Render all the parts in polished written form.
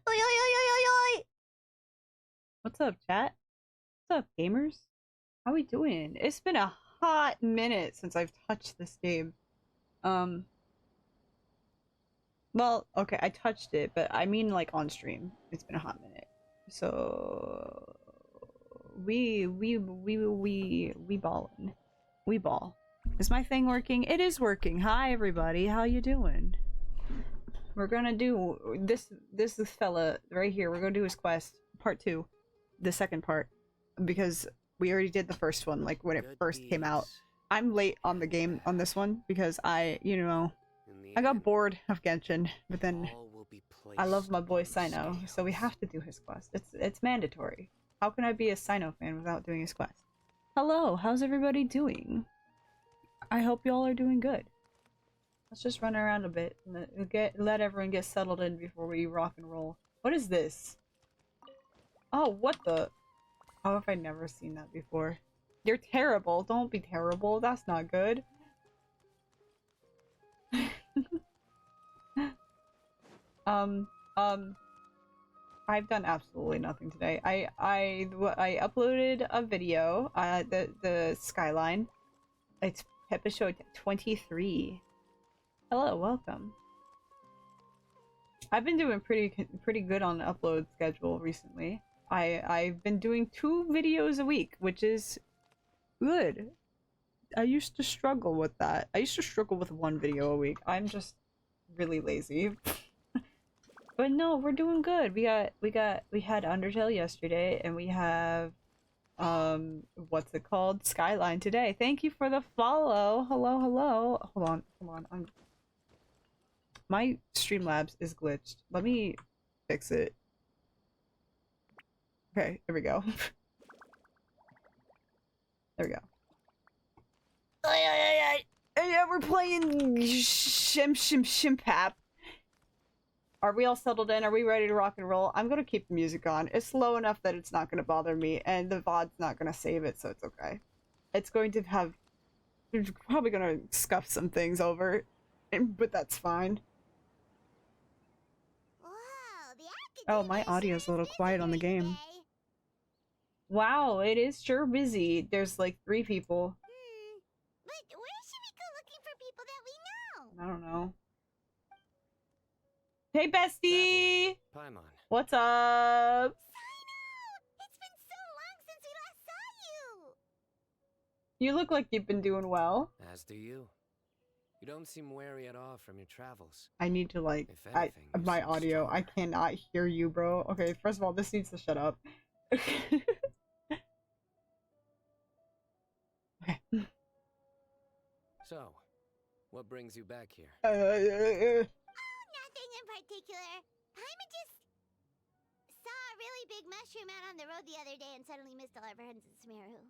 Oi, oi, oi, oi, oi, oi. What's up, chat? What's up, gamers? How we doing? It's been a hot minute since I've touched this game. Um, well, okay, I touched it, but I mean like on stream. It's been a hot minute. So we ballin'. We ball. Is my thing working? It is working. Hi everybody, how you doing? We're gonna do this fella right here. We're gonna do his quest, part 2. The second part, because we already did the first one, like when it first came out. I'm late on the game on this one because I got bored of Genshin, but then I love my boy Cyno, so we have to do his quest. It's mandatory. How can I be a Cyno fan without doing his quest? Hello, how's everybody doing? I hope y'all are doing good. Let's just run around a bit and let everyone get settled in before we rock and roll. What is this? Oh, what the? How have I never seen that before? You're terrible. Don't be terrible. That's not good. um, I've done absolutely nothing today. I uploaded a video, the Skyline. It's episode 23. Hello, welcome. I've been doing pretty good on the upload schedule recently. I've been doing 2 videos a week, which is good. I used to struggle with that. I used to struggle with 1 video a week. I'm just really lazy. But no, we're doing good. We had Undertale yesterday, and we have what's it called? Skyline today. Thank you for the follow. Hello, hello. Hold on. My Streamlabs is glitched. Let me fix it. Okay, there we go. There we go. Yeah, we're playing Shimpap. Are we all settled in? Are we ready to rock and roll? I'm gonna keep the music on. It's low enough that it's not gonna bother me, and the VOD's not gonna save it, so it's okay. It's going to have... It's probably gonna scuff some things over, but that's fine. Oh, my audio's a little quiet on the game. Wow, it is sure busy. There's like 3 people. But where should we go looking for people that we know? I don't know. Hey, bestie! Paimon. What's up? Cyno! It's been so long since we last saw you! You look like you've been doing well. As do you. You don't seem weary at all from your travels. I need to like... If anything, my audio. I cannot hear you, bro. Okay, first of all, this needs to shut up. Okay. So, what brings you back here? Oh, nothing in particular. Paimon just saw a really big mushroom out on the road the other day and suddenly missed all our friends in Cynoooooooo.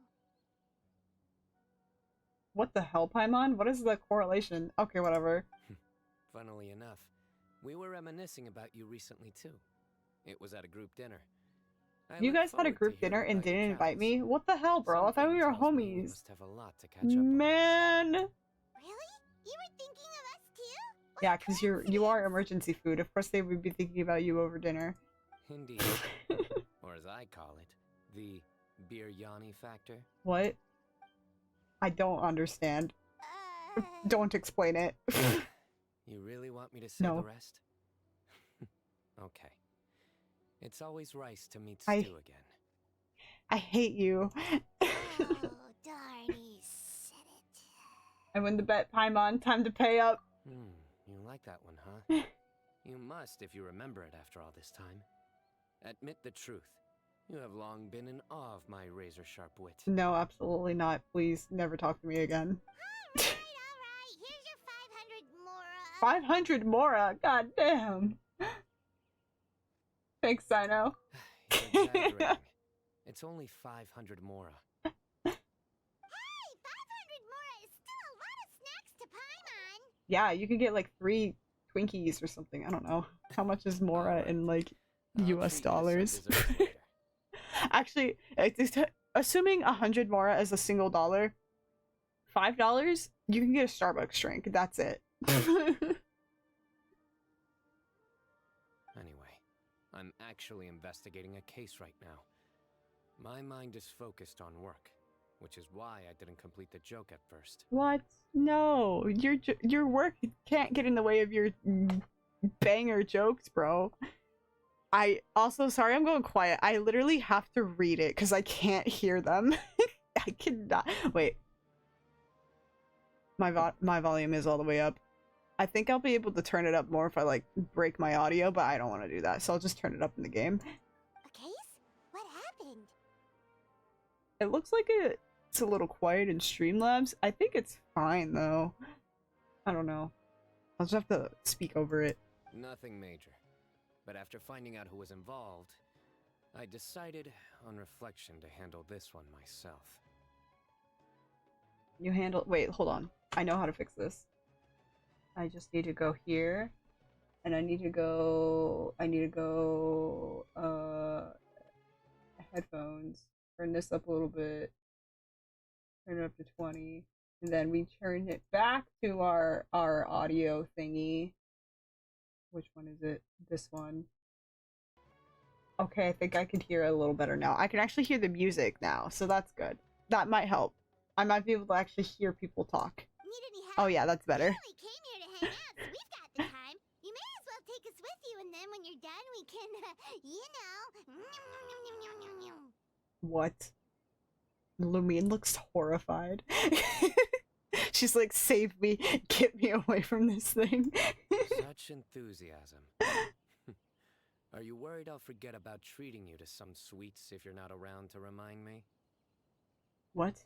What the hell, Paimon? What is the correlation? Okay, whatever. Funnily enough, we were reminiscing about you recently too. It was at a group dinner. You guys had a group dinner and didn't invite me? What the hell, bro? I thought we were homies. Must have a lot to catch up Man! Really? You were thinking of us too? Yeah, because you are emergency food. Of course they would be thinking about you over dinner. on. Indeed. Or as I call it, the biryani factor. What? I don't understand. Uh, Don't explain it. You really want me to say No. the rest? Okay. It's always rice to meet I- stew again. I hate you. oh, darn, he said it. I win the bet, Paimon. Time to pay up. You like that one, huh? You must if you remember it after all this time. Admit the truth. You have long been in awe of my razor-sharp wit. No, absolutely not. Please, never talk to me again. Alright. Here's your 500 Mora. 500 Mora? God damn. Thanks, Cyno. You're exaggerating. It's only 500 Mora. Hey, 500 Mora is still a lot of snacks to Paimon. Yeah, you could get like 3 Twinkies or something. I don't know. How much is Mora in like I'll US treat you to some dollars? desserts later. Actually, assuming 100 Mora is a single dollar, $5, you can get a Starbucks drink. That's it. Anyway, I'm actually investigating a case right now. My mind is focused on work, which is why I didn't complete the joke at first. What? No, your work can't get in the way of your banger jokes, bro. I also, sorry, I'm going quiet. I literally have to read it because I can't hear them. I cannot. Wait. My volume is all the way up. I think I'll be able to turn it up more if I like break my audio, but I don't want to do that, so I'll just turn it up in the game. A case? What happened? It looks like it's a little quiet in Streamlabs. I think it's fine though. I don't know. I'll just have to speak over it. Nothing major. But after finding out who was involved, I decided on reflection to handle this one myself. You handle- wait, hold on. I know how to fix this. I just need to go here. And I need to go headphones. Turn this up a little bit. Turn it up to 20. And then we turn it back to our audio thingy. Which one is it? This one. Okay, I think I can hear it a little better now. I can actually hear the music now, so that's good. That might help. I might be able to actually hear people talk. Need any help? Oh yeah, that's better. We only came here to hang out, so we've got the time. You may as well take us with you, and then when you're done, we can, you know. What? Lumine looks horrified. She's like, save me, get me away from this thing. Such enthusiasm. Are you worried I'll forget about treating you to some sweets if you're not around to remind me? What?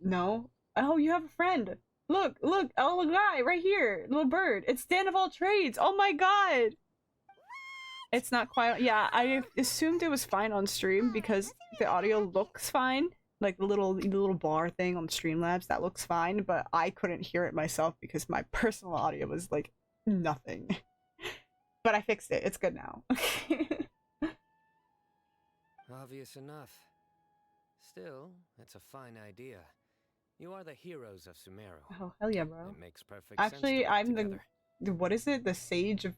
No? Oh, you have a friend. Look, look, oh, little guy right here, little bird. It's Dan of all trades. Oh my god. It's not quite. Yeah, I assumed it was fine on stream because the audio looks fine. Like the little bar thing on Streamlabs, that looks fine, but I couldn't hear it myself because my personal audio was like nothing. But I fixed it. It's good now. Obvious enough. Still, it's a fine idea. You are the heroes of Sumeru. Oh, hell yeah, bro. It makes perfect sense. Actually, I'm together. what is it? The Sage of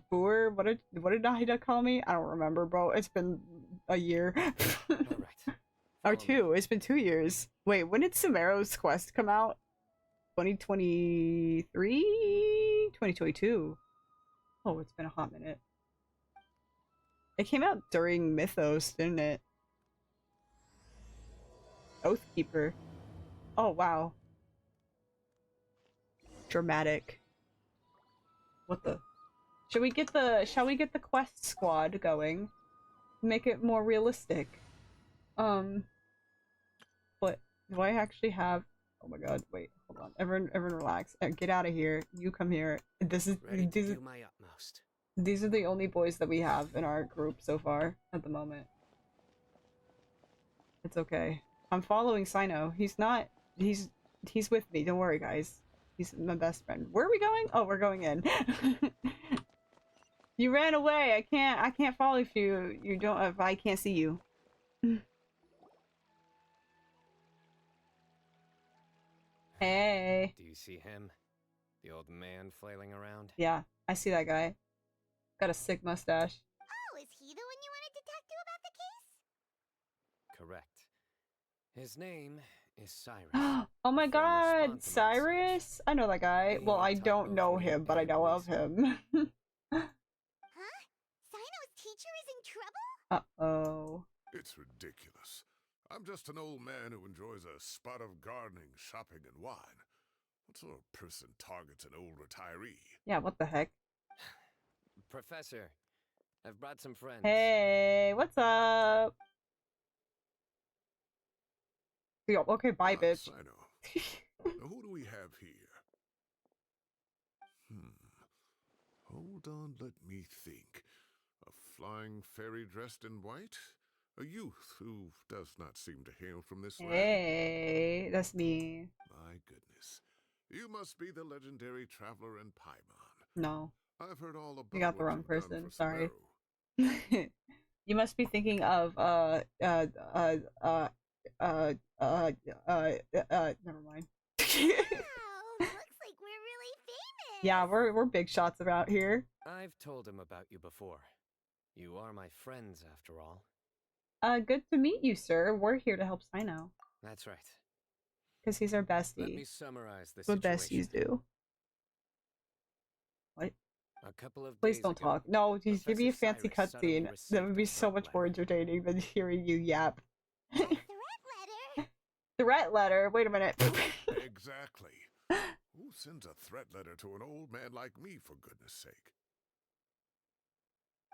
Boer? What did Nahida call me? I don't remember, bro. It's been a year. All right. Or 2. It's been 2 years. Wait, when did Sumeru's quest come out? 2023? 2022. Oh, it's been a hot minute. It came out during Mythos, didn't it? Oathkeeper. Oh, wow. Dramatic. What the? Shall we get the quest squad going? Make it more realistic. What do I actually have? Oh my god, wait, hold on. Everyone relax. Get out of here. You come here. This is Ready to do my utmost. these are the only boys that we have in our group so far at the moment. It's okay. I'm following Cyno. He's with me. Don't worry, guys. He's my best friend. Where are we going? Oh, we're going in. You ran away. I can't follow if you don't if I can't see you. Hey. Do you see him? The old man flailing around? Yeah, I see that guy. Got a sick mustache. Oh, is he the one you wanted to talk to about the case? Correct. His name is Cyrus. Oh my Former god, Spontanon Cyrus! I know that guy. Well, I don't know him, but I know of him. Huh? Cyno's teacher is in trouble? Uh-oh. It's ridiculous. I'm just an old man who enjoys a spot of gardening, shopping, and wine. What sort of person targets an old retiree? Yeah, what the heck? Professor, I've brought some friends. Hey, what's up? Yo, okay, bye, bitch. I know. Now, who do we have here? Hold on, let me think. A flying fairy dressed in white? A youth who does not seem to hail from this land. Hey, that's me. My goodness. You must be the legendary traveler in Paimon. No. I've heard all about You got the what wrong you've done person, for sorry. Sumeru. You must be thinking of never mind. Wow, looks like we're really famous. Yeah, we're big shots about here. I've told him about you before. You are my friends, after all. Good to meet you, sir. We're here to help Cyno. That's right. Because he's our bestie. Let me summarize the What situation. besties do. What? A couple of Please days don't ago, talk. No, just give me a Professor fancy Cyrus suddenly cutscene. received That would a be so threat much more letter. entertaining than hearing you yap. A threat letter? Threat letter? Wait a minute. Exactly. Who sends a threat letter to an old man like me, for goodness sake?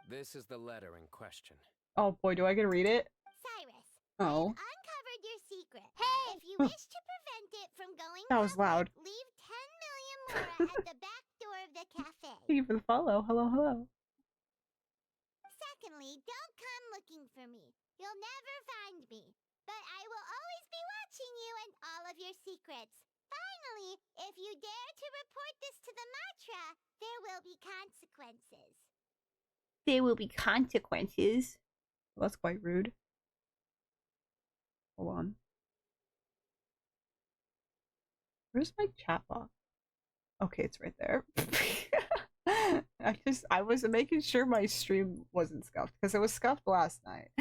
This is the letter in question. Oh boy, do I get to read it? Cyrus, Oh. I've uncovered your secret. Hey! If you wish to prevent it from going That was loud. public, leave 10 million mora at the back door of the cafe. Thank you for the follow. Hello, hello. Secondly, don't come looking for me. You'll never find me. But I will always be watching you and all of your secrets. Finally, if you dare to report this to the Matra, there will be consequences. There will be consequences. Well, that's quite rude. Hold on. Where's my chat box? Okay, it's right there. I was making sure my stream wasn't scuffed because it was scuffed last night.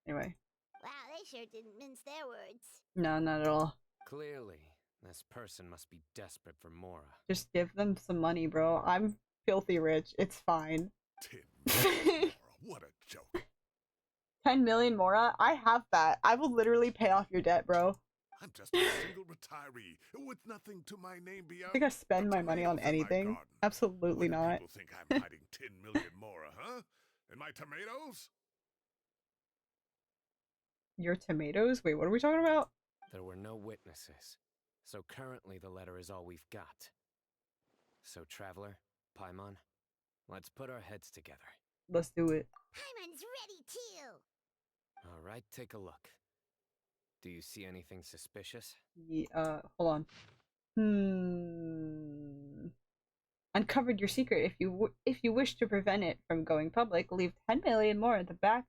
Anyway. Wow, they sure didn't mince their words. No, not at all. Clearly, this person must be desperate for Mora. Just give them some money, bro. I'm filthy rich. It's fine. 10 million, what a joke. 10 million Mora? I have that. I will literally pay off your debt, bro. I'm just a single retiree with nothing to my name beyond. I think I spend my money on tomatoes in my anything. garden. Absolutely What do not. people think I'm hiding 10 million more, huh? And my tomatoes? Your tomatoes? Wait, what are we talking about? There were no witnesses, so currently the letter is all we've got. So, Traveler, Paimon, let's put our heads together. Let's do it. Paimon's ready too. All right, take a look. Do you see anything suspicious? Hold on. Uncovered your secret. If you wish to prevent it from going public, leave 10 million more at the back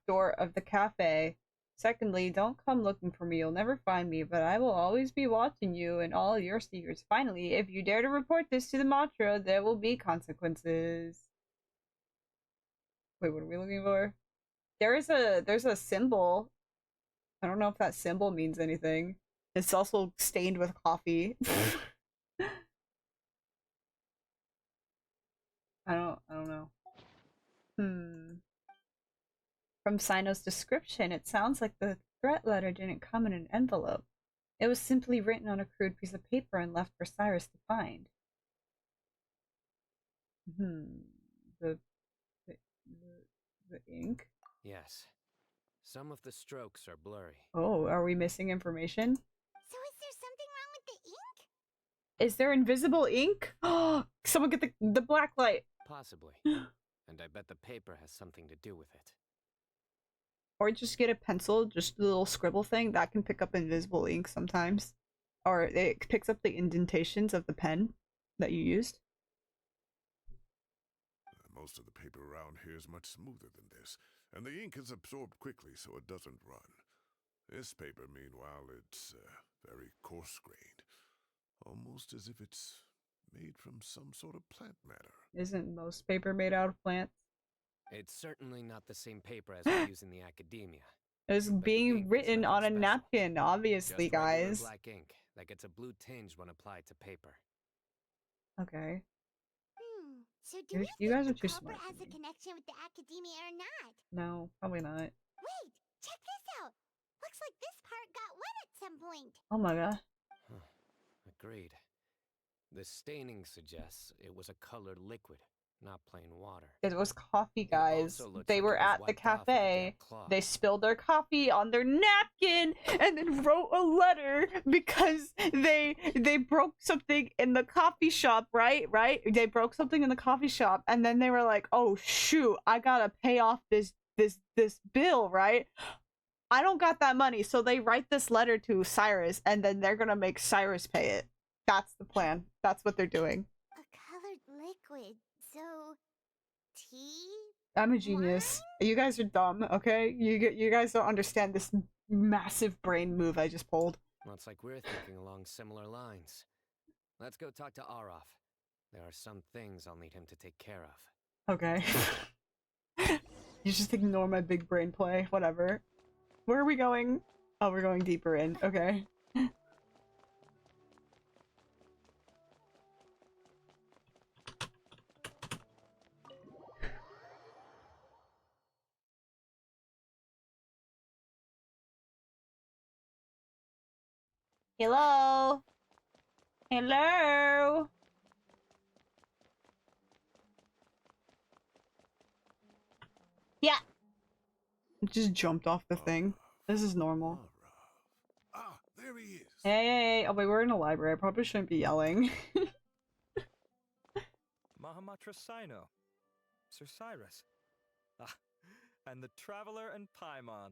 door of the cafe. Secondly, don't come looking for me. You'll never find me, but I will always be watching you and all your secrets. Finally, if you dare to report this to the Matra, there will be consequences. Wait, what are we looking for? There's a symbol. I don't know if that symbol means anything. It's also stained with coffee. I don't know. From Cyno's description, it sounds like the threat letter didn't come in an envelope. It was simply written on a crude piece of paper and left for Cyrus to find. The ink? Yes. Some of the strokes are blurry. Oh, are we missing information? So is there something wrong with the ink? Is there invisible ink? Oh, someone get the black light. Possibly. And I bet the paper has something to do with it. Or just get a pencil, just a little scribble thing that can pick up invisible ink sometimes. Or it picks up the indentations of the pen that you used. Most of the paper around here is much smoother than this, and the ink is absorbed quickly so it doesn't run. This paper, meanwhile, it's very coarse-grained, almost as if it's made from some sort of plant matter. Isn't most paper made out of plants? It's certainly not the same paper as we use in the academia. It was But the being ink is written on a nothing special. napkin, obviously, Just regular guys. black ink that gets a blue tinge when applied to paper. Okay. So do You guys are think too the culprit smart for has a me. connection with the academia or not? No, probably not. Wait, check this out. Looks like this part got wet at some point. Oh my god. Huh. Agreed. The staining suggests it was a colored liquid, not plain water. It was coffee, It guys. also looks They like were it was at the wiped off with a cafe. damp cloth. They spilled their coffee on their napkin and then wrote a letter because they broke something in the coffee shop, right? They broke something in the coffee shop and then they were like, "Oh shoot, I gotta pay off this bill, right? I don't got that money." So they write this letter to Cyrus and then they're gonna make Cyrus pay it. That's the plan. That's what they're doing. A colored liquid. So, tea? I'm a genius. You guys are dumb, okay? You guys don't understand this massive brain move I just pulled. Looks like we're thinking along similar lines. Let's go talk to Arof. There are some things I'll need him to take care of. Okay. You just ignore my big brain play. Whatever. Where are we going? Oh, we're going deeper in. Okay. Hello? Hello? Yeah. Just jumped off the thing. This is normal. Ah, there he is. Hey, oh wait, we're in a library. I probably shouldn't be yelling. Mahamatra Sino, Sir Cyrus. Ah, and the Traveler and Paimon.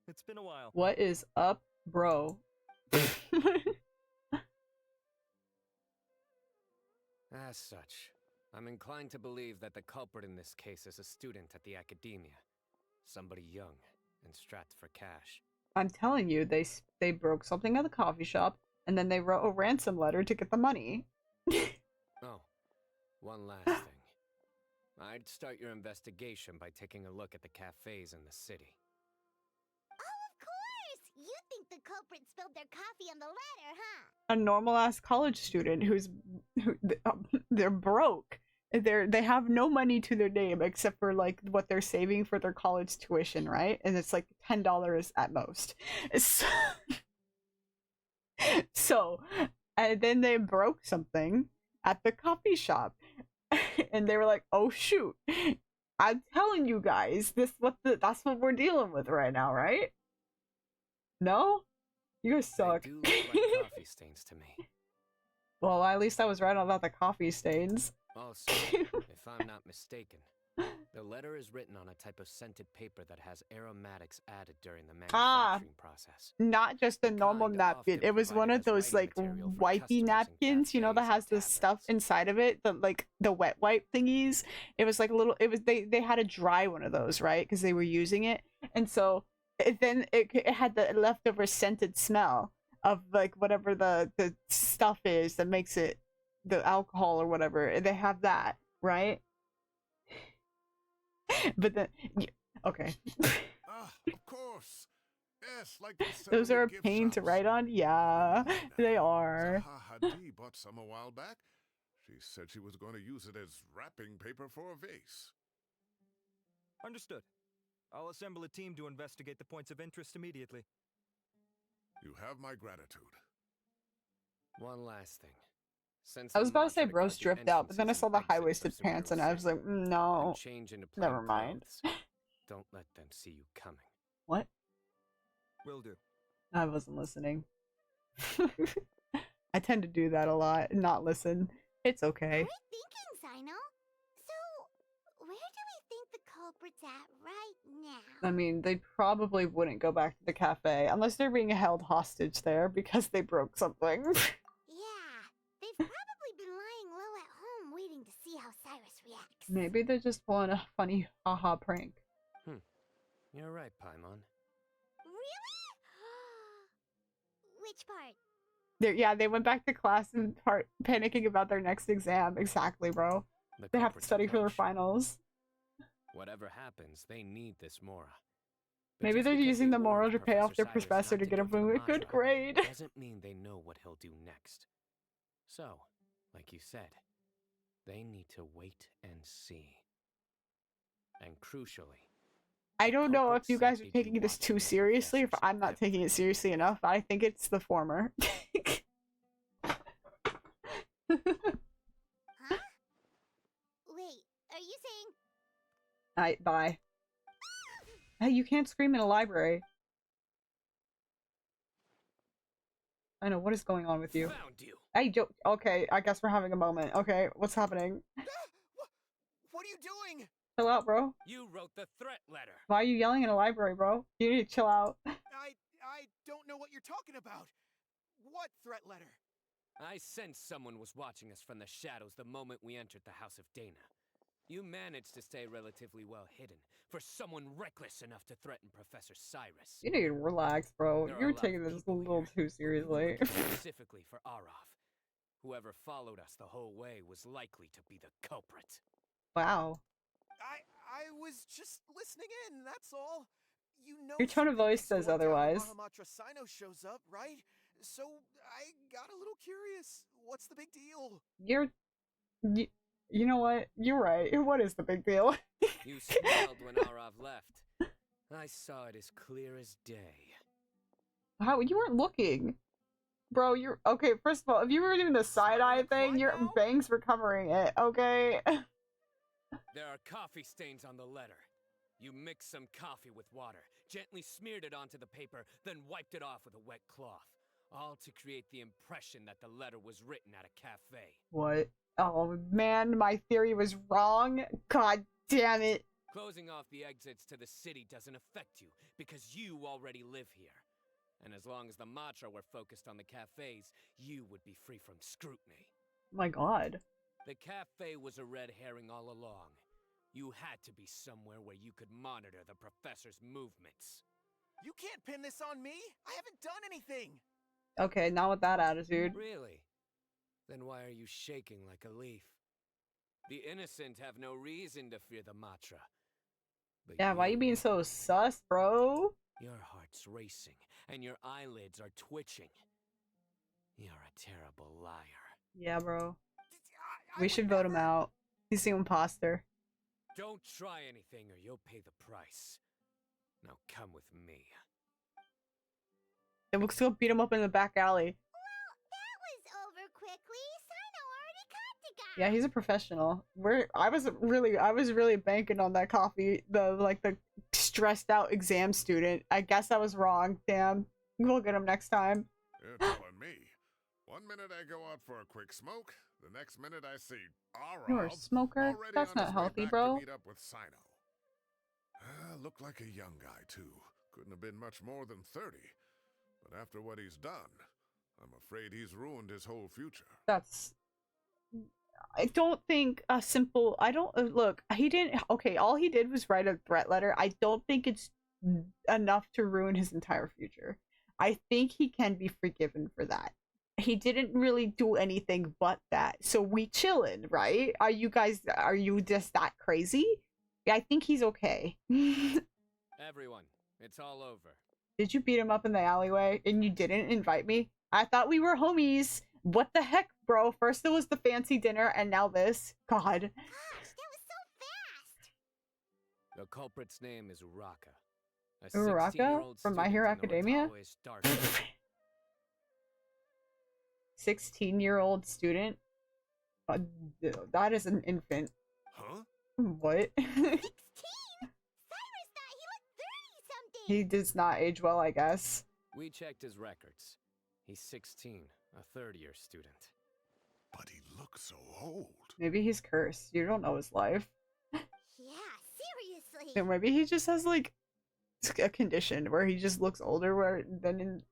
It's been a while. What is up, bro? As such, I'm inclined to believe that the culprit in this case is a student at the academia. Somebody young and strapped for cash. I'm telling you, they broke something at the coffee shop, and then they wrote a ransom letter to get the money. Oh, one last thing. I'd start your investigation by taking a look at the cafes in the city. Oh, of course! You think the culprit spilled their coffee on the ladder, huh? A normal ass college student they're broke. They have no money to their name except for like what they're saving for their college tuition, right? And it's like $10 at most. So, and then they broke something at the coffee shop, and they were like, "Oh shoot! I'm telling you guys, that's what we're dealing with right now, right?" No, you guys suck. They do look like coffee stains to me. Well, at least I was right about the coffee stains. Also, if I'm not mistaken, the letter is written on a type of scented paper that has aromatics added during the manufacturing process. Not just a The normal kind napkin. often It was one provided of as those writing like material for wipey customers in napkins, you know, that cafes has and the stuff taverns. inside of it, the wet wipe thingies. It was like a little. It was they had to dry one of those, right? Because they were using it, and so it had the leftover scented smell of like whatever the stuff is that makes it the alcohol or whatever. They have that, right? But then, okay. Ah, of course. Yes, like they sell Those in the are a gift pain to shops. write on. Yeah, they are. Zaha Hadid bought some a while back. She said she was going to use it as wrapping paper for a vase. Understood. I'll assemble a team to investigate the points of interest immediately. You have my gratitude. One last thing. Since I was the about to say mantra to bros guard the dripped out, but then I entrances saw and the exits high-waisted for pants, and I was Cynoooooooo like, and no, change into plain never mind. clothes. Don't let them see you coming. What? Will do. I wasn't listening. I tend to do that a lot, not listen. It's okay. Great thinking, Sino. So, where do we think the culprit's at right now? I mean, they probably wouldn't go back to the cafe unless they're being held hostage there because they broke something. Yeah, they've probably been lying low at home waiting to see how Cyrus reacts. Maybe they're just pulling a funny haha prank. You're right, Paimon. Really? Which part? Yeah, they went back to class and panicking about their next exam. Exactly, bro. The They have to culprit's study for their approach. finals. Whatever happens, they need this Mora. But Maybe just they're because using they the Mora warned to pay off their Professor Cyrus professor not to get go a for the good mantra grade. doesn't mean they know what he'll do next. So, like you said, they need to wait and see. And crucially, I don't know if you guys are culprit said he'd be taking this too watching the seriously, or if professors I'm not taking it every seriously day. enough. I think it's the former. Huh? Wait, are you saying... Bye. Hey, you can't scream in a library. I know, what is going on with you? Found you. Hey, okay, I guess we're having a moment. Okay, what's happening? What are you doing? Chill out, bro. You wrote the threat letter. Why are you yelling in a library, bro? You need to chill out. I don't know what you're talking about. What threat letter? I sensed someone was watching us from the shadows the moment we entered the House of Dana. You managed to stay relatively well hidden for someone reckless enough to threaten Professor Cyrus. You need to relax, bro. There are You're a lot of taking this a people little here, too but we were seriously. looking specifically for Arov. Whoever followed us the whole way was likely to be the culprit. Wow. I was just listening in, that's all. You know Your tone of something voice big's says going down when otherwise. Mahamatra Sino shows up, right? So I got a little curious. What's the big deal? You know what? You're right. What is the big deal? You smiled when Arav left. I saw it as clear as day. How you weren't looking, bro? You're okay. First of all, if you were doing the side eye Smiling thing, crime your now? bangs were covering it. Okay. There are coffee stains on the letter. You mixed some coffee with water, gently smeared it onto the paper, then wiped it off with a wet cloth. All to create the impression that the letter was written at a cafe. What? Oh man, my theory was wrong. God damn it. Closing off the exits to the city doesn't affect you, because you already live here. And as long as the Matra were focused on the cafes, you would be free from scrutiny. My God. The cafe was a red herring all along. You had to be somewhere where you could monitor the professor's movements. You can't pin this on me. I haven't done anything. Okay, not with that attitude. Really? Then why are you shaking like a leaf? The innocent have no reason to fear the Matra. But Yeah, why you being so sus, bro? Your heart's racing, and your eyelids are twitching. You're a terrible liar. Yeah, bro. I We would should vote him never- out. He's the imposter. Don't try anything or you'll pay the price. Now come with me. And we'll still beat him up in the back alley. Well, that was over quickly. Sino already caught the guy. Yeah, he's a professional. I was really banking on that coffee. The stressed out exam student. I guess I was wrong. Damn. We'll get him next time. You're telling me. 1 minute I go out for a quick smoke, the next minute I see Arav You're a smoker? already That's on not his way healthy, back bro. to meet up with Sino. Looked like a young guy too. Couldn't have been much more than 30. But after what he's done, I'm afraid he's ruined his whole future. That's. I don't think a simple. I don't look. He didn't. Okay, all he did was write a threat letter. I don't think it's enough to ruin his entire future. I think he can be forgiven for that. He didn't really do anything but that. So we chillin', right? Are you just that crazy? I think he's okay. Everyone, it's all over. Did you beat him up in the alleyway and you didn't invite me? I thought we were homies. What the heck, bro? First it was the fancy dinner and now this. God. Gosh, that was so fast. The culprit's name is Uraka. A Uraka? 16-year-old From My student Hero in the Academia? Wataoist Dark School. 16-year-old student? That is an infant. Huh? What? 16? Cyrus thought he looked 30-something. He does not age well, I guess. We checked his records. He's 16, a third-year student. But he looks so old. Maybe he's cursed. You don't know his life. Yeah, seriously. And maybe he just has like a condition where he just looks older than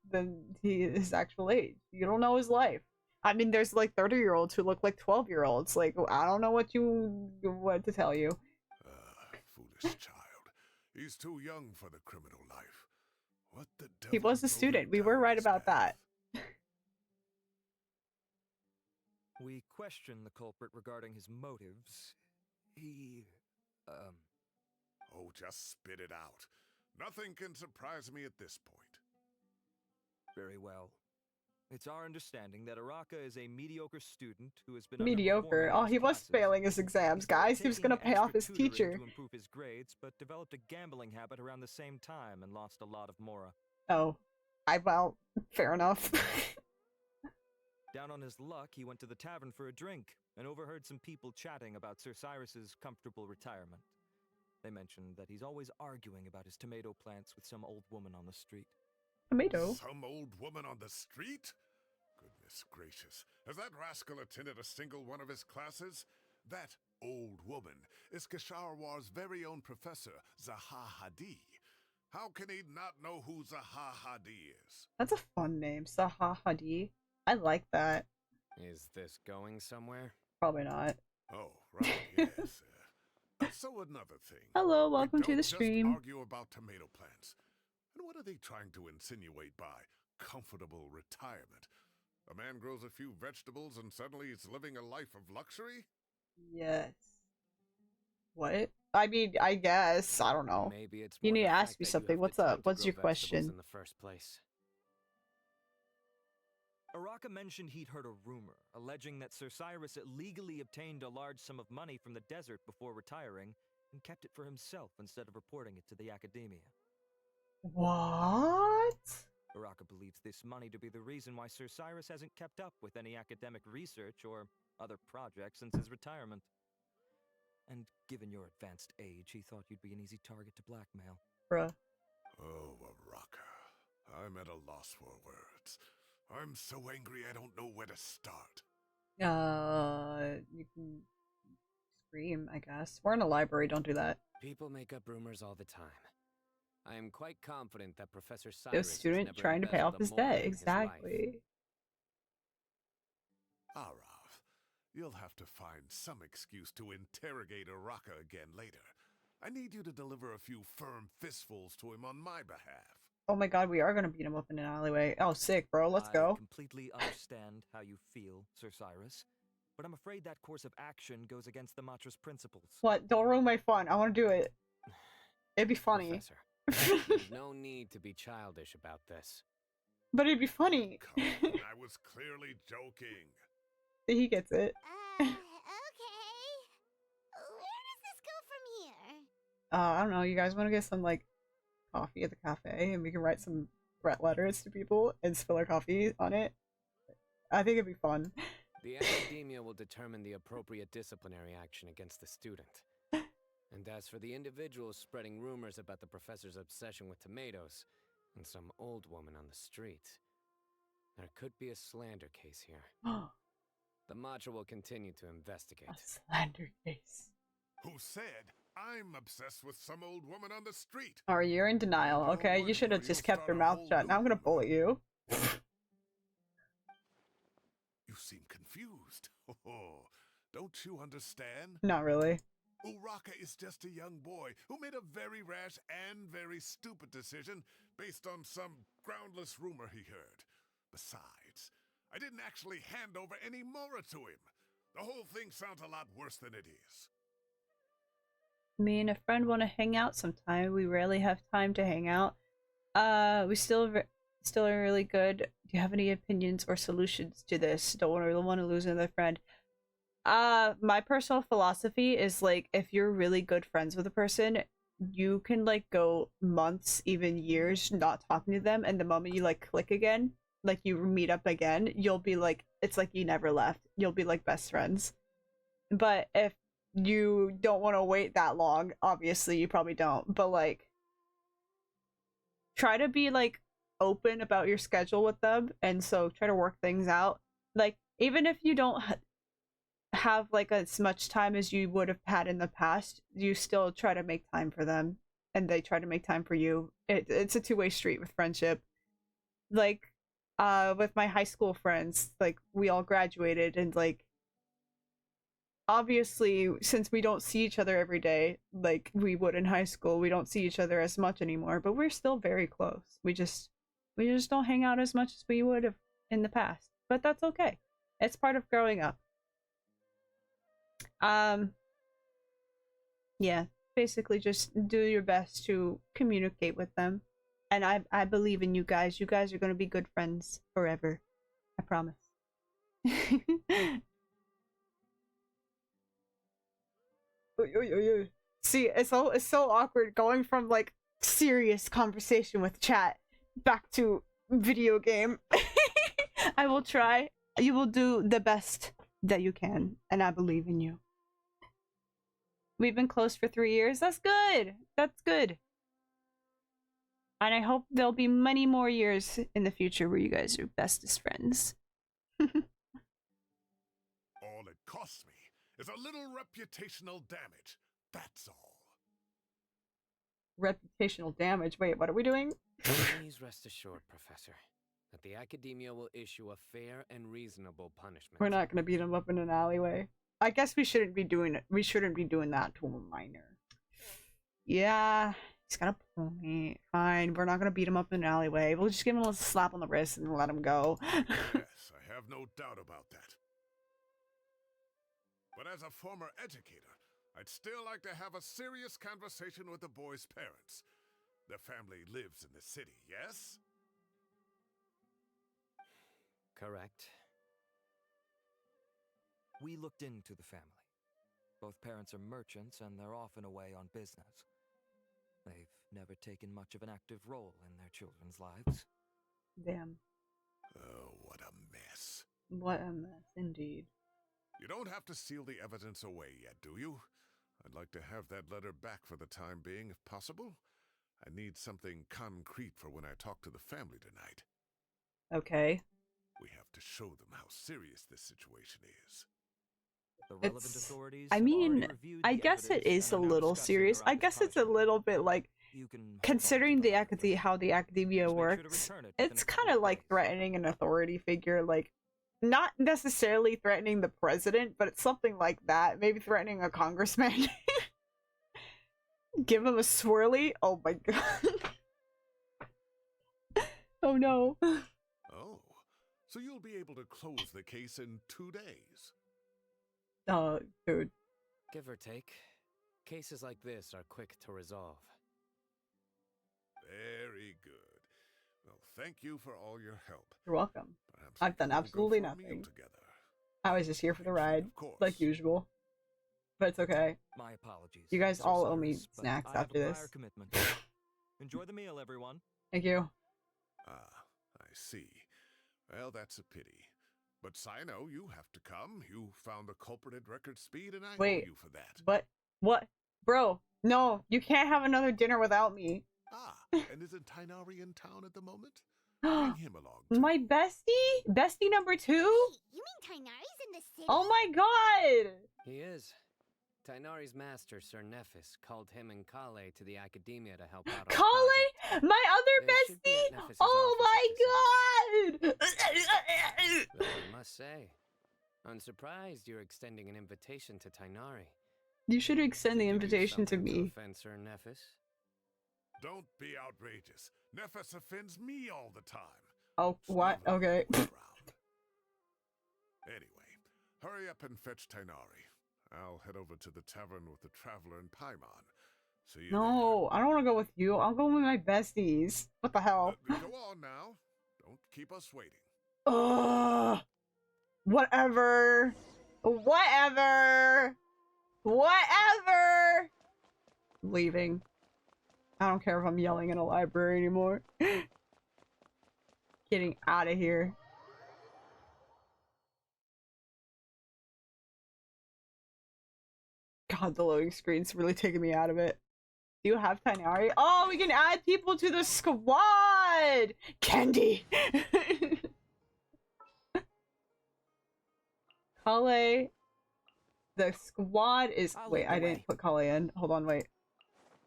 his actual age. You don't know his life. I mean, there's like 30-year-olds who look like 12-year-olds. Like, I don't know what to tell you. Foolish child. He's too young for the criminal life. What the devil? He was a drove him student. We were down right this about path? that. We questioned the culprit regarding his motives. He, Oh, just spit it out. Nothing can surprise me at this point. very well. It's our understanding that Araka is a mediocre student who has been Mediocre. underperforming Oh, in he his was classes. failing his exams, guys. He was gonna Taking pay off his extra tutoring teacher. to improve his grades, but developed a gambling habit around the same time and lost a lot of mora. Oh. Well, fair enough. Down on his luck, he went to the tavern for a drink and overheard some people chatting about Sir Cyrus's comfortable retirement. They mentioned that he's always arguing about his tomato plants with some old woman on the street. Tomato. Some old woman on the street? Goodness gracious. Has that rascal attended a single one of his classes? That old woman is Kasharwar's very own professor, Zaha Hadi. How can he not know who Zaha Hadi is? That's a fun name, Zaha Hadi. I like that. Is this going somewhere? Probably not. Oh, right, yes. So another thing. Hello, We welcome to don't the just stream. argue about tomato plants. And what are they trying to insinuate by comfortable retirement? A man grows a few vegetables and suddenly he's living a life of luxury? Yes. What? I mean, I guess. I don't know. Maybe it's You more need the to ask fact me that you something. have What's the time up? to What's grow your vegetables question? in the first place. Araka mentioned he'd heard a rumor alleging that Sir Cyrus illegally obtained a large sum of money from the desert before retiring and kept it for himself instead of reporting it to the academia. What? Araka believes this money to be the reason why Sir Cyrus hasn't kept up with any academic research or other projects since his retirement. And given your advanced age, he thought you'd be an easy target to blackmail. Bruh. Oh, Araka. I'm at a loss for words. I'm so angry I don't know where to start. You can scream, I guess. We're in a library, don't do that. People make up rumors all the time. I am quite confident that Professor The Cyrus has student never trying to pay off embezzled a his moron debt. in his life. Exactly. Arav, you'll have to find some excuse to interrogate Araka again later. I need you to deliver a few firm fistfuls to him on my behalf. Oh my god, we are gonna beat him up in an alleyway. Oh, sick, bro. Let's I go. completely understand how you feel, Sir Cyrus, but I'm afraid that course of action goes against the Matra's principles. What? Don't ruin my fun. I want to do it. It'd be funny. Professor, there's no need to be childish about this. But it'd be funny. Come on, I was clearly joking. He gets it. Okay. Where does this go from here? I don't know. You guys want to get some, like, coffee at the cafe and we can write some threat letters to people and spill our coffee on it? I think it'd be fun. The academia will determine the appropriate disciplinary action against the student. And as for the individuals spreading rumors about the professor's obsession with tomatoes and some old woman on the street, there could be a slander case here. The Matra will continue to investigate. A slander case. Who said I'm obsessed with some old woman on the street? Oh, you're in denial. Okay, you should have just kept your mouth shut. Now I'm gonna bullet you. You seem confused. Oh, don't you understand? Not really. Uraka is just a young boy who made a very rash and very stupid decision based on some groundless rumor he heard. Besides, I didn't actually hand over any Mora to him. The whole thing sounds a lot worse than it is. Me and a friend want to hang out sometime. We rarely have time to hang out. We still are really good. Do you have any opinions or solutions to this? Don't want to lose another friend. My personal philosophy is, like, if you're really good friends with a person, you can, like, go months, even years not talking to them, and the moment you, like, click again, like, you meet up again, you'll be like, it's like you never left. You'll be like best friends. But if you don't want to wait that long, obviously you probably don't, but, like, try to be, like, open about your schedule with them, and so try to work things out. Like, even if you don't have, like, as much time as you would have had in the past, you still try to make time for them, and they try to make time for you. It's a two-way street with friendship. Like, with my high school friends, like, we all graduated, and, like, obviously, since we don't see each other every day, like we would in high school, we don't see each other as much anymore, but we're still very close. We just don't hang out as much as we would have in the past. But that's okay. It's part of growing up. Yeah, basically just do your best to communicate with them. And I believe in you guys. You guys are going to be good friends forever. I promise. See, it's so awkward going from, like, serious conversation with chat back to video game. I will try. You will do the best that you can, and I believe in you. We've been close for 3 years. That's good. That's good. And I hope there'll be many more years in the future where you guys are bestest friends. All it costs me is a little reputational damage. That's all. Reputational damage. Wait, what are we doing? Please rest assured, Professor, that the academia will issue a fair and reasonable punishment. We're not gonna beat him up in an alleyway. I guess we shouldn't be doing it. We shouldn't be doing that to a minor. Yeah, he's got a point. Fine, we're not gonna beat him up in an alleyway. We'll just give him a little slap on the wrist and let him go. Yes, I have no doubt about that. But as a former educator, I'd still like to have a serious conversation with the boy's parents. Their family lives in the city, yes? Correct. We looked into the family. Both parents are merchants and they're often away on business. They've never taken much of an active role in their children's lives. Damn. Oh, what a mess. What a mess, indeed. You don't have to seal the evidence away yet, do you? I'd like to have that letter back for the time being, if possible. I need something concrete for when I talk to the family tonight. Okay. We have to show them how serious this situation is. The relevant It's- authorities I have mean, already reviewed I the guess it evidence is a and are now little discussing serious. around I this guess it's a punishment. little bit like, You can hold on to considering the the letter, please. how the academia Just make sure to works, return it within it's a couple kind of of like days. threatening an authority figure, like not necessarily threatening the president, but it's something like that. Maybe threatening a congressman. Give him a swirly. Oh my god. Oh no. Oh, so you'll be able to close the case in 2 days. Dude. Give or take. Cases like this are quick to resolve. Very good. Well, thank you for all your help. You're welcome. Perhaps I've we done could all go absolutely for a meal nothing. together. I was just here for the ride, Of course. like usual. But it's okay. My apologies. You guys Sir all owe me Cyrus, but snacks I have after a prior this. commitment. Enjoy the meal, everyone. Thank you. Ah, I see. Well, that's a pity. But Cyno, you have to come. You found the culprit at record speed, and I Wait. owe you for that. But what? Bro, no, you can't have another dinner without me. Ah, and isn't Tainari in town at the moment? Bring him along, too. My bestie? Bestie number 2? Wait, you mean Tainari's in the city? Oh my god! He is. Tainari's master, Sir Nephis, called him and Kale to the academia to help out on the Kale! project. My other They should be at bestie! Nephis' Oh office my at god! Though I must say, I'm surprised you're extending an invitation to Tainari. You should extend the Did you do invitation to something me. offend Sir Nephis? Don't be outrageous. Nephis offends me all the time. Oh, what? Never Okay. goes around. Anyway, hurry up and fetch Tainari. I'll head over to the tavern with the traveler and Paimon. See you No, I don't want to go with you. I'll go with my besties. What the hell? there. Go on now. Don't keep us waiting. Ugh. Whatever. Whatever. Whatever. I'm leaving. I don't care if I'm yelling in a library anymore. Getting out of here. God, the loading screen's really taking me out of it. Do you have Tainari? Oh, we can add people to the squad! Candy! Kale. The squad is. I'll Wait, lead the I didn't way. put Kale in. Hold on, wait.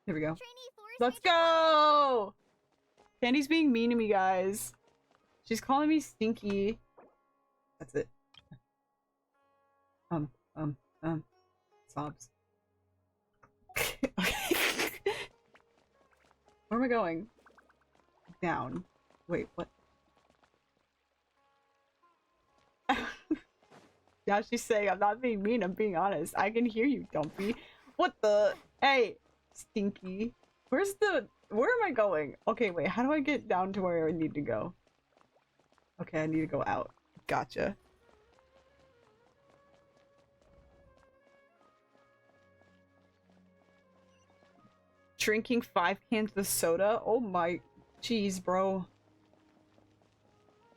Here we go. Trainee Forest Let's Ranger go! Candy's being mean to me, guys. She's calling me stinky. That's it. Sobs. Where am I going? Down. Wait, what? Yeah, she's saying I'm not being mean, I'm being honest. I can hear you, Dumpy. What the? Hey, stinky. Where am I going? Okay, wait, how do I get down to where I need to go? Okay, I need to go out. Gotcha. Drinking 5 cans of soda? Oh my jeez, bro.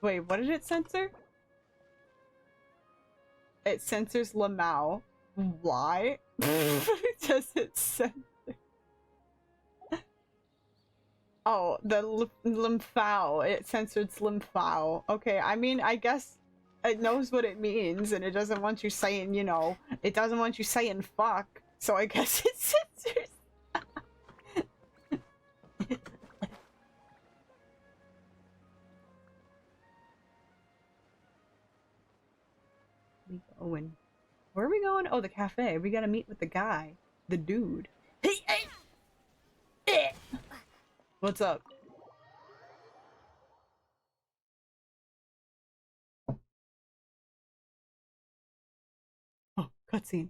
Wait, what did it censor? It censors Lamau. Why? Does it censor? Oh, the Limphao. It censored Slimphao. Okay, I mean, I guess it knows what it means, and it doesn't want you saying, you know, it doesn't want you saying fuck. So I guess it censors. We going? Where are we going? Oh, the cafe. We gotta meet with the guy, the dude. Hey, what's up? Cutscene.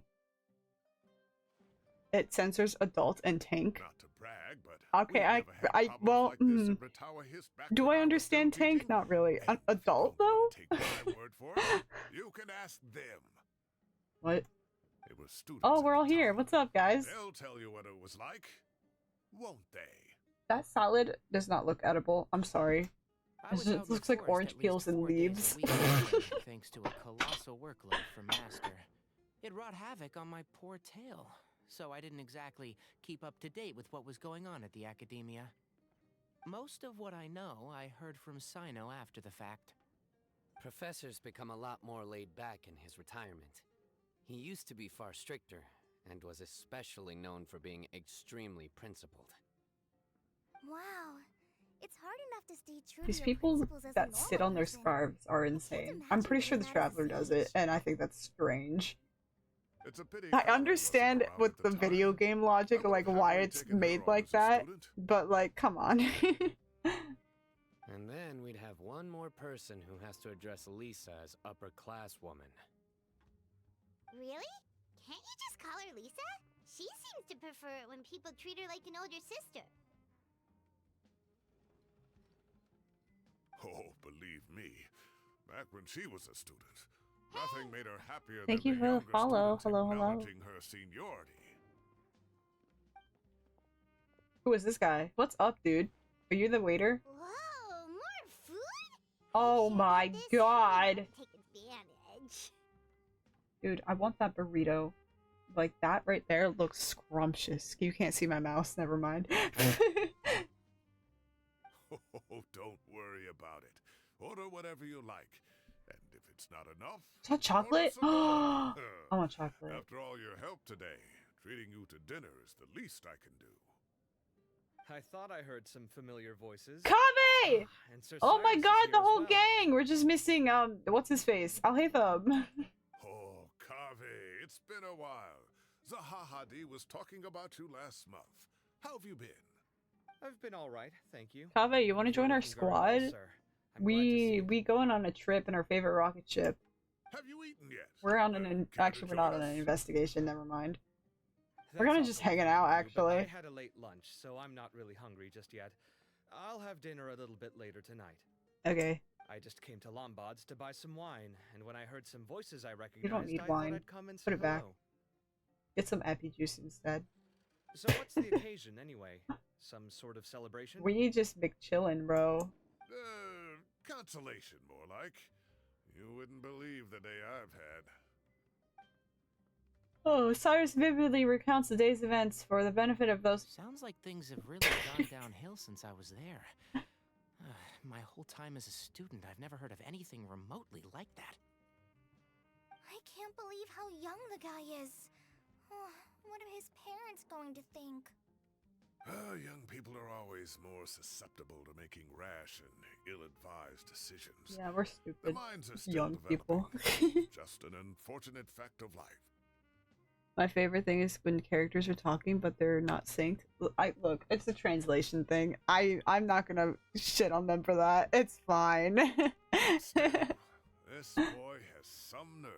It censors adult and tank. Not to brag, but Okay, we've I- never had I- problems well, like this at Ratawa His back Do when I was understand still tank? teaching. Not really. And if you Adult don't though? wanna take my word for it, you can ask them. What? It was students Oh, at we're the all here. time. What's up, guys? They'll tell you what it was like, won't they? That salad does not look edible. I'm sorry. I was It out in looks the like forest orange at least peels and 4 days a leaves. week anyway, thanks to a colossal workload from Master. It wrought havoc on my poor tail, so I didn't exactly keep up to date with what was going on at the academia. Most of what I know, I heard from Cyno after the fact. Professor's become a lot more laid back in his retirement. He used to be far stricter, and was especially known for being extremely principled. Wow. It's hard enough to stay true These to your people principles as a that sit normal on their person. scarves are I can't insane. I'm imagine pretty sure doing the that as a Traveler does it, sage. and I think that's strange. It's a pity I Colin understand wasn't around with at the time. video game logic, I would like have why happily it's taken her made on like as a that, student. but like, come on. And then we'd have one more person who has to address Lisa as upper class woman. Really? Can't you just call her Lisa? She seems to prefer it when people treat her like an older sister. Oh, believe me, back when she was a student, nothing made her happier Thank than you the for the younger follow. students Hello, hello. acknowledging her seniority. Who is this guy? What's up, dude? Are you the waiter? Whoa, more food? Oh Share my this, god. Take advantage. Dude, I want that burrito. Like, that right there looks scrumptious. You can't see my mouse, never mind. Oh, don't worry about it. Order whatever you like. And if it's not enough, Is that chocolate? order some more. I want chocolate. After all your help today, treating you to dinner is the least I can do. I thought I heard some familiar voices. Kave! And Sir Oh my Cyrus is god, here the as whole well. gang! We're just missing, what's his face? Alhaitham. Oh, Kave, it's been a while. Zahahadi was talking about you last month. How have you been? I've been all right, thank you. Kave, you want to You're join our looking very well, squad? sir. I'm glad to see it. We going on a trip in our favorite rocket ship. Have you eaten yet? We're on Care an to actually we're not on join an us? investigation, never mind. That's We're gonna just awfully hanging kind out, of you, but actually. I had a late lunch, so I'm not really hungry just yet. I'll have dinner a little bit later tonight. Okay. I just came to Lombard's to buy some wine, and when I heard some voices I recognized, need I wine. thought I'd come and say Put it back. hello. Get some epi juice instead. So what's the occasion anyway? Some sort of celebration? We just McChillin', bro. Consolation, more like. You wouldn't believe the day I've had. Oh, Cyrus vividly recounts the day's events for the benefit of those. Sounds like things have really gone downhill since I was there. My whole time as a student, I've never heard of anything remotely like that. I can't believe how young the guy is. Oh, what are his parents going to think? Young people are always more susceptible to making rash and ill-advised decisions. Yeah, we're Their stupid. minds are still Young people. developing. Just an unfortunate fact of life. My favorite thing is when characters are talking but they're not synced. Look, it's a translation thing. I'm not gonna shit on them for that. It's fine. Still, this boy has some nerve.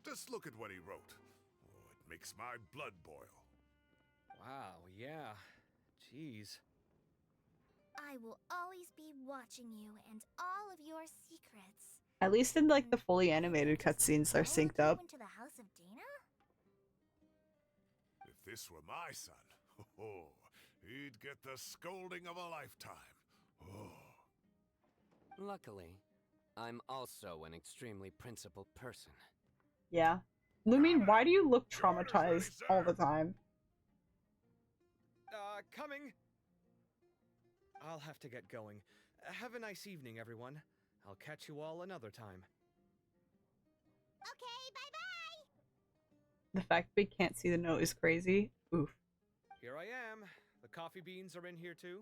Just look at what he wrote. Oh, it makes my blood boil. Wow, yeah. Jeez. I will always be watching you and all of your secrets. At least in like the fully animated cutscenes are synced up. Into the house of Dana? If this were my son, oh, he'd get the scolding of a lifetime. Oh. Luckily, I'm also an extremely principled person. Yeah. Lumine, why do you look traumatized all the time? Coming. I'll have to get going. Have a nice evening, everyone. I'll catch you all another time. Okay, bye-bye! The fact we can't see the note is crazy. Oof. Here I am. The coffee beans are in here too.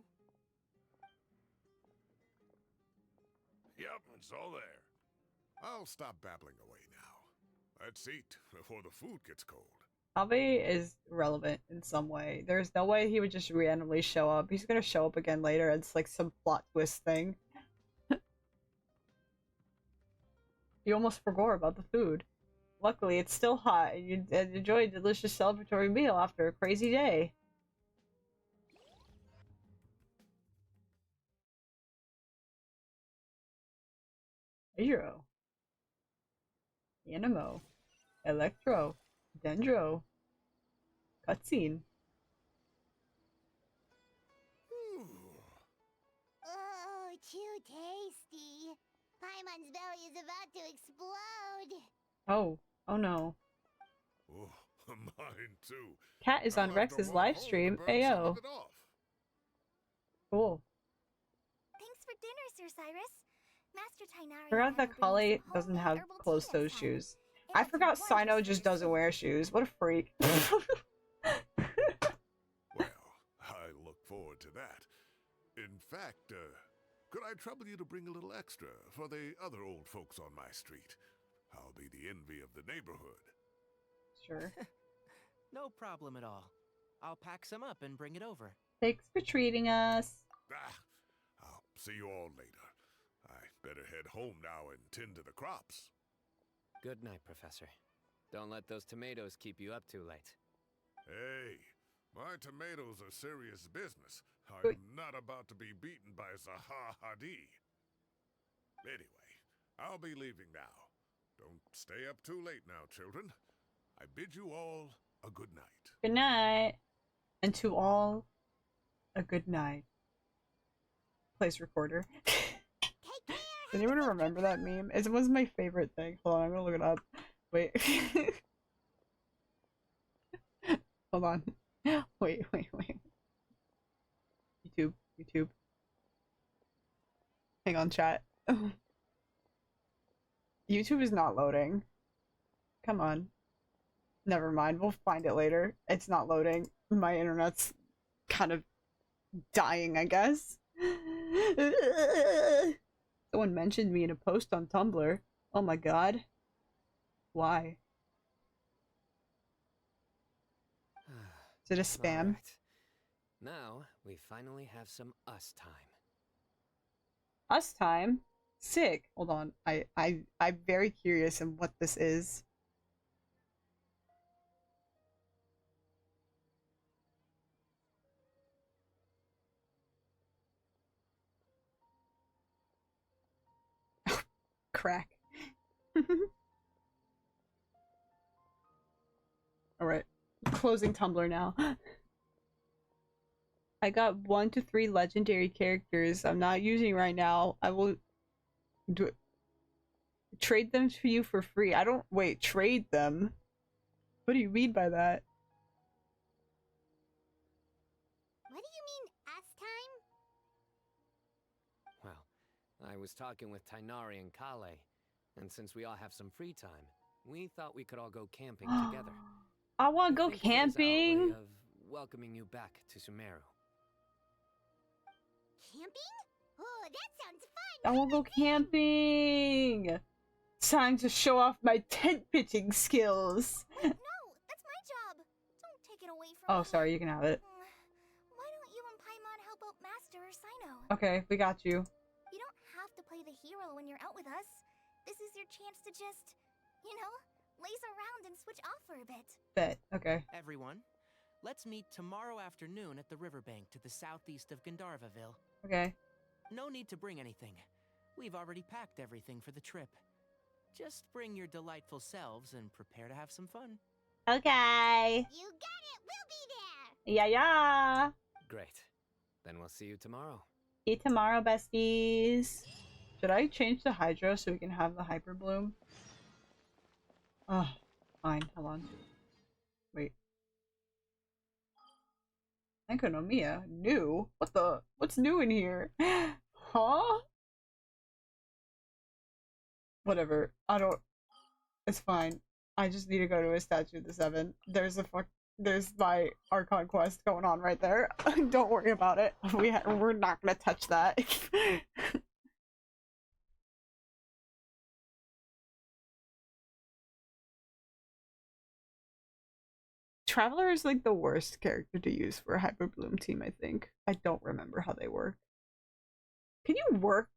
Yep, it's all there. I'll stop babbling away now. Let's eat before the food gets cold. Kave is relevant in some way. There's no way he would just randomly show up. He's gonna show up again later. It's like some plot twist thing. You almost forgot about the food. Luckily, it's still hot, and you enjoy a delicious celebratory meal after a crazy day. Hero. Animo. Electro. Dendro. Cutscene. Oh, too tasty. Paimon's belly is about to explode. Oh. Oh no. Oh, mine too. Cat is on I'll have to Rex's walk live home to stream. burn some Ayo. of it off. Cool. Thanks for dinner, Sir Cyrus. Master Tainari Forgot that Kale doesn't have closed-toe shoes. I forgot Cyno just doesn't wear shoes. What a freak. Well, I look forward to that. In fact, could I trouble you to bring a little extra for the other old folks on my street? I'll be the envy of the neighborhood. Sure. No problem at all. I'll pack some up and bring it over. Thanks for treating us. I'll see you all later. I better head home now and tend to the crops. Good night, Professor. Don't let those tomatoes keep you up too late. Hey, my tomatoes are serious business. Wait. I'm not about to be beaten by Zaha Hadid. Anyway, I'll be leaving now. Don't stay up too late now, children. I bid you all a good night. Good night. And to all, a good night. Place recorder. Does anyone remember that meme? It was my favorite thing. Hold on, I'm gonna look it up. Wait. Hold on. Wait. YouTube. Hang on, chat. YouTube is not loading. Come on. Never mind, we'll find it later. It's not loading. My internet's kind of dying, I guess. Someone mentioned me in a post on Tumblr. Oh my god. Why? Is it a spam? All right. Now, we finally have some us time. Us time? Sick. Hold on. I'm very curious in what this is. Crack. Alright. Closing Tumblr now. I got 1 to 3 legendary characters I'm not using right now. I will trade them to you for free. I don't- wait, trade them? What do you mean by that? What do you mean, us time? Well, I was talking with Tainari and Kale, and since we all have some free time, we thought we could all go camping together. I want to go Think of it as our camping. way of welcoming you back to Sumeru. Camping? Oh, that sounds fun! I want to go camping. Time to show off my tent pitching skills. Wait, no, that's my job. Don't take it away from Oh, me. sorry, you can have it. Why don't you and Paimon help out Master or Cyno? Okay, we got you. You don't have to play the hero when you're out with us. This is your chance to just, you know, laze around and switch off for a bit. Bet. Okay. Everyone, let's meet tomorrow afternoon at the riverbank to the southeast of Gandharvaville. Okay. No need to bring anything. We've already packed everything for the trip. Just bring your delightful selves and prepare to have some fun. Okay. You got it! We'll be there! Yeah. Great. Then we'll see you tomorrow. See you tomorrow, besties. Should I change the Hydro so we can have the Hyper Bloom? Oh, fine. Hold on. Wait. Economia? New? What the? What's new in here? Huh? Whatever. I don't... It's fine. I just need to go to a Statue of the Seven. There's my Archon quest going on right there. Don't worry about it. We're not gonna touch that. Traveler is like the worst character to use for a Hyper Bloom team, I think. I don't remember how they work. Can you work?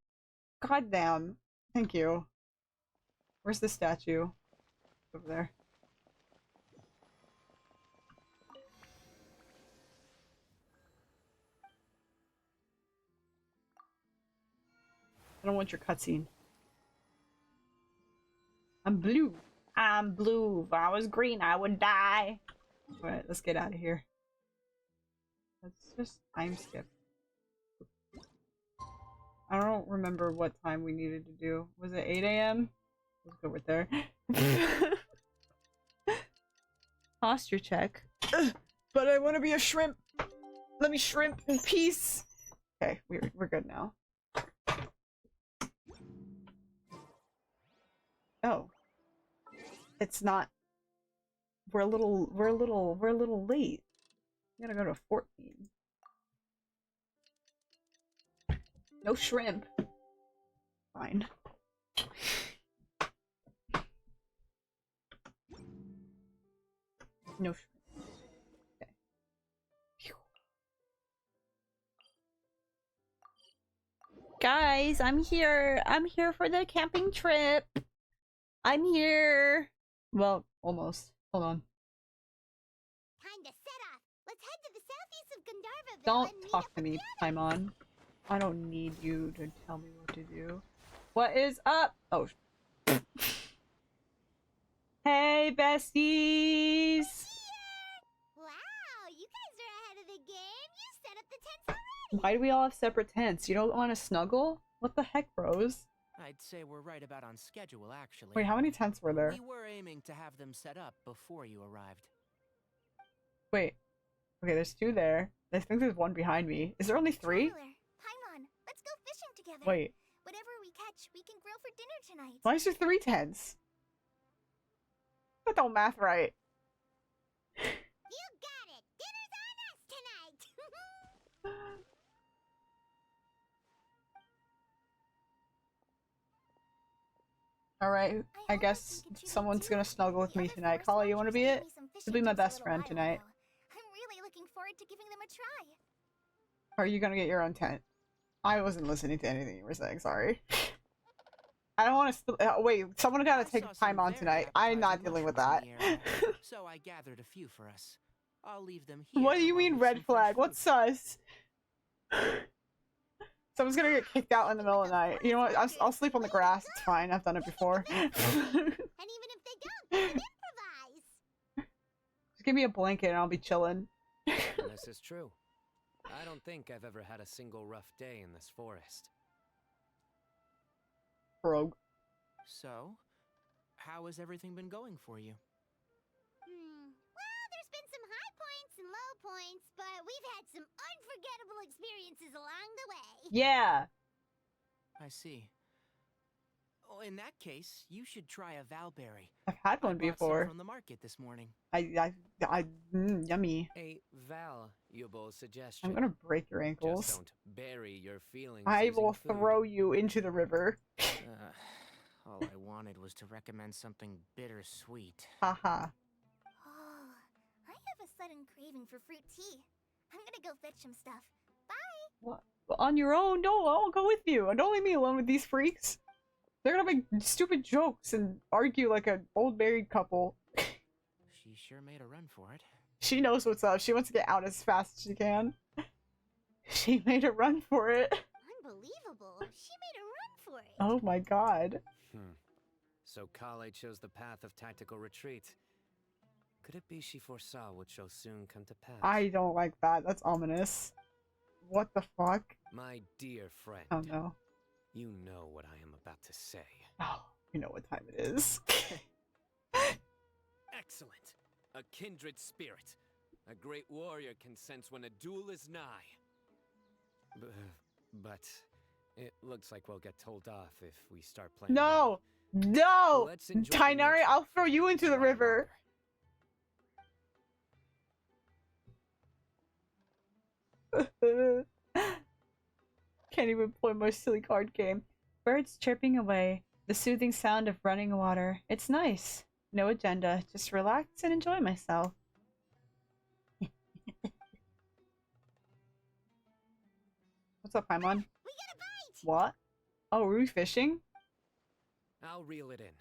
God damn. Thank you. Where's the statue? Over there. I don't want your cutscene. I'm blue. I'm blue. If I was green, I would die. Alright, let's get out of here. Let's just time skip. I don't remember what time we needed to do. Was it 8 a.m.? Let's go with there. Posture check. Ugh, but I want to be a shrimp. Let me shrimp in peace. Okay, we're good now. Oh. It's not. We're a little late. We gotta go to 14. No shrimp. Fine. No shrimp. Okay. Phew. Guys, I'm here. I'm here for the camping trip. I'm here. Well, almost. Hold on. Time to set off. Let's head to the southeast of Gandharvaville Don't and meet talk up to with me, the Paimon. I don't need you to tell me what to do. What is up? Oh. Hey, besties! Wow, you guys are ahead of the game. You set up the tents already. Why do we all have separate tents? You don't want to snuggle? What the heck, bros? I'd say we're right about on schedule, actually. Wait, how many tents were there? We were aiming to have them set up before you arrived. Wait. Okay, there's 2 there. I think there's 1 behind me. Is there only 3? Tyler, Paimon, let's go fishing together. Wait. Whatever we catch, we can grill for dinner tonight. Why is there 3 tents? That don't math right. You got it. Dinner's on us tonight. Alright, I hope guess we can contribute someone's too. gonna snuggle with The me other tonight. forest Kala, you wanna rangers be gave it? me some You'll fishing be my tips a best little friend while tonight. ago. I'm really looking forward to giving them a try. Or are you gonna get your own tent? I wasn't listening to anything you were saying, sorry. I don't want to. Wait, someone gotta I take saw time some on very tonight. I'm not appetizing dealing with mushrooms that. in the area, so I gathered a few for us. I'll leave them here. What do you along mean with red some fresh flag? What's sus? Someone's gonna get kicked out in the middle of the night. You know what? I'll sleep on the grass. It's fine. I've done it before. And even if they don't, they can improvise. Just give me a blanket and I'll be chilling. This is true. I don't think I've ever had a single rough day in this forest. Rogue. So, how has everything been going for you? Well, there's been some high points and low points, but we've had some unforgettable experiences along the way. Yeah. I see. Oh, in that case, you should try a valberry. I've had one I bought some before. from the market this morning. Yummy. A valuable suggestion. I'm gonna break your Just ankles. don't bury your feelings. I using will food. throw you into the river. All I wanted was to recommend something bittersweet. Haha. Oh, I have a sudden craving for fruit tea. I'm gonna go fetch some stuff. Bye. What? On your own? No, I'll go with you. Don't leave me alone with these freaks. They're gonna make stupid jokes and argue like an old married couple. She sure made a run for it. She knows what's up. She wants to get out as fast as she can. She made a run for it. Unbelievable. She made a run for it. Oh my god. So Kale chose the path of tactical retreat. Could it be she foresaw what shall soon come to pass? I don't like that. That's ominous. What the fuck? My dear friend. Oh no. You know what I am about to say. Oh, you know what time it is. Excellent. A kindred spirit. A great warrior can sense when a duel is nigh. But it looks like we'll get told off if we start playing. No! No! Let's enjoy the Tainari, nature I'll throw you into the while river. Can't even play my silly card game. Birds chirping away. The soothing sound of running water. It's nice. No agenda. Just relax and enjoy myself. What's up, Paimon? We got a bite. What? Oh, were we fishing? I'll reel it in.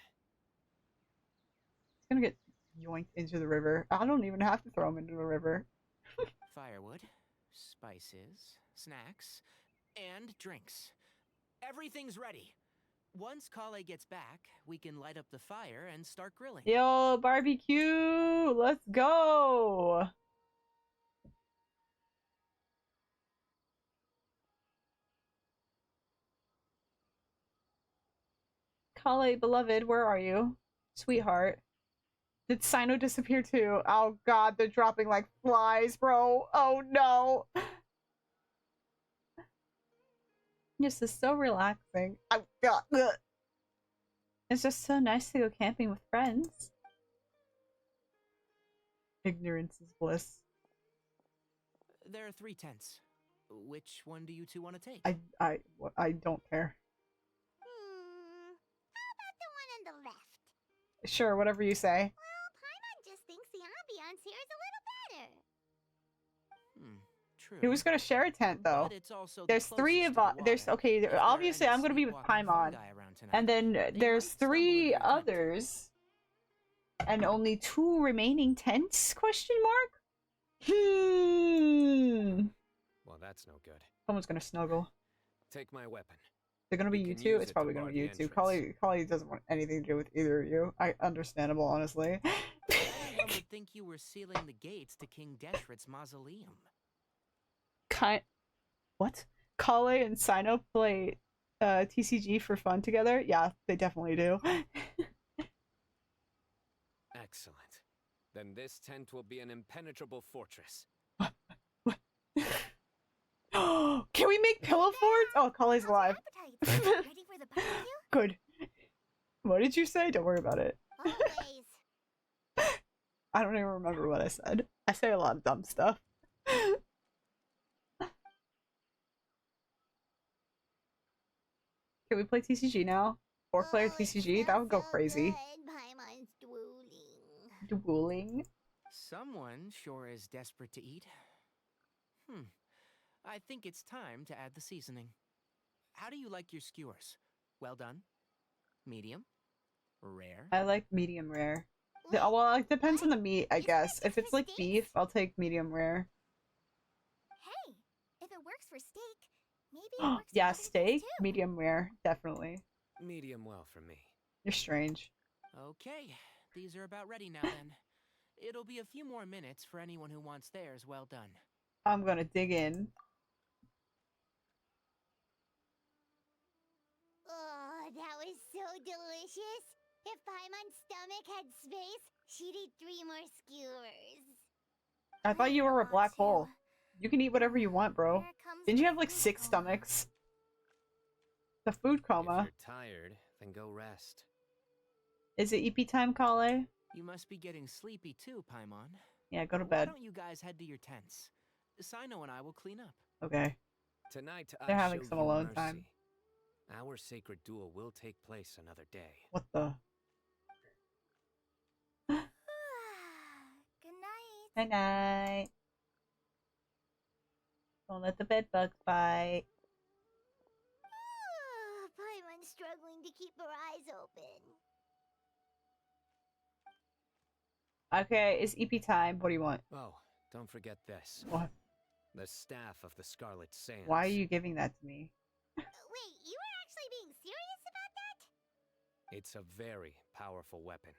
gonna get yoinked into the river. I don't even have to throw him into the river. Firewood, spices, snacks, and drinks. Everything's ready. Once Kale gets back, we can light up the fire and start grilling. Yo, barbecue! Let's go! Kale, beloved, where are you? Sweetheart. Did Cyno disappear too? Oh god, they're dropping like flies, bro. Oh no. This is so relaxing. Oh god. Ugh. It's just so nice to go camping with friends. Ignorance is bliss. There are 3 tents. Which one do you two want to take? I don't care. How about the one on the left? Sure, whatever you say. Well, Paimon just thinks the ambiance here is a little better. True. Who's gonna share a tent though? But it's also There's the 3 closest of to the us. There's water. okay. If there are Obviously, any I'm gonna be with sleepwalking Paimon, fungi around tonight, and then they there's might stumble 3 into your tent. others, and only 2 remaining tents? Question mark. Well, that's no good. Someone's gonna snuggle. Take my weapon. They're gonna be You you can two. use It's it to probably bar gonna be the you two. entrance. Kali doesn't want anything to do with either of you. Understandable, honestly. Everyone would think you were sealing the gates to King Deshret's mausoleum. What? Kale and Cyno play TCG for fun together? Yeah, they definitely do. Excellent. Then this tent will be an impenetrable fortress. Can we make pillow forts? Oh, Kale's alive. How's your appetite? Ready for the barbecue? Good. What did you say? Don't worry about it. Always. I don't even remember what I said. I say a lot of dumb stuff. Can we play TCG now? 4-player TCG? That would go crazy. Paimon's drooling. Dueling? Someone sure is desperate to eat. I think it's time to add the seasoning. How do you like your skewers? Well done? Medium? Rare? I like medium rare. Well, it depends on the meat, I guess. If it's like beef, I'll take medium rare. Hey, if it works for steak, maybe it works for Yeah, other things steak, too. medium rare, definitely. Medium well for me. You're strange. Okay, these are about ready now then. It'll be a few more minutes for anyone who wants theirs well done. I'm gonna dig in. Oh, that was so delicious. If Paimon's stomach had space, she'd eat 3 more skewers. I thought you were a want black to. hole. You can eat whatever you want, bro. Here comes Didn't you the have like food 6 coma. stomachs? The food If coma. you're tired, then go rest. Is it EP time, Kale? You must be getting sleepy too, Paimon. Yeah, go to Why bed. don't you guys head to your tents? Cyno and I will clean up. Okay. Tonight They're I having show some you alone mercy. time. Our sacred duel will take place another day. What the? Good night. Night night. Don't let the bed bugs bite. Paimon's struggling to keep her eyes open. Okay, it's EP time. What do you want? Oh, don't forget this. What? The staff of the Scarlet Sands. Why are you giving that to me? Wait, you were actually being serious about that? It's a very powerful weapon.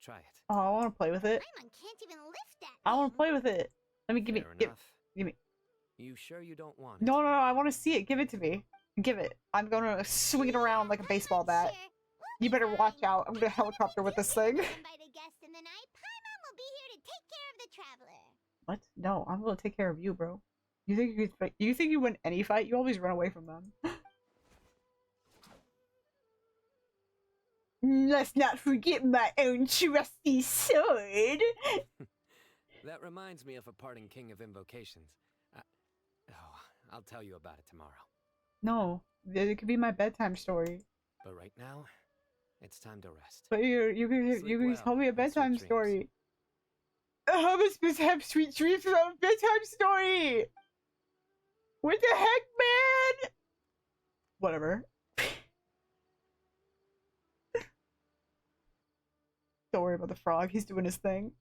Try it. Oh, I want to play with it. Paimon can't even lift that I want to thing. play with it. Let me give me. Fair Give, enough. give me. You sure you don't want it? No, I want to see it. Give it to me. Give it. I'm gonna swing it around like a baseball bat. Sure. We'll You be better watch fine. out. I'm gonna helicopter with this thing. Invite a guest in the night. Paimon will be here to take care of the traveler. What? No, I'm gonna take care of you, bro. You think you could fight? You think you win any fight? You always run away from them. Let's not forget my own trusty sword. That reminds me of a parting king of invocations. I'll tell you about it tomorrow. No, it could be my bedtime story. But right now, it's time to rest. But you can Sleep tell me a well, and sweet bedtime dreams. story. How am I supposed to have sweet dreams without a bedtime story? What the heck, man? Whatever. Don't worry about the frog. He's doing his thing.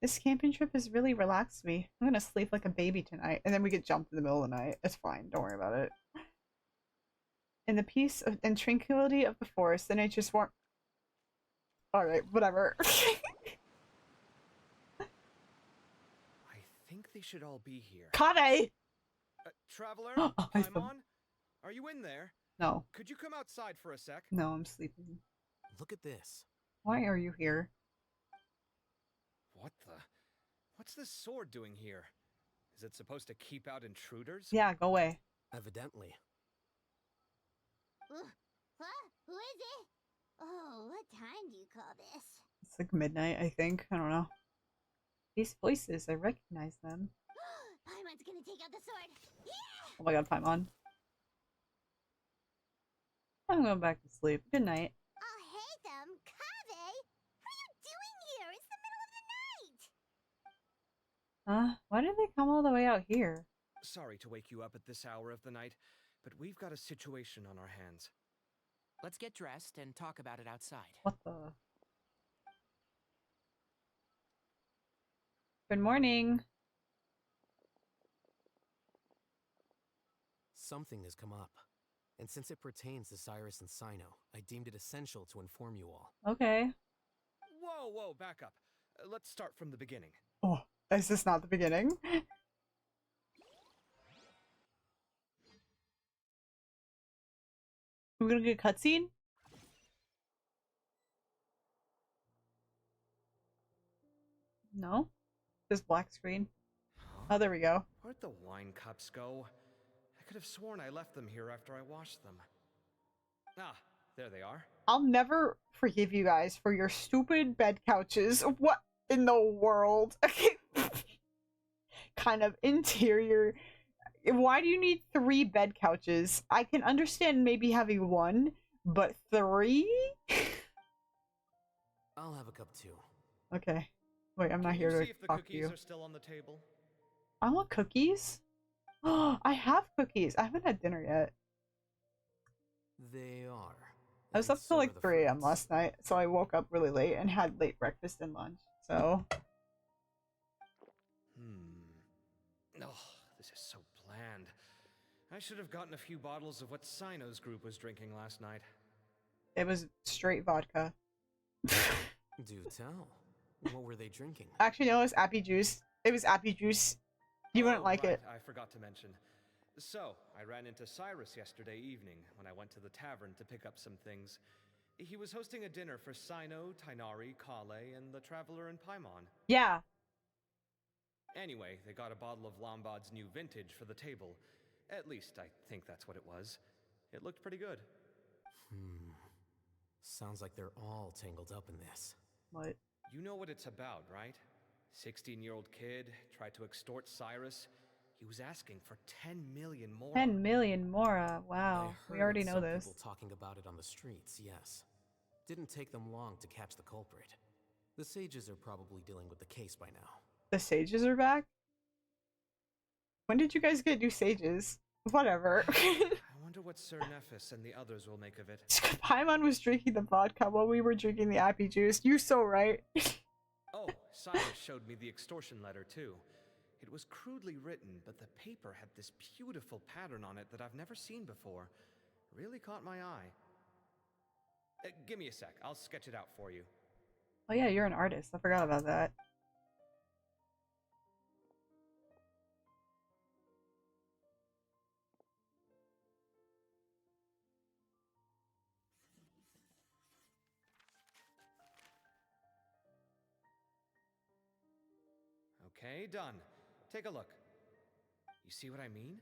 This camping trip has really relaxed me. I'm gonna sleep like a baby tonight, and then we get jumped in the middle of the night. It's fine. Don't worry about it. In the peace and tranquility of the forest, the nature's warm. All right, whatever. I think they should all be here. Kave! Traveler, I saw- Paimon, are you in there? No, Could you come outside for a sec? no, I'm sleeping. Look at this. Why are you here? What the? What's this sword doing here? Is it supposed to keep out intruders? Yeah, go away. Evidently. What? Who is it? Oh, what time do you call this? It's like midnight, I think. I don't know. These voices, I recognize them. Paimon's gonna take out the sword. Yeah! Oh my god, Paimon. I'm going back to sleep. Good night. I'll hate them. Kave! What are you doing here? It's the middle of the night! Why did they come all the way out here? Sorry to wake you up at this hour of the night, but we've got a situation on our hands. Let's get dressed and talk about it outside. What the? Good morning. Something has come up, and since it pertains to Cyrus and Cyno, I deemed it essential to inform you all. Okay. Whoa, back up. Let's start from the beginning. Oh, is this not the beginning? We're gonna get a cutscene? No? Just black screen. Oh, there we go. Where'd the wine cups go? I could have sworn I left them here after I washed them. Ah, there they are. I'll never forgive you guys for your stupid bed couches. What in the world? Kind of interior. Why do you need 3 bed couches? I can understand maybe having 1, but 3? I'll have a cup too. Okay. Wait, I'm not Can here you to see if the talk to cookies you. are still on the table? I want cookies. Oh, I have cookies. I haven't had dinner yet. They are. I was and up so till are like the 3 a.m. fruits. last night, so I woke up really late and had late breakfast and lunch. So, Oh, this is so bland. I should have gotten a few bottles of what Cyno's group was drinking last night. it was straight vodka. Do tell. What were they drinking? Actually, no, it was Appy Juice. It was Appy Juice. You wouldn't like right, it. I forgot to mention. So, I ran into Cyrus yesterday evening when I went to the tavern to pick up some things. He was hosting a dinner for Cyno, Tainari, Kale, and the Traveler and Paimon. Yeah. Anyway, they got a bottle of Lombard's new vintage for the table. At least, I think that's what it was. It looked pretty good. Sounds like they're all tangled up in this. What? You know what it's about, right? 16-year-old kid tried to extort Cyrus. He was asking for 10 million more. 10 million Mora. Wow. I We heard already know some this. people talking about it on the streets, yes. Didn't take them long to catch the culprit. The sages are probably dealing with the case by now. The sages are back? When did you guys get new sages? Whatever. I wonder what Sir Nephis and the others will make of it. Paimon was drinking the vodka while we were drinking the Appy Juice. You so right. Oh, Cyrus showed me the extortion letter, too. It was crudely written, but the paper had this beautiful pattern on it that I've never seen before. Really caught my eye. Give me a sec. I'll sketch it out for you. Oh yeah, you're an artist. I forgot about that. Okay, done. Take a look. You see what I mean?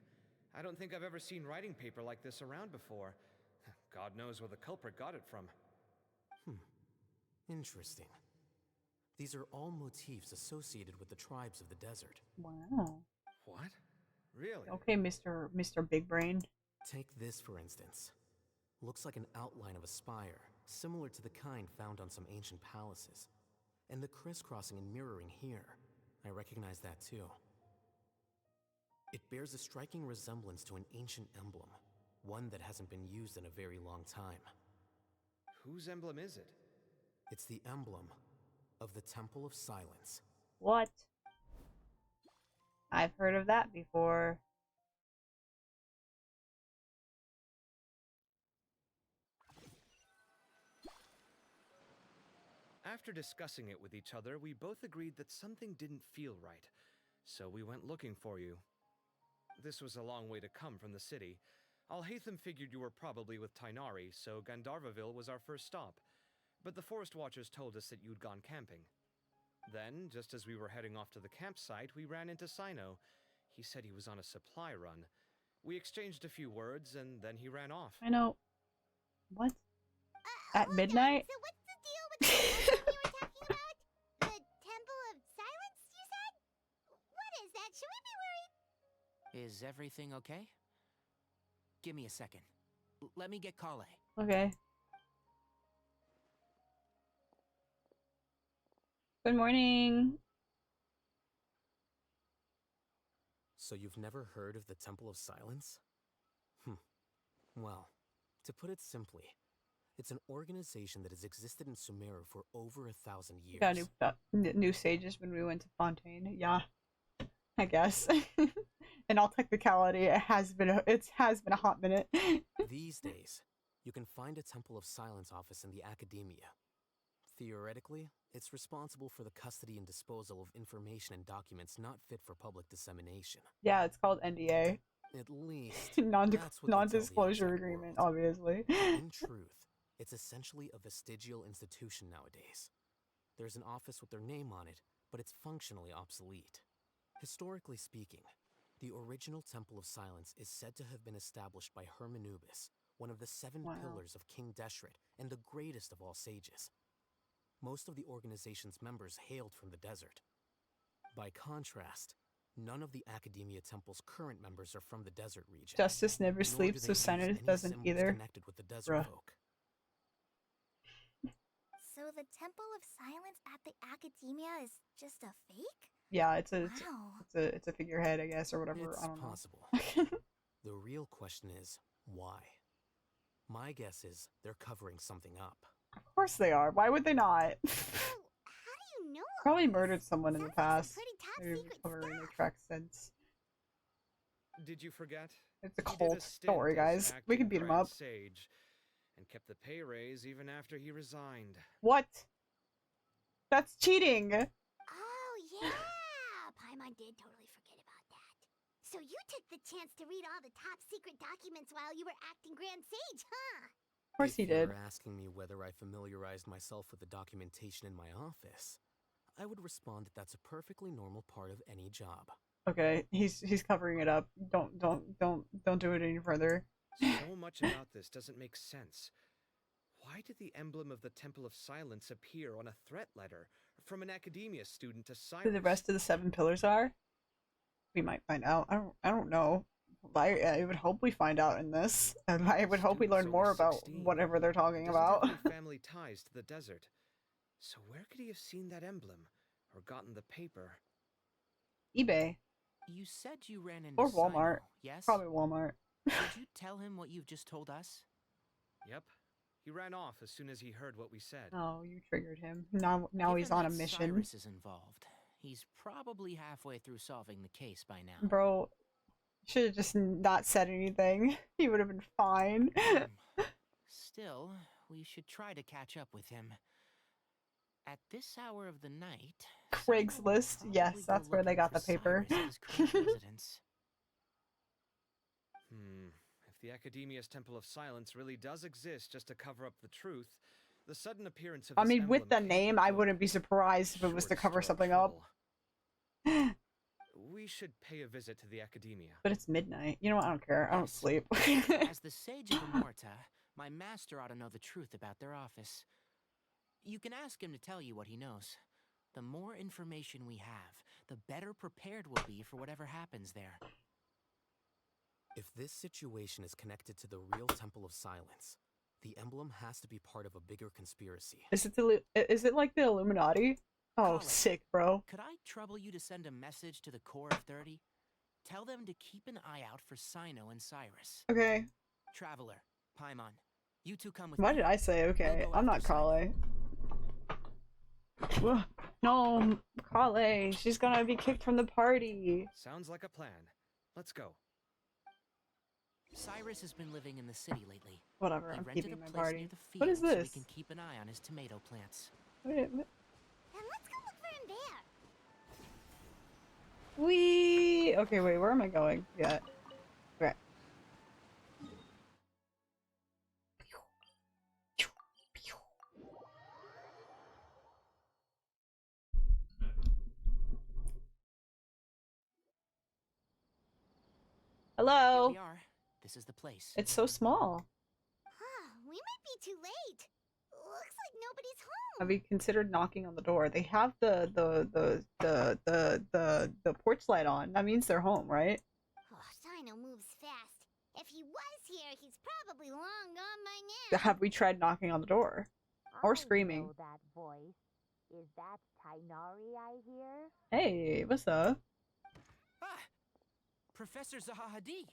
I don't think I've ever seen writing paper like this around before. God knows where the culprit got it from. Interesting. These are all motifs associated with the tribes of the desert. Wow. What? Really? Okay, Mr. Big Brain. Take this, for instance. Looks like an outline of a spire, similar to the kind found on some ancient palaces. And the crisscrossing and mirroring here. I recognize that too. It bears a striking resemblance to an ancient emblem, one that hasn't been used in a very long time. Whose emblem is it? It's the emblem of the Temple of Silence. What? I've heard of that before. After discussing it with each other, we both agreed that something didn't feel right, so we went looking for you. This was a long way to come from the city. Alhaitham figured you were probably with Tainari, so Gandharvaville was our first stop. But the Forest Watchers told us that you'd gone camping. Then, just as we were heading off to the campsite, we ran into Cyno. He said he was on a supply run. We exchanged a few words, and then he ran off. I know. What? At Hold midnight? on. So what's the deal with the lesson you were talking about? The Temple of Silence, you said? What is that? Should we be worried? Is everything okay? Give me a second. Let me get Kale. Okay. Good morning. So you've never heard of the Temple of Silence? Well, to put it simply, it's an organization that has existed in Sumeru for over 1,000 years. Got new sages when we went to Fontaine. Yeah, I guess. In all technicality, it has been a hot minute. These days, you can find a Temple of Silence office in the academia. Theoretically, it's responsible for the custody and disposal of information and documents not fit for public dissemination. Yeah, it's called NDA. At least, that's what they tell the non-disclosure outside agreement, world. obviously. In truth, it's essentially a vestigial institution nowadays. There's an office with their name on it, but it's functionally obsolete. Historically speaking, the original Temple of Silence is said to have been established by Hermanubis, one of the 7 pillars of King Deshret and the greatest of all sages. Most of the organization's members hailed from the desert. By contrast, none of the Academia Temple's current members are from the desert region. Justice never nor do sleeps, they so use Senate any doesn't symbols either. connected with the desert Bruh. folk. So the Temple of Silence at the Academia is just a fake? Yeah, it's Wow. a figurehead, I guess, or whatever. It's I don't possible. know. The real question is, why? My guess is they're covering something up. Of course they are. Why would they not? So, how do you know all Probably this? murdered someone in the Sounds like past. some pretty top Maybe secret covering their stuff. tracks since. Did you forget? It's a He did cult. stint Don't worry, as guys. We can acting beat him Grand up. Sage, and kept the pay raise even after he resigned. What? That's cheating. Oh, yeah! Paimon did totally forget about that. So you took the chance to read all the top secret documents while you were acting Grand Sage, huh? Of course he If did. you're asking me whether I familiarized myself with the documentation in my office, I would respond that that's a perfectly normal part of any job. Okay, he's covering it up. Don't do it any further. So much about this doesn't make sense. Why did the emblem of the Temple of Silence appear on a threat letter from an academia student to Cyrus? Who the rest of the 7 pillars are? We might find out. I don't know. I would hope we find out in this, and I would hope we learn Students more over about 16. whatever they're talking Doesn't have about. any family ties to the desert. So where could he have seen that emblem or gotten the paper? eBay You said you ran into or Walmart. Cyno, yes? Probably Walmart. Did you tell him what you've just told us? Yep. He ran off as soon as he heard what we said. Oh, you triggered him. Now he's Given on a that mission. Cyrus is involved. He's probably halfway through solving the case by now. Bro, should have just not said anything. He would have been fine. Still, we should try to catch up with him. At this hour of the night, Cyno will Craigslist. probably Yes, go that's where they looking got for the paper. Cyrus at his current residence. If the Academia's Temple of Silence really does exist just to cover up the truth, the sudden appearance of I this mean, with the emblem name, can't I go wouldn't be surprised if it was to short cover store something up. trouble. We should pay a visit to the Academia. But it's midnight. You know what? I don't care. I don't Yes. sleep. As the Sage of Amorta, my master ought to know the truth about their office. You can ask him to tell you what he knows. The more information we have, the better prepared we'll be for whatever happens there. If this situation is connected to the real Temple of Silence, the emblem has to be part of a bigger conspiracy. Is it like the Illuminati? Oh, Call it. sick, bro. Could I trouble you to send a message to the Core of 30? Tell them to keep an eye out for Cyno and Cyrus. Okay. Traveler, Paimon, you two come with Why me. did I say okay? We'll go I'm not after Cyno. Kale. Ugh. No, Kale, she's gonna be kicked from the party. Sounds like a plan. Let's go. Cyrus has been living in the city lately. Whatever, He I'm rented keeping a my place party. near the What field is so we this? can keep an eye on his tomato plants. Wait a minute. And let's go look for him there. Okay, wait, where am I going? Yeah. Okay. Here Hello. we are. This is the place. It's so small. Huh, we might be too late. Looks like nobody's home. Have you considered knocking on the door? They have the porch light on. That means they're home, right? Oh, Cyno moves fast. If he was here, he's probably long gone by now. Have we tried knocking on the door? Or screaming? I know that voice. Is that Tainari I hear? Hey, what's up? Ah! Professor Zahahadi!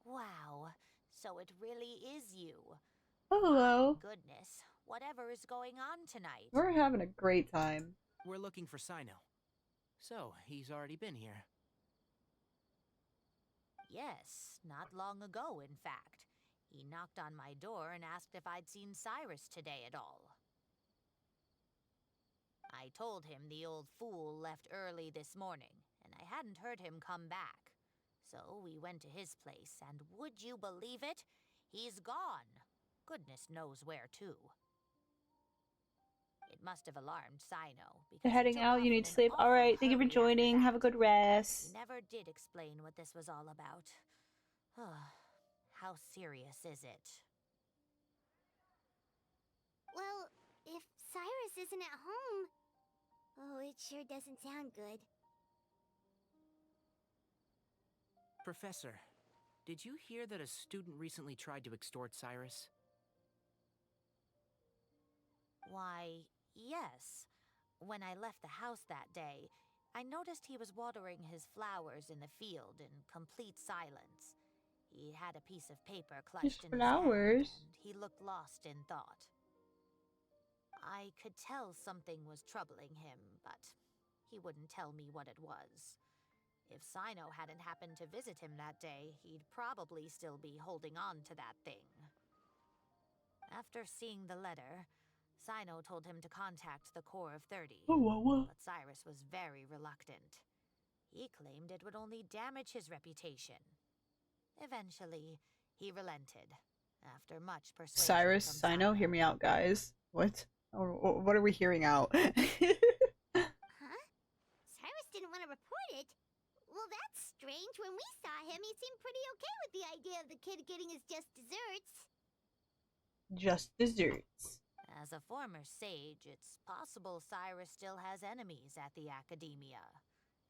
Wow, so it really is you. Oh, hello. Goodness, whatever is going on tonight? We're having a great time. We're looking for Cyno. So, he's already been here. Yes, not long ago, in fact. He knocked on my door and asked if I'd seen Cyrus today at all. I told him the old fool left early this morning, and I hadn't heard him come back. So we went to his place, and would you believe it? He's gone. Goodness knows where to. It must have alarmed Cyno. because You're he heading took out, off you in need an sleep. awful Alright, thank you for hurry after joining. Have a that. good He rest. never did explain what this was all about. How serious is it? Well, if Cyrus isn't at home... Oh, it sure doesn't sound good. Professor, did you hear that a student recently tried to extort Cyrus? Why, yes. When I left the house that day, I noticed he was watering his flowers in the field in complete silence. He had a piece of paper clutched in his hand, flowers? and he looked lost in thought. I could tell something was troubling him, but he wouldn't tell me what it was. If Cyno hadn't happened to visit him that day, he'd probably still be holding on to that thing. After seeing the letter, Cyno told him to contact the Corps of 30, but Cyrus was very reluctant. He claimed it would only damage his reputation. Eventually, he relented, after much persuasion Cyrus, from Cyno, hear me out, guys. What? Or what are we hearing out? Huh? Cyrus didn't want to report it? Well, that's strange. When we saw him, he seemed pretty okay with the idea of the kid getting his just desserts. Just desserts. As a former sage, it's possible Cyrus still has enemies at the Academia.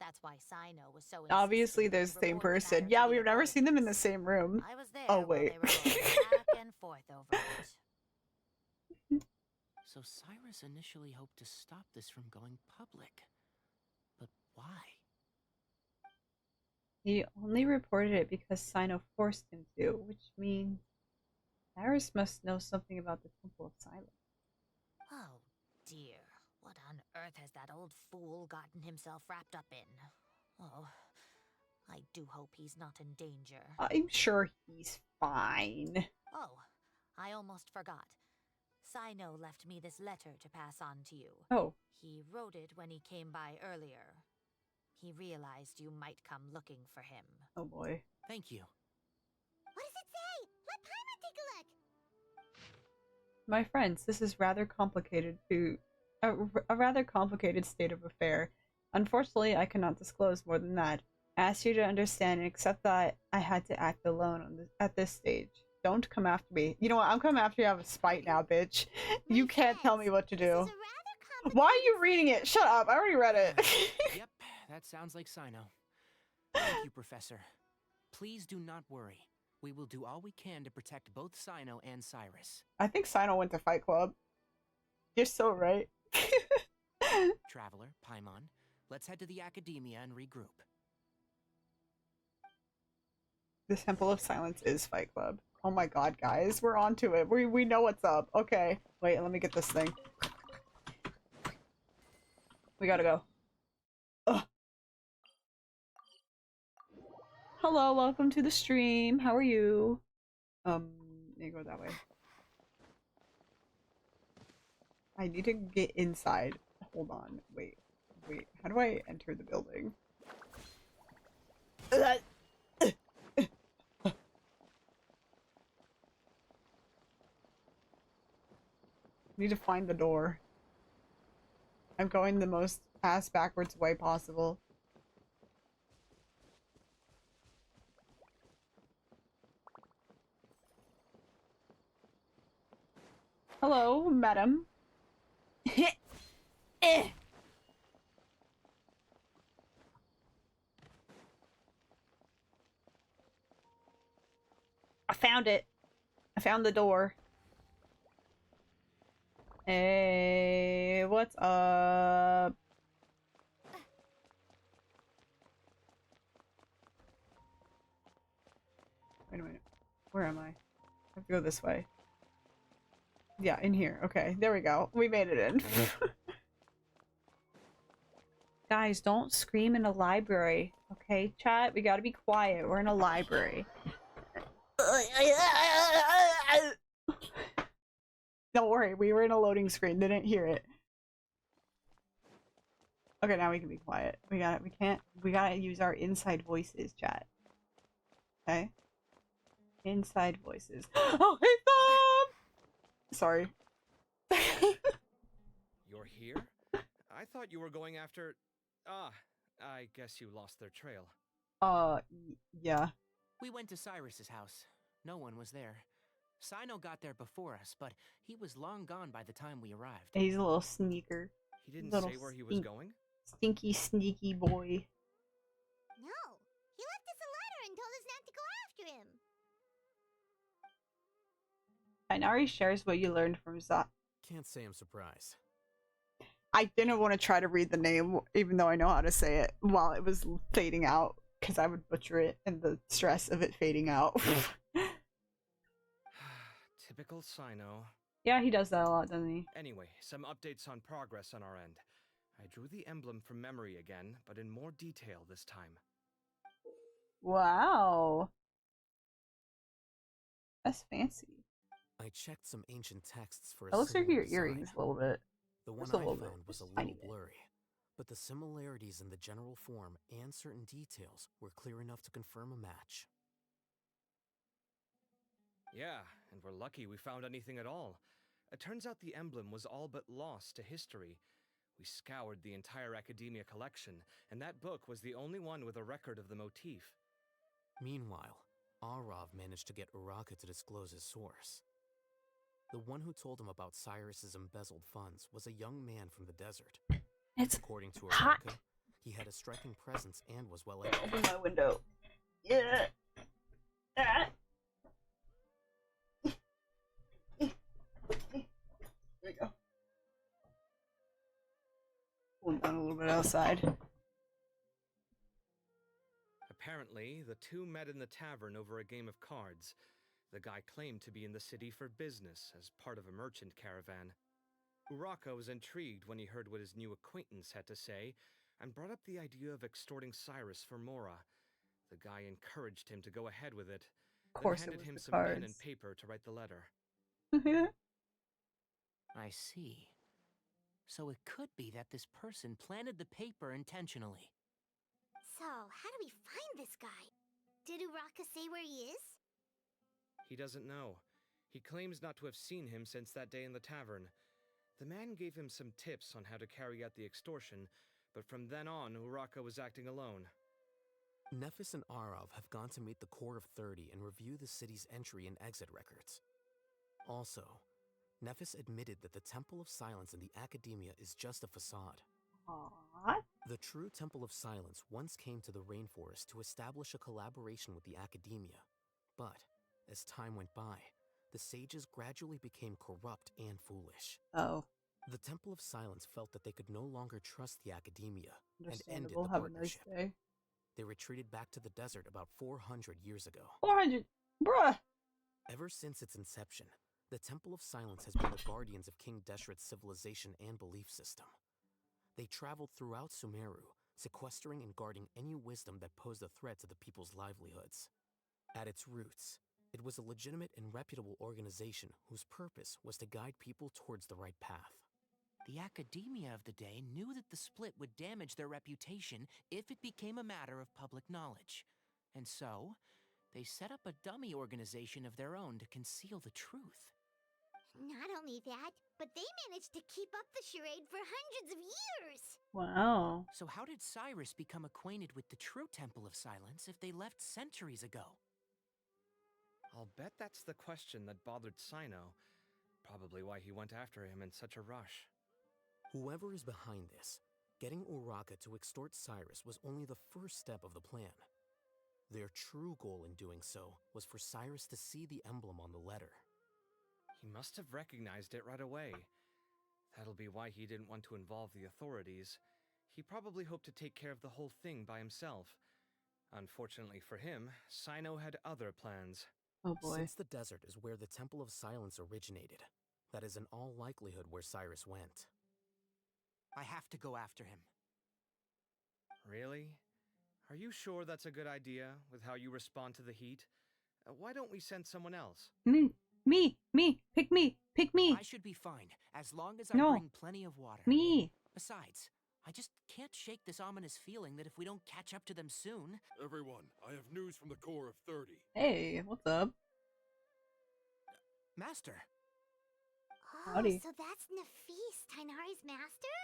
That's why Cyno was so Obviously, insistent there's we the same report the person. matter Yeah, to the we've never seen them in the authorities. same room. I was there Oh, while wait. they were going back and forth over it. So Cyrus initially hoped to stop this from going public. But why? He only reported it because Cyno forced him to, which means Cyrus must know something about the Temple of Silence. Oh dear, what on earth has that old fool gotten himself wrapped up in? Oh, I do hope he's not in danger. I'm sure he's fine. Oh, I almost forgot. Cyno left me this letter to pass on to you. Oh, He wrote it when he came by earlier. He realized you might come looking for him. oh boy. Thank you. What does it say? Let Paimon take a look. My friends, this is rather complicated a rather complicated state of affair. Unfortunately, I cannot disclose more than that. I ask you to understand and accept that I had to act alone at this stage. Don't come after me. You know what? I'm coming after you out of spite now, bitch. My You can't tell me friends, what to this do. is a rather Why are you complicated reading it? Shut up. I already read it. Yep, that sounds like Cyno. Thank you, Professor. Please do not worry. We will do all we can to protect both Cyno and Cyrus. I think Cyno went to Fight Club. You're so right. Traveler, Paimon, let's head to the Academia and regroup. The Temple of Silence is Fight Club. Oh my god, guys. We're on to it. We know what's up. Okay. Wait, let me get this thing. We gotta go. Ugh. Hello, welcome to the stream. How are you? You go that way. I need to get inside. Hold on. Wait. How do I enter the building? Need to find the door. I'm going the most ass backwards way possible. Hello, madam. I found it. I found the door. Hey, what's up? Wait a minute. Where am I? I have to go this way. Yeah, in here. Okay, there we go. We made it in. Guys, don't scream in a library. Okay, chat? We gotta be quiet. We're in a library. Don't worry, we were in a loading screen. Didn't hear it. Okay, now we can be quiet. We gotta use our inside voices, chat. Okay? Inside voices. Oh, hey, Thumb! Sorry. You're here? I thought you were going after... Ah, I guess you lost their trail. Yeah. We went to Cyrus's house. No one was there. Cyno got there before us, but he was long gone by the time we arrived. He's a little sneaker. He didn't say where he was going? Stinky, sneaky boy. No, he left us a letter and told us not to go after him. Inari shares what you learned from Zot. Can't say I'm surprised. I didn't want to try to read the name, even though I know how to say it, while it was fading out, because I would butcher it in the stress of it fading out. Typical Cyno. Yeah, he does that a lot, doesn't he? Anyway, some updates on progress on our end. I drew the emblem from memory again, but in more detail this time. Wow. That's fancy. I checked some ancient texts for a It looks like similar your earrings design. a little bit. The one Just a I little found bit. was a Just a tiny little bit. blurry, but the similarities in the general form and certain details were clear enough to confirm a match. Yeah, and we're lucky we found anything at all. It turns out the emblem was all but lost to history. We scoured the entire Academia collection, and that book was the only one with a record of the motif. Meanwhile, Arav managed to get Uraka to disclose his source. The one who told him about Cyrus's embezzled funds was a young man from the desert. It's According to hot. Uraka, he had a striking presence and was well educated. Open my window. Yeah. Ah. There we go. Cooling down a little bit outside. Apparently, the two met in the tavern over a game of cards. The guy claimed to be in the city for business as part of a merchant caravan. Uraka was intrigued when he heard what his new acquaintance had to say and brought up the idea of extorting Cyrus for Mora. The guy encouraged him to go ahead with it, Of course, then it handed was him the some pen cards. and paper to write the letter. I see. So it could be that this person planted the paper intentionally. So, how do we find this guy? Did Uraka say where he is? He doesn't know. He claims not to have seen him since that day in the tavern. The man gave him some tips on how to carry out the extortion, but from then on, Uraka was acting alone. Nephis and Arav have gone to meet the Court of 30 and review the city's entry and exit records. Also, Nephis admitted that the Temple of Silence in the Academia is just a facade. Aww. The true Temple of Silence once came to the rainforest to establish a collaboration with the Academia. But, as time went by, the sages gradually became corrupt and foolish. Oh. The Temple of Silence felt that they could no longer trust the Academia and ended Understandable. the Have a nice partnership. day. They retreated back to the desert about 400 years ago. 400. Bruh. Ever since its inception, the Temple of Silence has been the guardians of King Deshret's civilization and belief system. They traveled throughout Sumeru, sequestering and guarding any wisdom that posed a threat to the people's livelihoods. At its roots, it was a legitimate and reputable organization whose purpose was to guide people towards the right path. The academia of the day knew that the split would damage their reputation if it became a matter of public knowledge. And so, they set up a dummy organization of their own to conceal the truth. Not only that, but they managed to keep up the charade for hundreds of years. Wow. So how did Cyrus become acquainted with the true Temple of Silence if they left centuries ago? I'll bet that's the question that bothered Cyno. Probably why he went after him in such a rush. Whoever is behind this, getting Uraka to extort Cyrus was only the first step of the plan. Their true goal in doing so was for Cyrus to see the emblem on the letter. He must have recognized it right away. That'll be why he didn't want to involve the authorities. He probably hoped to take care of the whole thing by himself. Unfortunately for him, Cyno had other plans. Oh boy. Since the desert is where the Temple of Silence originated, that is in all likelihood where Cyrus went. I have to go after him. Really? Are you sure that's a good idea with how you respond to the heat? Why don't we send someone else? Me, pick me. I should be fine, as long as I No. bring plenty of water. Me. Besides, I just can't shake this ominous feeling that if we don't catch up to them soon... Everyone, I have news from the Corps of 30. Hey, what's up? Master! Oh, Howdy. so that's Nafis, Tainari's master?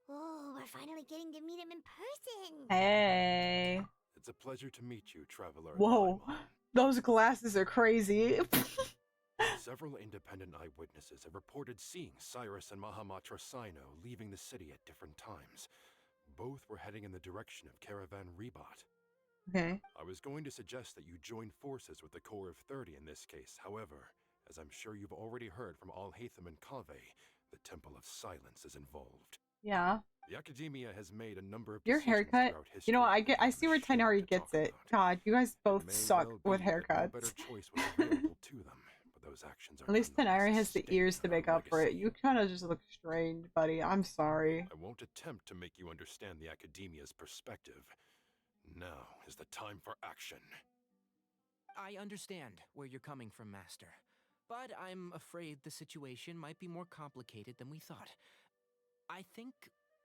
Oh, we're finally getting to meet him in person. Hey. It's a pleasure to meet you, Traveler. Whoa. Paimon. Those glasses are crazy. Several independent eyewitnesses have reported seeing Cyrus and Mahamatra Cyno leaving the city at different times. Both were heading in the direction of Caravan Rebot. Okay. I was going to suggest that you join forces with the Corps of 30 in this case. However, as I'm sure you've already heard from Alhaitham and Kaveh, the Temple of Silence is involved. Yeah. The Academia has made a number of Your decisions haircut. throughout history You know, I that I I'm see where ashamed Tainari to gets talk it. about. God, you guys It both may suck well with be that no haircuts. better choice was available to them, but those actions are At least nonetheless Tainari a has the stain ears to on our make up for it. legacy. You kind of just look strange, buddy. I'm sorry. I won't attempt to make you understand the Academia's perspective. Now is the time for action. I understand where you're coming from, Master. But I'm afraid the situation might be more complicated than we thought. I think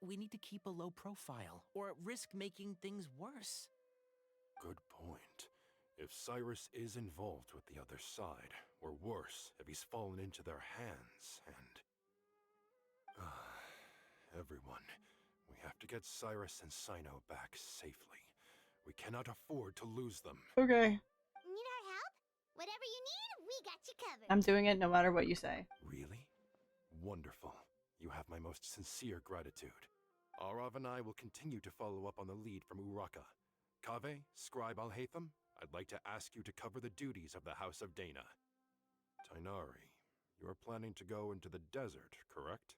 we need to keep a low profile, or risk making things worse. Good point. If Cyrus is involved with the other side, or worse, if he's fallen into their hands, and... everyone, we have to get Cyrus and Cyno back safely. We cannot afford to lose them. Okay. Need our help? Whatever you need, we got you covered. I'm doing it no matter what you say. Really? Wonderful. You have my most sincere gratitude. Arav and I will continue to follow up on the lead from Uraka. Kaveh, Scribe Alhaitham, I'd like to ask you to cover the duties of the House of Dana. Tainari, you are planning to go into the desert, correct?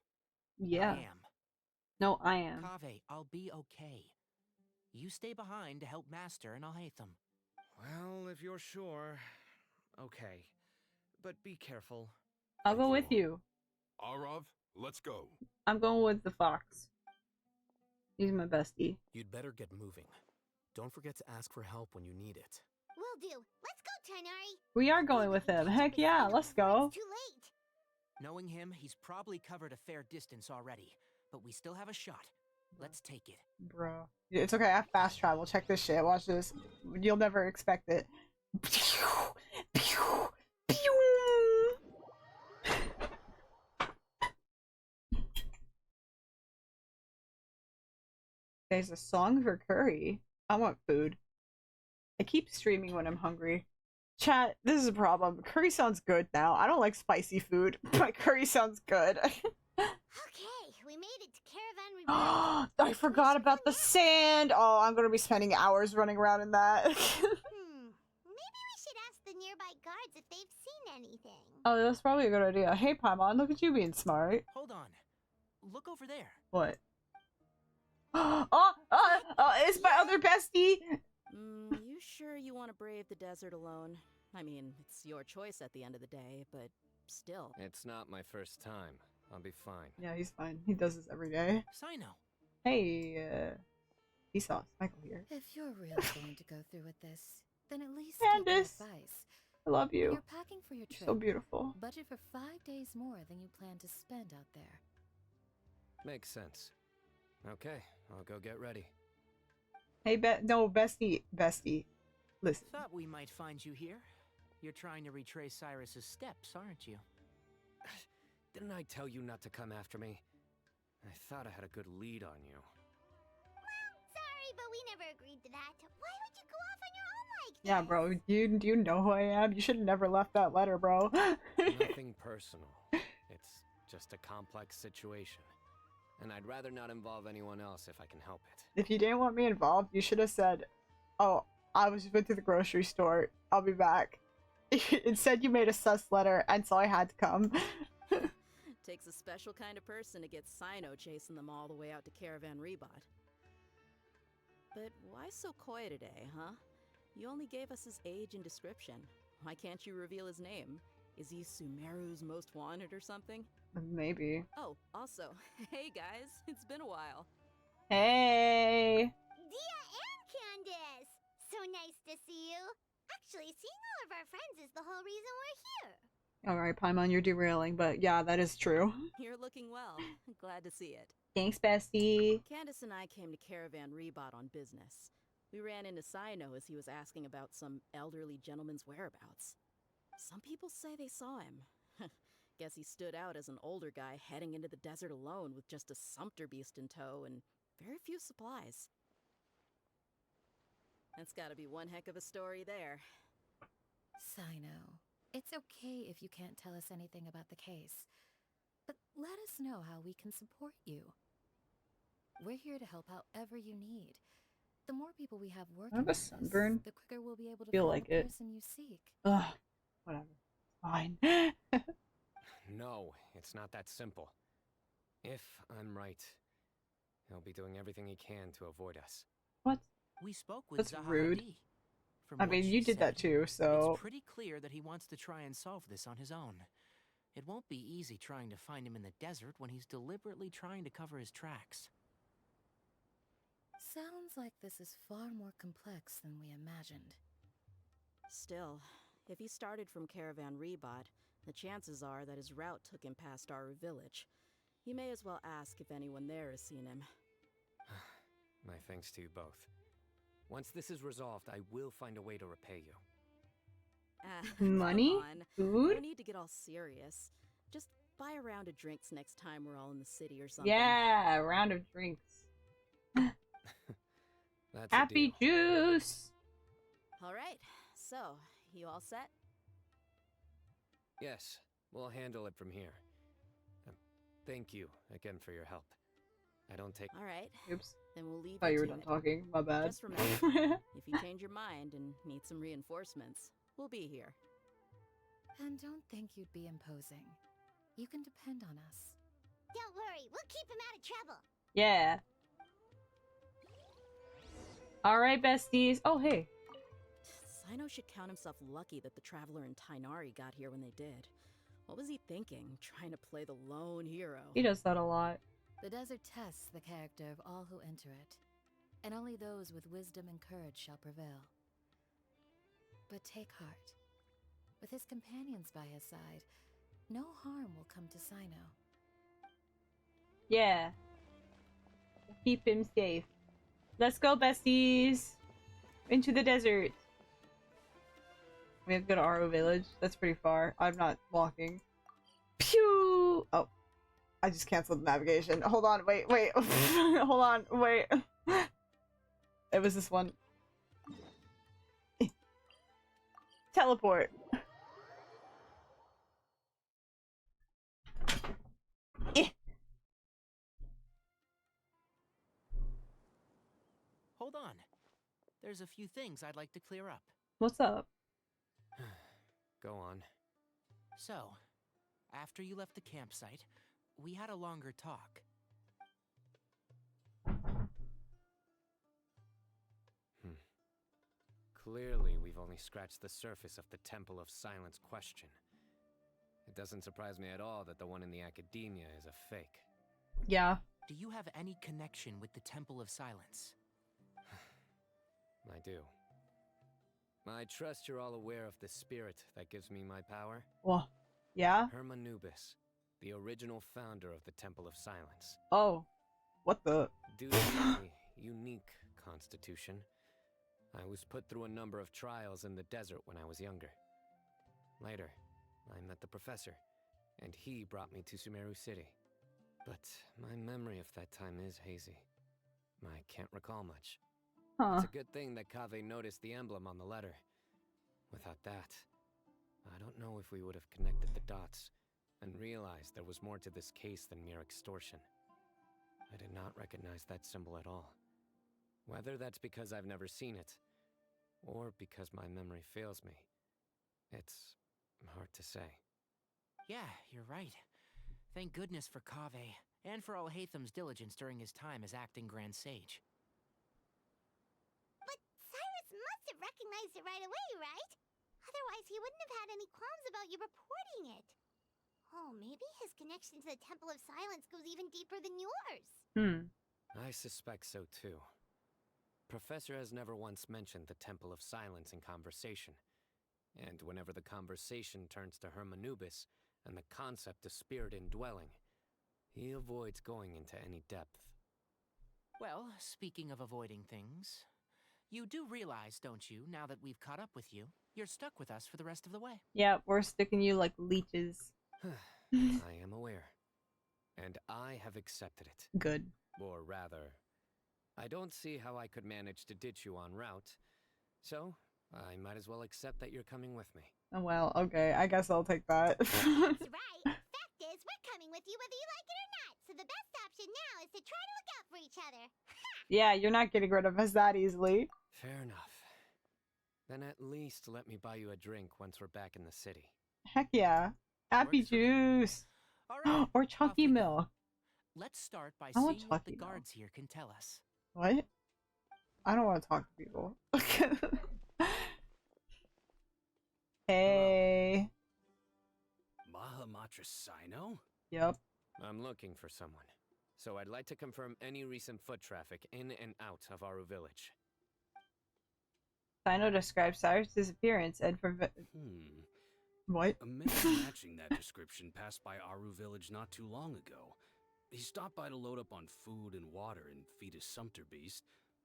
Yeah. I am. No, I am. Kaveh, I'll be okay. You stay behind to help Master and Alhaitham. Well, if you're sure... Okay. But be careful. I'll Thank go you with all. you. Arav, let's go. I'm going with the fox. He's my bestie. You'd better get moving. Don't forget to ask for help when you need it. Will do. Let's go, Tainari. We are going with him. Heck yeah, let's go. It's too late. Knowing him, he's probably covered a fair distance already, but we still have a shot. Let's take it. Bro. It's okay, I have fast travel. Check this shit. Watch this. You'll never expect it. Pew! Pew! Pew! There's a song for curry. I want food. I keep streaming when I'm hungry. Chat, this is a problem. Curry sounds good now. I don't like spicy food, but curry sounds good. Okay, we made it to Caravan Rebot. I forgot about the sand. Oh, I'm gonna be spending hours running around in that. Maybe we should ask the nearby guards if they've seen anything. Oh, that's probably a good idea. Hey, Paimon, look at you being smart. Hold on. Look over there. What? It's my other bestie. You sure you want to brave the desert alone? I mean, it's your choice at the end of the day, but still. It's not my first time. I'll be fine. Yeah, he's fine. He does this every day. Cyno, Hey, Esau, Michael here. If you're really going to go through with this, then at least Candace, take my advice. I love When you. you're packing for your You're trip, so beautiful. budget for 5 days more than you plan to spend out there. Makes sense. Okay, I'll go get ready. Hey, bestie. Listen. Thought we might find you here. You're trying to retrace Cyrus's steps, aren't you? Didn't I tell you not to come after me? I thought I had a good lead on you. Sorry, but we never agreed to that. Why would you go off on your own like that? Yeah, bro. Do you know who I am? You should have never left that letter, bro. Nothing personal. It's just a complex situation. And I'd rather not involve anyone else if I can help it. If you didn't want me involved, you should have said, "Oh, I went to the grocery store. I'll be back." Instead, you made a sus letter, and so I had to come. Takes a special kind of person to get Cyno chasing them all the way out to Caravan Rebot. But why so coy today, huh? You only gave us his age and description. Why can't you reveal his name? Is he Sumeru's most wanted or something? Maybe. Oh, also, hey guys, it's been a while. Hey! Dia and Candace! So nice to see you. Actually, seeing all of our friends is the whole reason we're here. Alright, Paimon, you're derailing, but yeah, that is true. You're looking well. Glad to see it. Thanks, bestie. Candace and I came to Caravan Rebot on business. We ran into Cyno as he was asking about some elderly gentleman's whereabouts. Some people say they saw him. Guess he stood out as an older guy heading into the desert alone with just a sumpter beast in tow and very few supplies. That's gotta be one heck of a story there. Cyno, it's okay if you can't tell us anything about the case. But let us know how we can support you. We're here to help however you need. The more people we have working I have a on this, sunburn. the quicker we'll be able to Feel find like the it. person you seek. Ugh, whatever. Fine. No, it's not that simple. If I'm right, he'll be doing everything he can to avoid us. What? We spoke with That's Zaha rude. Hadid. From I what mean, she you did that said, too, so... It's pretty clear that he wants to try and solve this on his own. It won't be easy trying to find him in the desert when he's deliberately trying to cover his tracks. Sounds like this is far more complex than we imagined. Still, if he started from Caravan Rebot, the chances are that his route took him past our village. You may as well ask if anyone there has seen him. My thanks to you both. Once this is resolved, I will find a way to repay you. Money? Come on. Food? No need to get all serious. Just buy a round of drinks next time we're all in the city or something. Yeah, a round of drinks. That's Happy a deal. juice! Alright, so, you all set? Yes, we'll handle it from here. Thank you again for your help. I don't take... Alright, Oops. then we'll leave Thought you you were to done it. talking. My bad. Just remember, if you change your mind and need some reinforcements, we'll be here. And don't think you'd be imposing. You can depend on us. Don't worry, we'll keep him out of trouble. Yeah. Alright, besties. Oh, hey. Cyno should count himself lucky that the Traveler and Tainari got here when they did. What was he thinking, trying to play the lone hero? He does that a lot. The desert tests the character of all who enter it, and only those with wisdom and courage shall prevail. But take heart. With his companions by his side, no harm will come to Cyno. Yeah. Keep him safe. Let's go, besties! Into the desert. We have to go to Aro Village. That's pretty far. I'm not walking. Pew! Oh. I just canceled the navigation. Hold on, wait. Hold on, wait. It was this one. Teleport. Hold on. There's a few things I'd like to clear up. What's up? Go on. So, after you left the campsite, we had a longer talk. Clearly, we've only scratched the surface of the Temple of Silence question. It doesn't surprise me at all that the one in the academia is a fake. Yeah, do you have any connection with the Temple of Silence? I do. I trust you're all aware of the spirit that gives me my power. Well, yeah? Hermanubis, the original founder of the Temple of Silence. Oh, what the? Due to my unique constitution, I was put through a number of trials in the desert when I was younger. Later, I met the professor, and he brought me to Sumeru City. But my memory of that time is hazy. I can't recall much. Huh. It's a good thing that Kaveh noticed the emblem on the letter. Without that, I don't know if we would have connected the dots and realized there was more to this case than mere extortion. I did not recognize that symbol at all. Whether that's because I've never seen it, or because my memory fails me, it's hard to say. Yeah, you're right. Thank goodness for Kaveh, and for Alhaitham's diligence during his time as acting Grand Sage. But Cyrus must have recognized it right away, right? Otherwise, he wouldn't have had any qualms about you reporting it. Oh, maybe his connection to the Temple of Silence goes even deeper than yours. I suspect so too. Professor has never once mentioned the Temple of Silence in conversation. And whenever the conversation turns to Hermanubis and the concept of spirit indwelling, he avoids going into any depth. Well, speaking of avoiding things, you do realize, don't you, now that we've caught up with you, you're stuck with us for the rest of the way? Yeah, we're sticking you like leeches. I am aware. And I have accepted it. Good. Or rather, I don't see how I could manage to ditch you en route. So, I might as well accept that you're coming with me. Oh, well, okay. I guess I'll take that. That's right. Fact is, we're coming with you whether you like it or not. So the best option now is to try to look out for each other. Yeah, you're not getting rid of us that easily. Fair enough. Then at least let me buy you a drink once we're back in the city. Heck yeah. Happy juice. All right, Or chunky milk. Let's start by I want seeing what the Chucky milk. guards here can tell us. What? I don't want to talk to people. Hey. Mahamatra Cyno? Yep. I'm looking for someone. So I'd like to confirm any recent foot traffic in and out of Aru village. Cyno describes Cyrus' appearance and for What? A man matching that description passed by Aru village not too long ago. He stopped by to load up on food and water and feed his sumpter beast.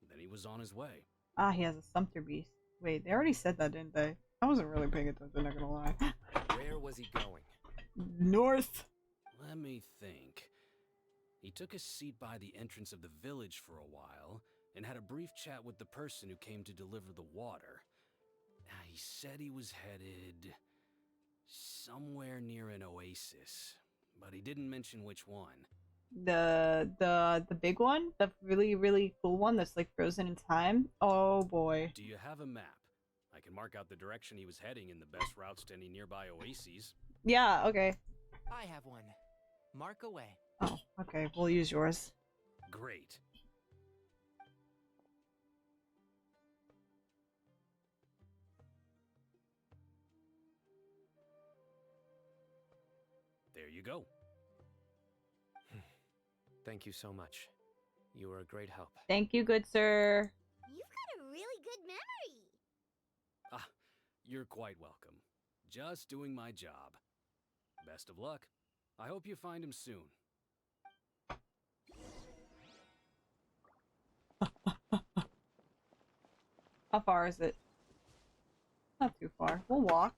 Then he was on his way. Ah, he has a sumpter beast. Wait, they already said that, didn't they? I wasn't really paying attention, not gonna lie. Where was he going? North. Let me think. He took a seat by the entrance of the village for a while and had a brief chat with the person who came to deliver the water. He said he was headed somewhere near an oasis, but he didn't mention which one. The big one? The really, really cool one that's like frozen in time? Oh boy. Do you have a map? I can mark out the direction he was heading and the best routes to any nearby oases. Yeah, okay. I have one. Mark away. Oh, okay. We'll use yours. Great. There you go. Thank you so much. You were a great help. Thank you, good sir. You've got a really good memory. Ah, you're quite welcome. Just doing my job. Best of luck. I hope you find him soon. How far is it? Not too far. We'll walk.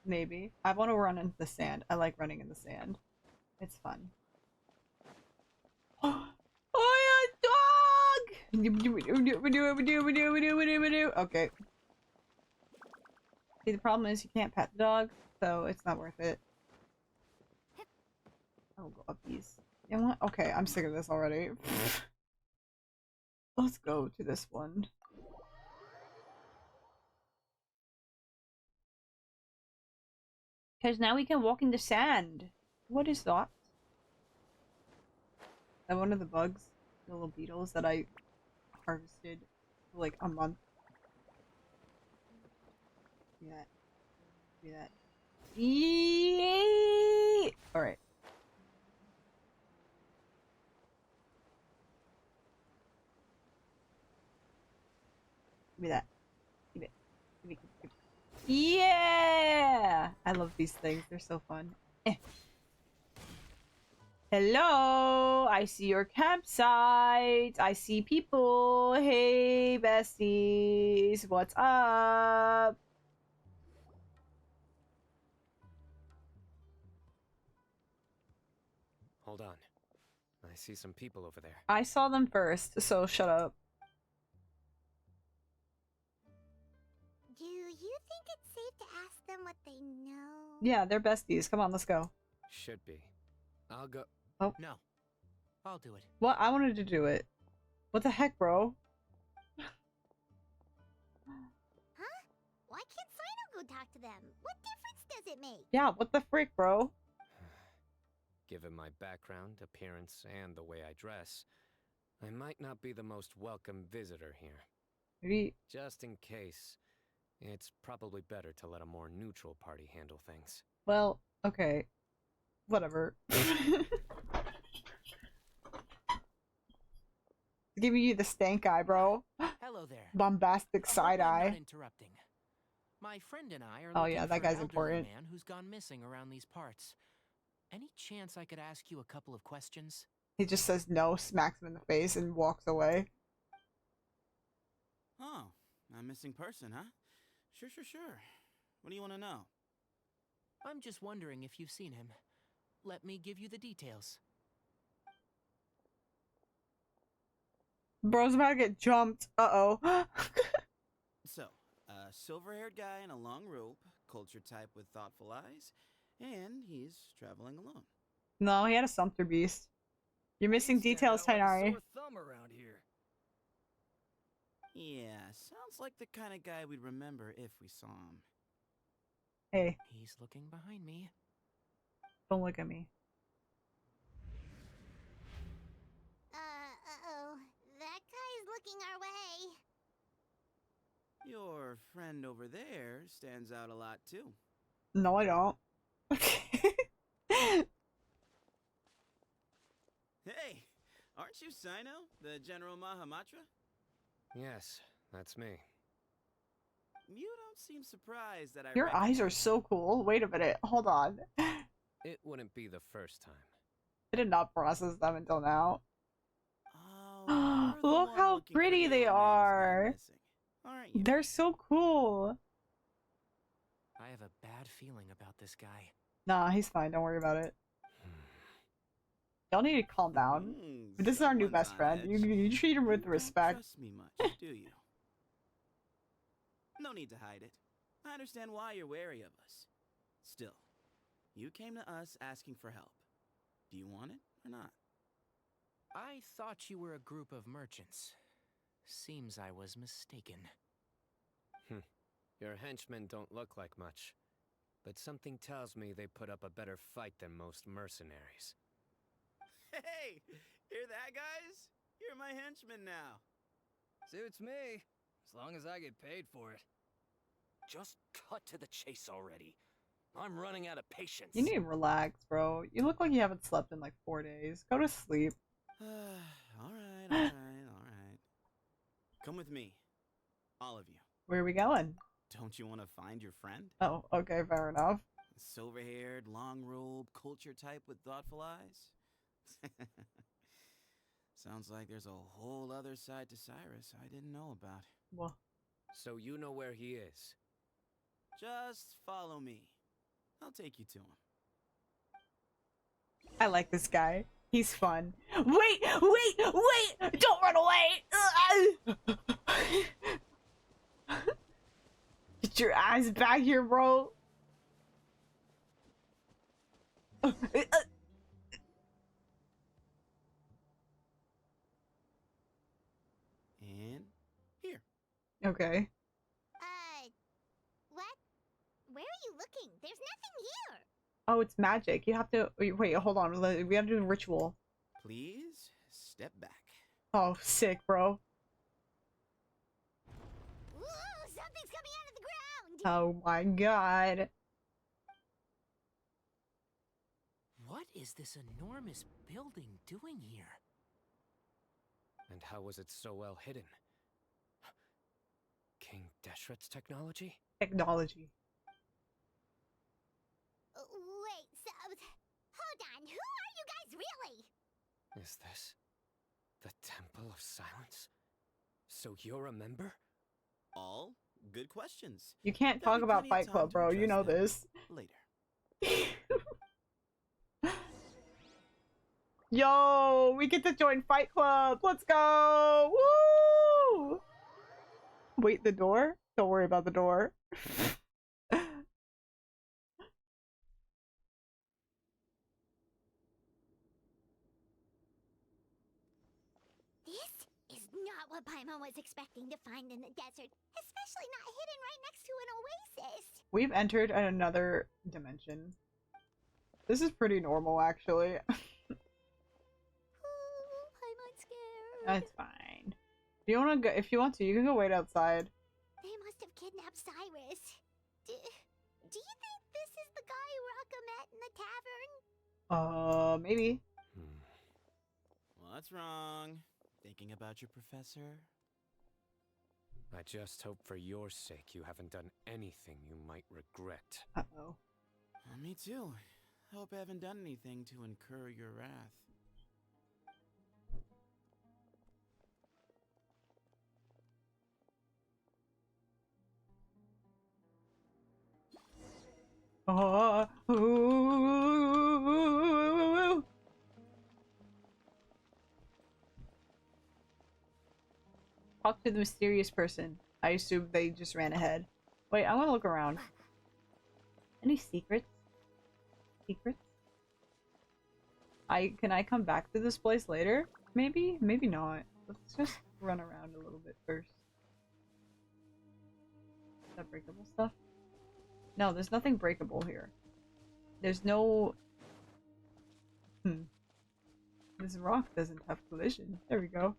Maybe. I want to run into the sand. I like running in the sand. It's fun. Oh yeah, dog! Okay. See, the problem is you can't pet the dog, so it's not worth it. I'll go up these. You know what? Okay, I'm sick of this already. Let's go to this one. Because now we can walk in the sand. What is that? Is that one of the bugs? The little beetles that I harvested for like a month? See that? See that? Yay! Alright. Give me that. Give it. Give it. Give it. Yeah! I love these things. They're so fun. Hello! I see your campsite. I see people. Hey, besties. What's up? Hold on. I see some people over there. I saw them first, so shut up. Do you think it's safe to ask them what they know? Yeah, they're besties. Come on, let's go. Should be. I'll go. Oh. No. I'll do it. What? I wanted to do it. What the heck, bro? Huh? Why can't Cyno go talk to them? What difference does it make? Yeah, what the frick, bro? Given my background, appearance, and the way I dress, I might not be the most welcome visitor here. Maybe. Just in case, it's probably better to let a more neutral party handle things. Well, okay. Whatever. Giving you the stank eye, bro. Hello there. Bombastic side I'm eye. not interrupting. My friend and I are Oh, looking yeah, for that an guy's elderly important. man who's gone missing around these parts. Any chance I could ask you a couple of questions? He just says no, smacks him in the face, and walks away. Oh, a missing person, huh? Sure. What do you want to know? I'm just wondering if you've seen him. Let me give you the details. Bro's about to get jumped. Uh-oh. So, a silver-haired guy in a long robe, culture type with thoughtful eyes, and he's traveling alone. No, he had a Sumpter Beast. You're missing details, Tainari. Thumb around here. Yeah, sounds like the kind of guy we'd remember if we saw him. Hey, He's looking behind me. don't look at me. Uh-oh. That guy's looking our way. Your friend over there stands out a lot, too. No, I don't. Hey, aren't you Cyno, the General Mahamatra? Yes, that's me. You don't seem surprised that I Your eyes are so cool. Wait a minute. Hold on. It wouldn't be the first time. I did not process them until now. Oh, you're the Look one how looking for pretty the they old man who's gone are. missing. Aren't you? They're so cool. I have a bad feeling about this guy. Nah, he's fine. Don't worry about it. Y'all need to calm down. This is our new best friend. You treat him with You respect. Don't trust me much, do you? No need to hide it. I understand why you're wary of us. Still, you came to us asking for help. Do you want it or not? I thought you were a group of merchants. Seems I was mistaken. Your henchmen don't look like much, but something tells me they put up a better fight than most mercenaries. Hey, hear that, guys? You're my henchman now. Suits me, as long as I get paid for it. Just cut to the chase already. I'm running out of patience. You need to relax, bro. You look like you haven't slept in like 4 days. Go to sleep. all right. Come with me. All of you. Where are we going? Don't you want to find your friend? Oh, okay, fair enough. Silver-haired, long robe, culture type with thoughtful eyes? Sounds like there's a whole other side to Cyrus I didn't know about. Well, So you know where he is? Just follow me. I'll take you to him. I like this guy. He's fun. Wait! Don't run away! Get your ass back here, bro. And here. Okay. What? Where are you looking? There's nothing here. Oh, it's magic. You have to wait. Hold on. We gotta do a ritual. Please step back. Oh, sick, bro. Ooh, something's coming out of the ground. Oh my god. What is this enormous building doing here? And how was it so well hidden? Deshret's technology? Technology. Wait, so... Hold on, who are you guys really? Is this the Temple of Silence? So you're a member? All good questions. You can't There'll talk be about plenty of Fight time Club, to bro. You address know them this. later. Yo, we get to join Fight Club. Let's go. Woo! Wait, the door? Don't worry about the door. This is not what Paimon was expecting to find in the desert, especially not hidden right next to an oasis. We've entered another dimension. This is pretty normal, actually. Ooh, Paimon's scared. That's fine. If you want to go, if you want to, you can go wait outside. They must have kidnapped Cyrus. Do you think this is the guy Rocka met in the tavern? Maybe. What's wrong? Thinking about your professor? I just hope for your sake you haven't done anything you might regret. Uh-oh. Me too. Hope I haven't done anything to incur your wrath. Ooh. Talk to the mysterious person. I assume they just ran ahead. Wait, I want to look around. Any secrets? Secrets? Can I come back to this place later? Maybe? Maybe not. Let's just run around a little bit first. Is that breakable stuff? No, there's nothing breakable here. There's no... This rock doesn't have collision. There we go.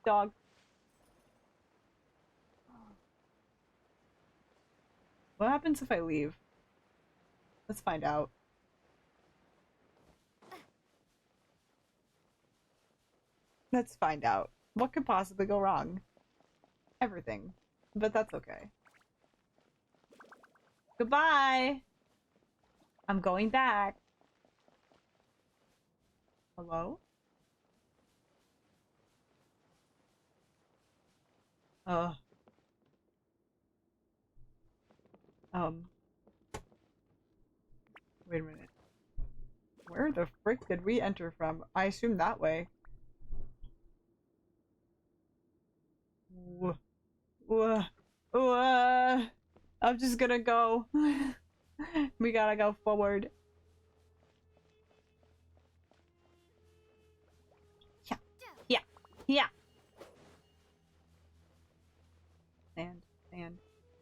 Dog. What happens if I leave? Let's find out. Let's find out. What could possibly go wrong? Everything. But that's okay. Goodbye! I'm going back. Hello? Wait a minute. Where the frick did we enter from? I assume that way. I'm just gonna go. We gotta go forward. Yeah. Yeah. Sand. Sand.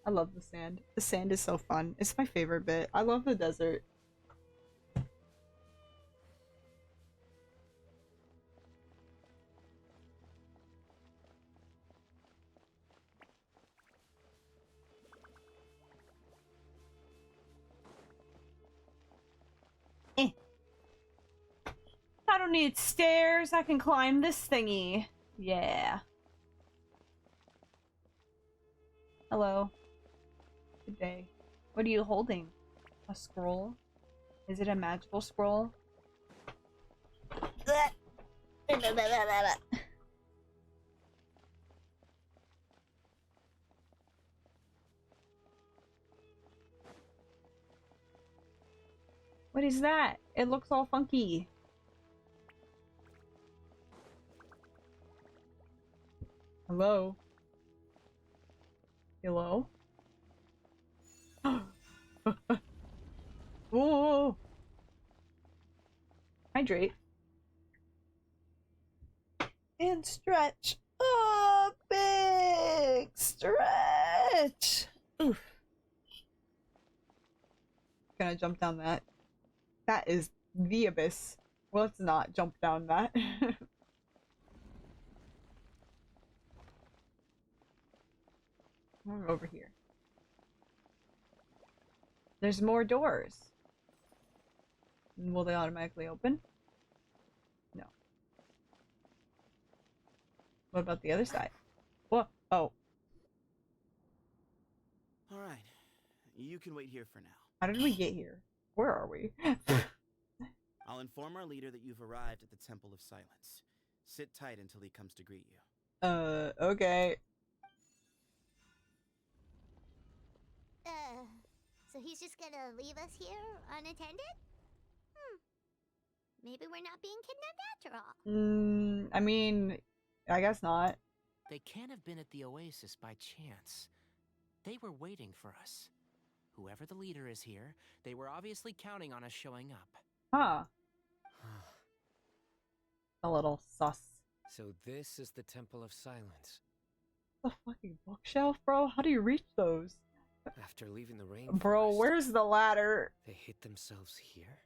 I love the sand. The sand is so fun. It's my favorite bit. I love the desert. I don't need stairs. I can climb this thingy. Yeah. Hello. Good day. What are you holding? A scroll? Is it a magical scroll? What is that? It looks all funky. Hello? Hello? Whoa! Hydrate. And stretch. Oh, big stretch. Oof. Gonna jump down that. That is the abyss. Well, let's not jump down that. We're over here. There's more doors. Will they automatically open? No. What about the other side? What? Oh, All right. You can wait here for now. how did we get here? Where are we? I'll inform our leader that you've arrived at the Temple of Silence. Sit tight until he comes to greet you. Okay. So he's just gonna leave us here unattended? Maybe we're not being kidnapped after all. I mean, I guess not. They can't have been at the oasis by chance. They were waiting for us. Whoever the leader is here, they were obviously counting on us showing up. Huh. A little sus. So this is the Temple of Silence. The fucking bookshelf, bro? How do you reach those? After leaving the rain, Bro, where's the ladder? they hid themselves here?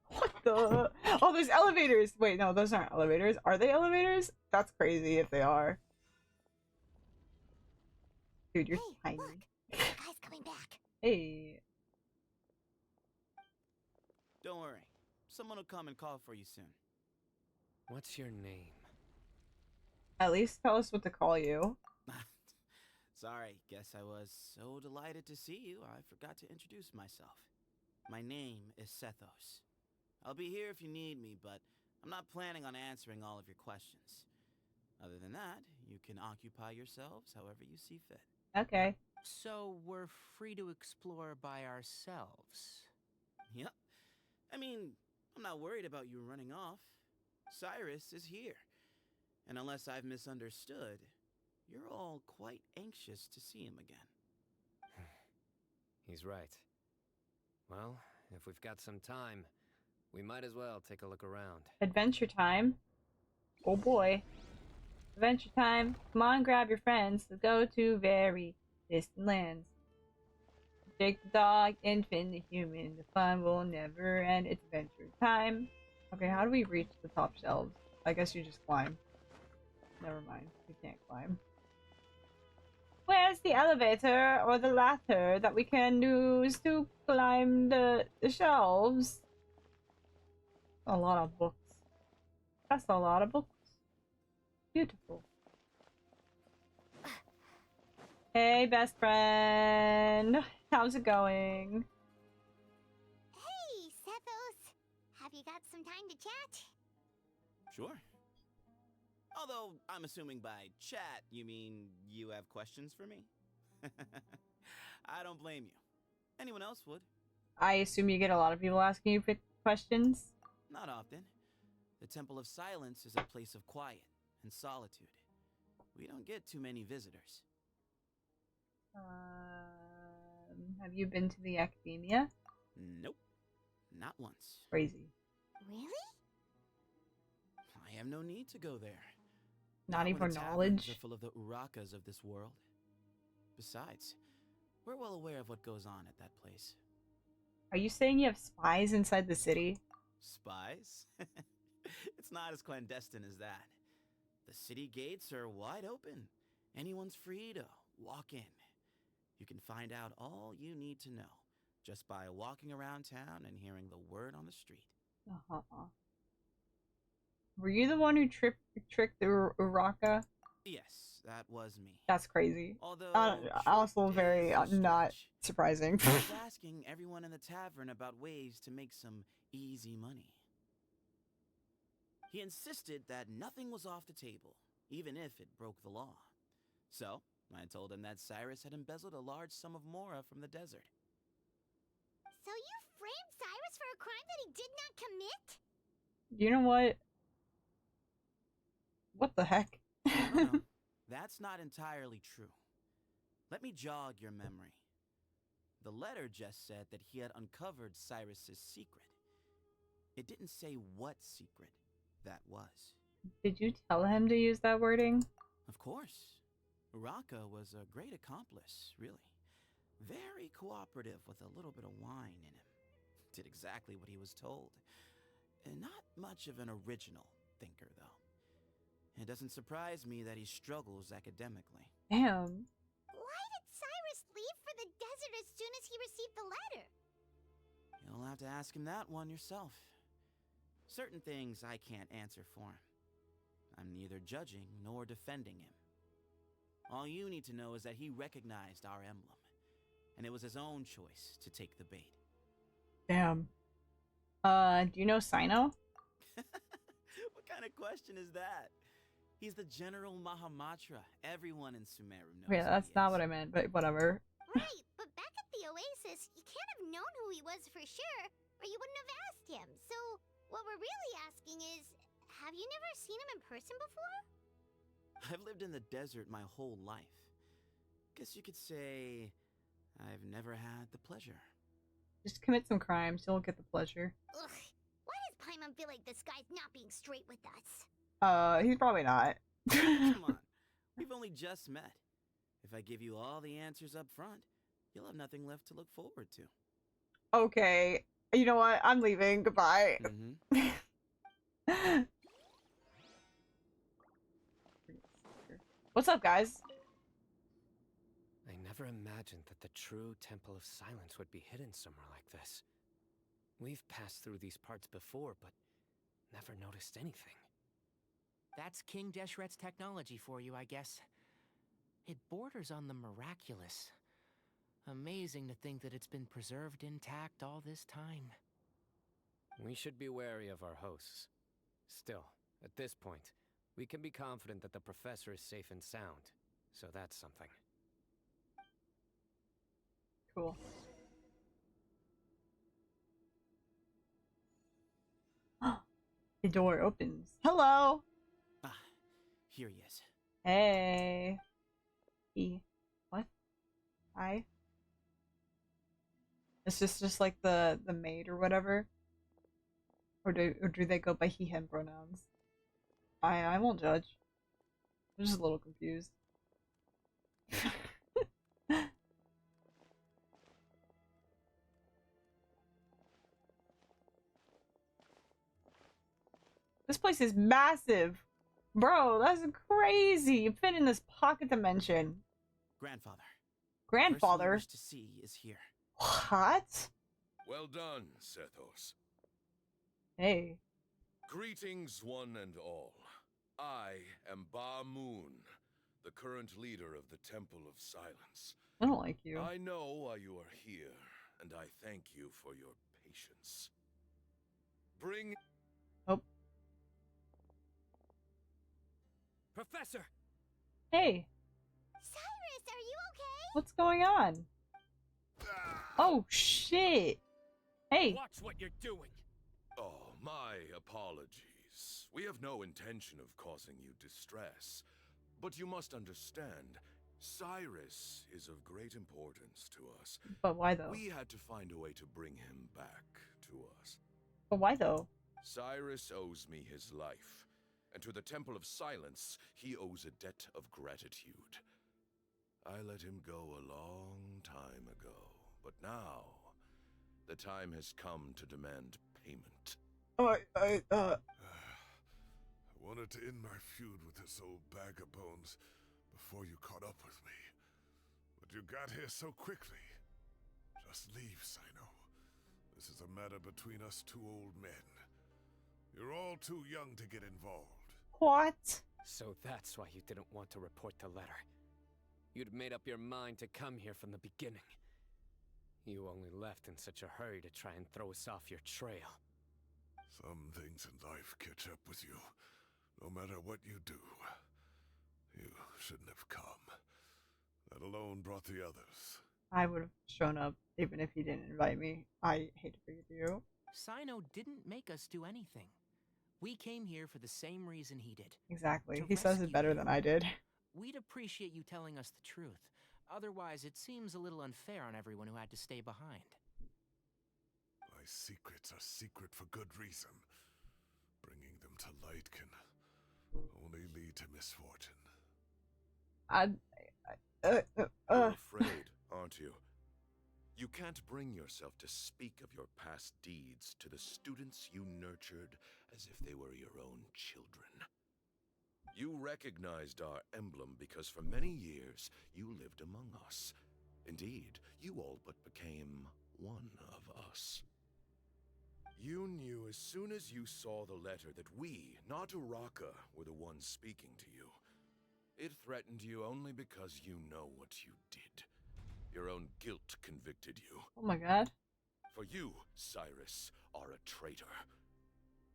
What the? Oh, there's elevators! Wait, no, those aren't elevators. Are they elevators? That's crazy if they are. Dude, you're tiny. Look, the guy's coming back. Hey. Don't worry. Someone will come and call for you soon. What's your name? At least tell us what to call you. Sorry, guess I was so delighted to see you, I forgot to introduce myself. My name is Sethos. I'll be here if you need me, but I'm not planning on answering all of your questions. Other than that, you can occupy yourselves however you see fit. Okay. So we're free to explore by ourselves. Yep. I mean, I'm not worried about you running off. Cyrus is here. And unless I've misunderstood, you're all quite anxious to see him again. He's right. Well, if we've got some time, we might as well take a look around. Adventure time. Oh boy. Adventure time. Come on, grab your friends. Let's go to very distant lands. Jake the dog, infant, the human. The fun will never end. It's adventure time. Okay, how do we reach the top shelves? I guess you just climb. Never mind. We can't climb. Where's the elevator or the ladder that we can use to climb the shelves? A lot of books. That's a lot of books. Beautiful. Hey, best friend. How's it going? Hey, Sethos. Have you got some time to chat? Sure. Although, I'm assuming by chat, you mean you have questions for me? I don't blame you. Anyone else would. I assume you get a lot of people asking you questions? Not often. The Temple of Silence is a place of quiet and solitude. We don't get too many visitors. Have you been to the academia? Nope. Not once. Crazy. Really? I have no need to go there. Not even for when the taverns knowledge? are full of the Urakas of this world. Besides, we're well aware of what goes on at that place. Are you saying you have spies inside the city? Spies? It's not as clandestine as that. The city gates are wide open. Anyone's free to walk in. You can find out all you need to know just by walking around town and hearing the word on the street. Were you the one who tricked the Uraka? Yes, that was me. That's crazy. Although, also very is a not stretch. surprising. I was asking everyone in the tavern about ways to make some easy money. He insisted that nothing was off the table, even if it broke the law. So, I told him that Cyrus had embezzled a large sum of mora from the desert. So you framed Cyrus for a crime that he did not commit? You know what? What the heck? No, that's not entirely true. Let me jog your memory. The letter just said that he had uncovered Cyrus's secret. It didn't say what secret that was. Did you tell him to use that wording? Of course. Uraka was a great accomplice, really. Very cooperative with a little bit of wine in him. Did exactly what he was told. And not much of an original thinker, though. It doesn't surprise me that he struggles academically. Damn. Why did Cyrus leave for the desert as soon as he received the letter? You'll have to ask him that one yourself. Certain things I can't answer for him. I'm neither judging nor defending him. All you need to know is that he recognized our emblem, and it was his own choice to take the bait. Damn. Do you know Cyno? What kind of question is that? He's the General Mahamatra. Everyone in Sumeru knows. Yeah, that's not what I meant, but whatever. Right, but back at the Oasis, you can't have known who he was for sure, or you wouldn't have asked him. So, what we're really asking is, have you never seen him in person before? I've lived in the desert my whole life. Guess you could say I've never had the pleasure. Just commit some crimes, you'll get the pleasure. Ugh, why does Paimon feel like this guy's not being straight with us? He's probably not. Come on, we've only just met. If I give you all the answers up front, you'll have nothing left to look forward to. Okay, you know what? I'm leaving. Goodbye. What's up, guys? I never imagined that the true Temple of Silence would be hidden somewhere like this. We've passed through these parts before, but never noticed anything. That's King Deshret's technology for you, I guess. It borders on the miraculous. Amazing to think that it's been preserved intact all this time. We should be wary of our hosts. Still, at this point, we can be confident that the professor is safe and sound, so that's something. Cool. The door opens. Hello! Ah, here he is. Hey. What? Hi? Is this just like the maid or whatever? Or do they go by he, him pronouns? I won't judge. I'm just a little confused. This place is massive! Bro, that's crazy! You fit in this pocket dimension. Grandfather. Grandfather? The person you wish to see is here. What? Well done, Sethos. Hey. Greetings, one and all. I am Ba Moon, the current leader of the Temple of Silence. I don't like you. I know why you are here, and I thank you for your patience. Bring... Oh. Professor! Hey. Cyrus, are you okay? What's going on? Oh, shit. Hey. Watch what you're doing. Oh, my apologies. We have no intention of causing you distress. But you must understand, Cyrus is of great importance to us. But why though? We had to find a way to bring him back to us. But why though? Cyrus owes me his life, and to the Temple of Silence, he owes a debt of gratitude. I let him go a long time ago, but now, the time has come to demand payment. I wanted to end my feud with this old bag of bones before you caught up with me. But you got here so quickly. Just leave, Cyno. This is a matter between us two old men. You're all too young to get involved. What? So that's why you didn't want to report the letter. You'd made up your mind to come here from the beginning. You only left in such a hurry to try and throw us off your trail. Some things in life catch up with you, no matter what you do. You shouldn't have come. That alone brought the others. I would have shown up even if he didn't invite me. I hate to break it to you. Cyno didn't make us do anything. We came here for the same reason he did. Exactly. He says it better than I did. We'd appreciate you telling us the truth. Otherwise, it seems a little unfair on everyone who had to stay behind. My secrets are secret for good reason. Bringing them to light can only lead to misfortune. You're afraid, aren't you? You can't bring yourself to speak of your past deeds to the students you nurtured as if they were your own children. You recognized our emblem because for many years you lived among us. Indeed, you all but became one of us. You knew as soon as you saw the letter that we, not Uraka, were the ones speaking to you. It threatened you only because you know what you did. Your own guilt convicted you. Oh my god. For you, Cyrus, are a traitor.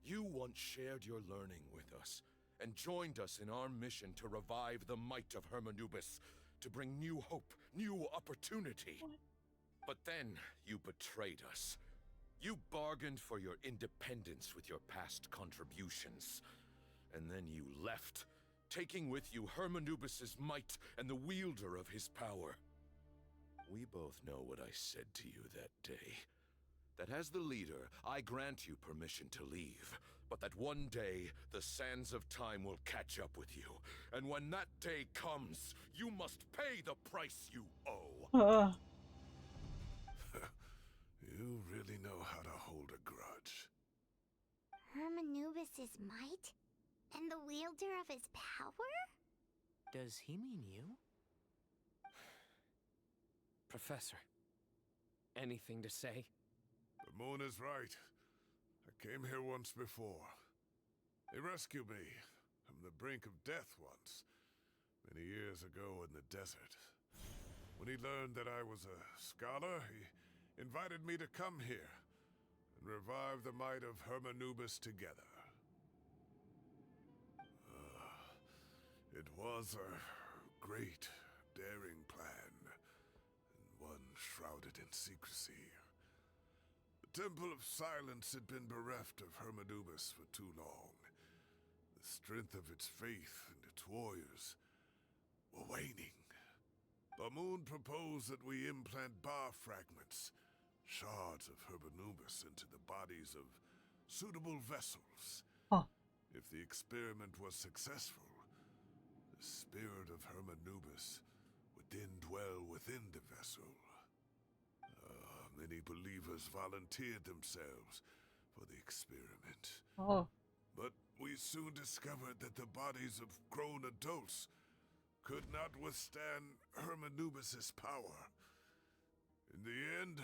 You once shared your learning with us, and joined us in our mission to revive the might of Hermanubis, to bring new hope, new opportunity. But then you betrayed us. You bargained for your independence with your past contributions. And then you left, taking with you Hermanubis' might and the wielder of his power. We both know what I said to you that day. That as the leader, I grant you permission to leave, but that one day, the sands of time will catch up with you. And when that day comes, you must pay the price you owe. You really know how to hold a grudge. Hermanubis' might? And the wielder of his power? Does he mean you? Professor, anything to say? The moon is right. I came here once before. He rescued me from the brink of death once, many years ago in the desert. When he learned that I was a scholar, he invited me to come here and revive the might of Hermanubis together. It was a great, daring plan, and one shrouded in secrecy. The Temple of Silence had been bereft of Hermanubis for too long. The strength of its faith and its warriors were waning. Bamoon proposed that we implant bar fragments, shards of Hermanubis, into the bodies of suitable vessels. If the experiment was successful, the spirit of Hermanubis would then dwell within the vessel. Many believers volunteered themselves for the experiment. But we soon discovered that the bodies of grown adults could not withstand Hermanubis' power. In the end,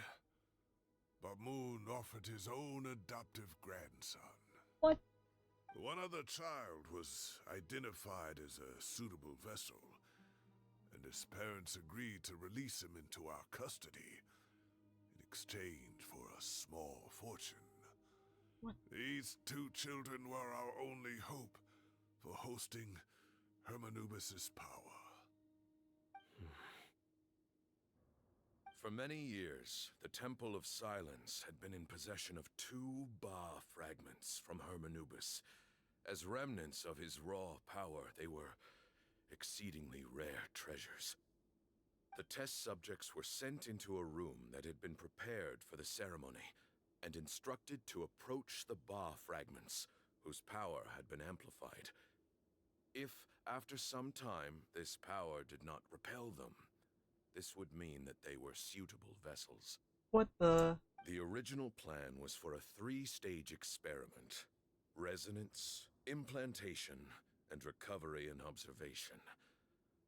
Bamoon offered his own adoptive grandson. What? One other child was identified as a suitable vessel, and his parents agreed to release him into our custody in exchange for a small fortune. What? These two children were our only hope for hosting Hermanubis' power. For many years, the Temple of Silence had been in possession of 2 Ba fragments from Hermanubis. As remnants of his raw power, they were exceedingly rare treasures. The test subjects were sent into a room that had been prepared for the ceremony, and instructed to approach the Ba fragments, whose power had been amplified. If, after some time, this power did not repel them, this would mean that they were suitable vessels. What the? The original plan was for a 3-stage experiment: resonance, implantation, and recovery and observation.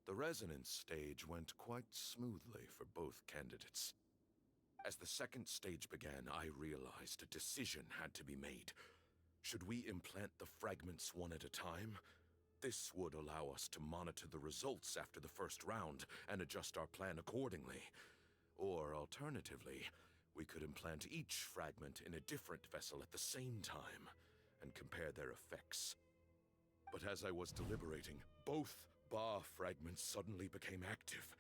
The resonance stage went quite smoothly for both candidates. As the 2nd stage began, I realized a decision had to be made. Should we implant the fragments one at a time? This would allow us to monitor the results after the first round and adjust our plan accordingly. Or alternatively, we could implant each fragment in a different vessel at the same time and compare their effects. But as I was deliberating, both Ba fragments suddenly became active.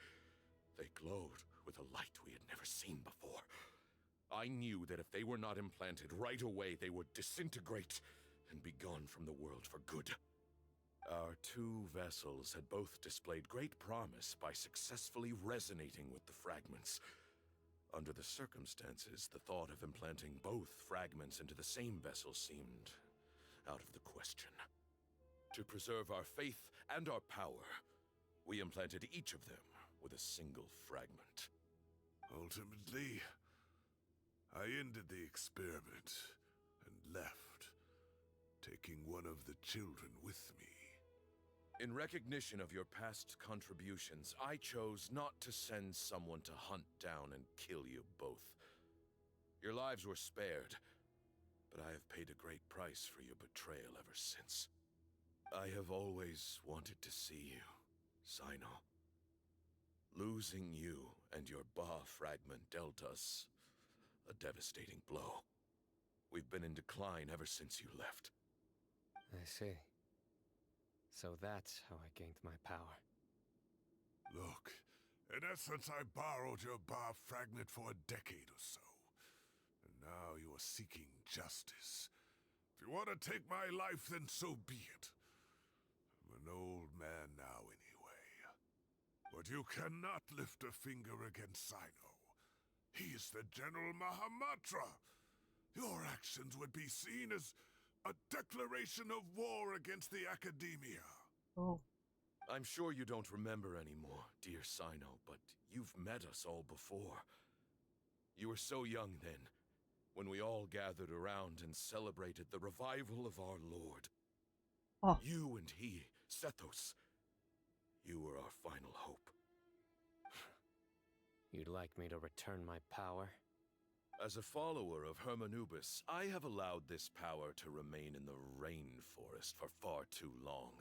They glowed with a light we had never seen before. I knew that if they were not implanted right away, they would disintegrate and be gone from the world for good. Our 2 vessels had both displayed great promise by successfully resonating with the fragments. Under the circumstances, the thought of implanting both fragments into the same vessel seemed out of the question. To preserve our faith and our power, we implanted each of them with a single fragment. Ultimately, I ended the experiment and left, taking one of the children with me. In recognition of your past contributions, I chose not to send someone to hunt down and kill you both. Your lives were spared, but I have paid a great price for your betrayal ever since. I have always wanted to see you Cyno, losing you and your Ba fragment dealt us a devastating blow. We've been in decline ever since you left. I see. So that's how I gained my power. Look, in essence, I borrowed your Ba fragment for a decade or so. And now you are seeking justice. If you want to take my life, then so be it. I'm an old man now anyway. But you cannot lift a finger against Cyno. He is the General Mahamatra. Your actions would be seen as a declaration of war against the Academia. Oh. I'm sure you don't remember anymore, dear Cyno, but you've met us all before. You were so young then, when we all gathered around and celebrated the revival of our Lord. Oh. You and he, Sethos, you were our final hope. You'd like me to return my power? As a follower of Hermanubis, I have allowed this power to remain in the rainforest for far too long.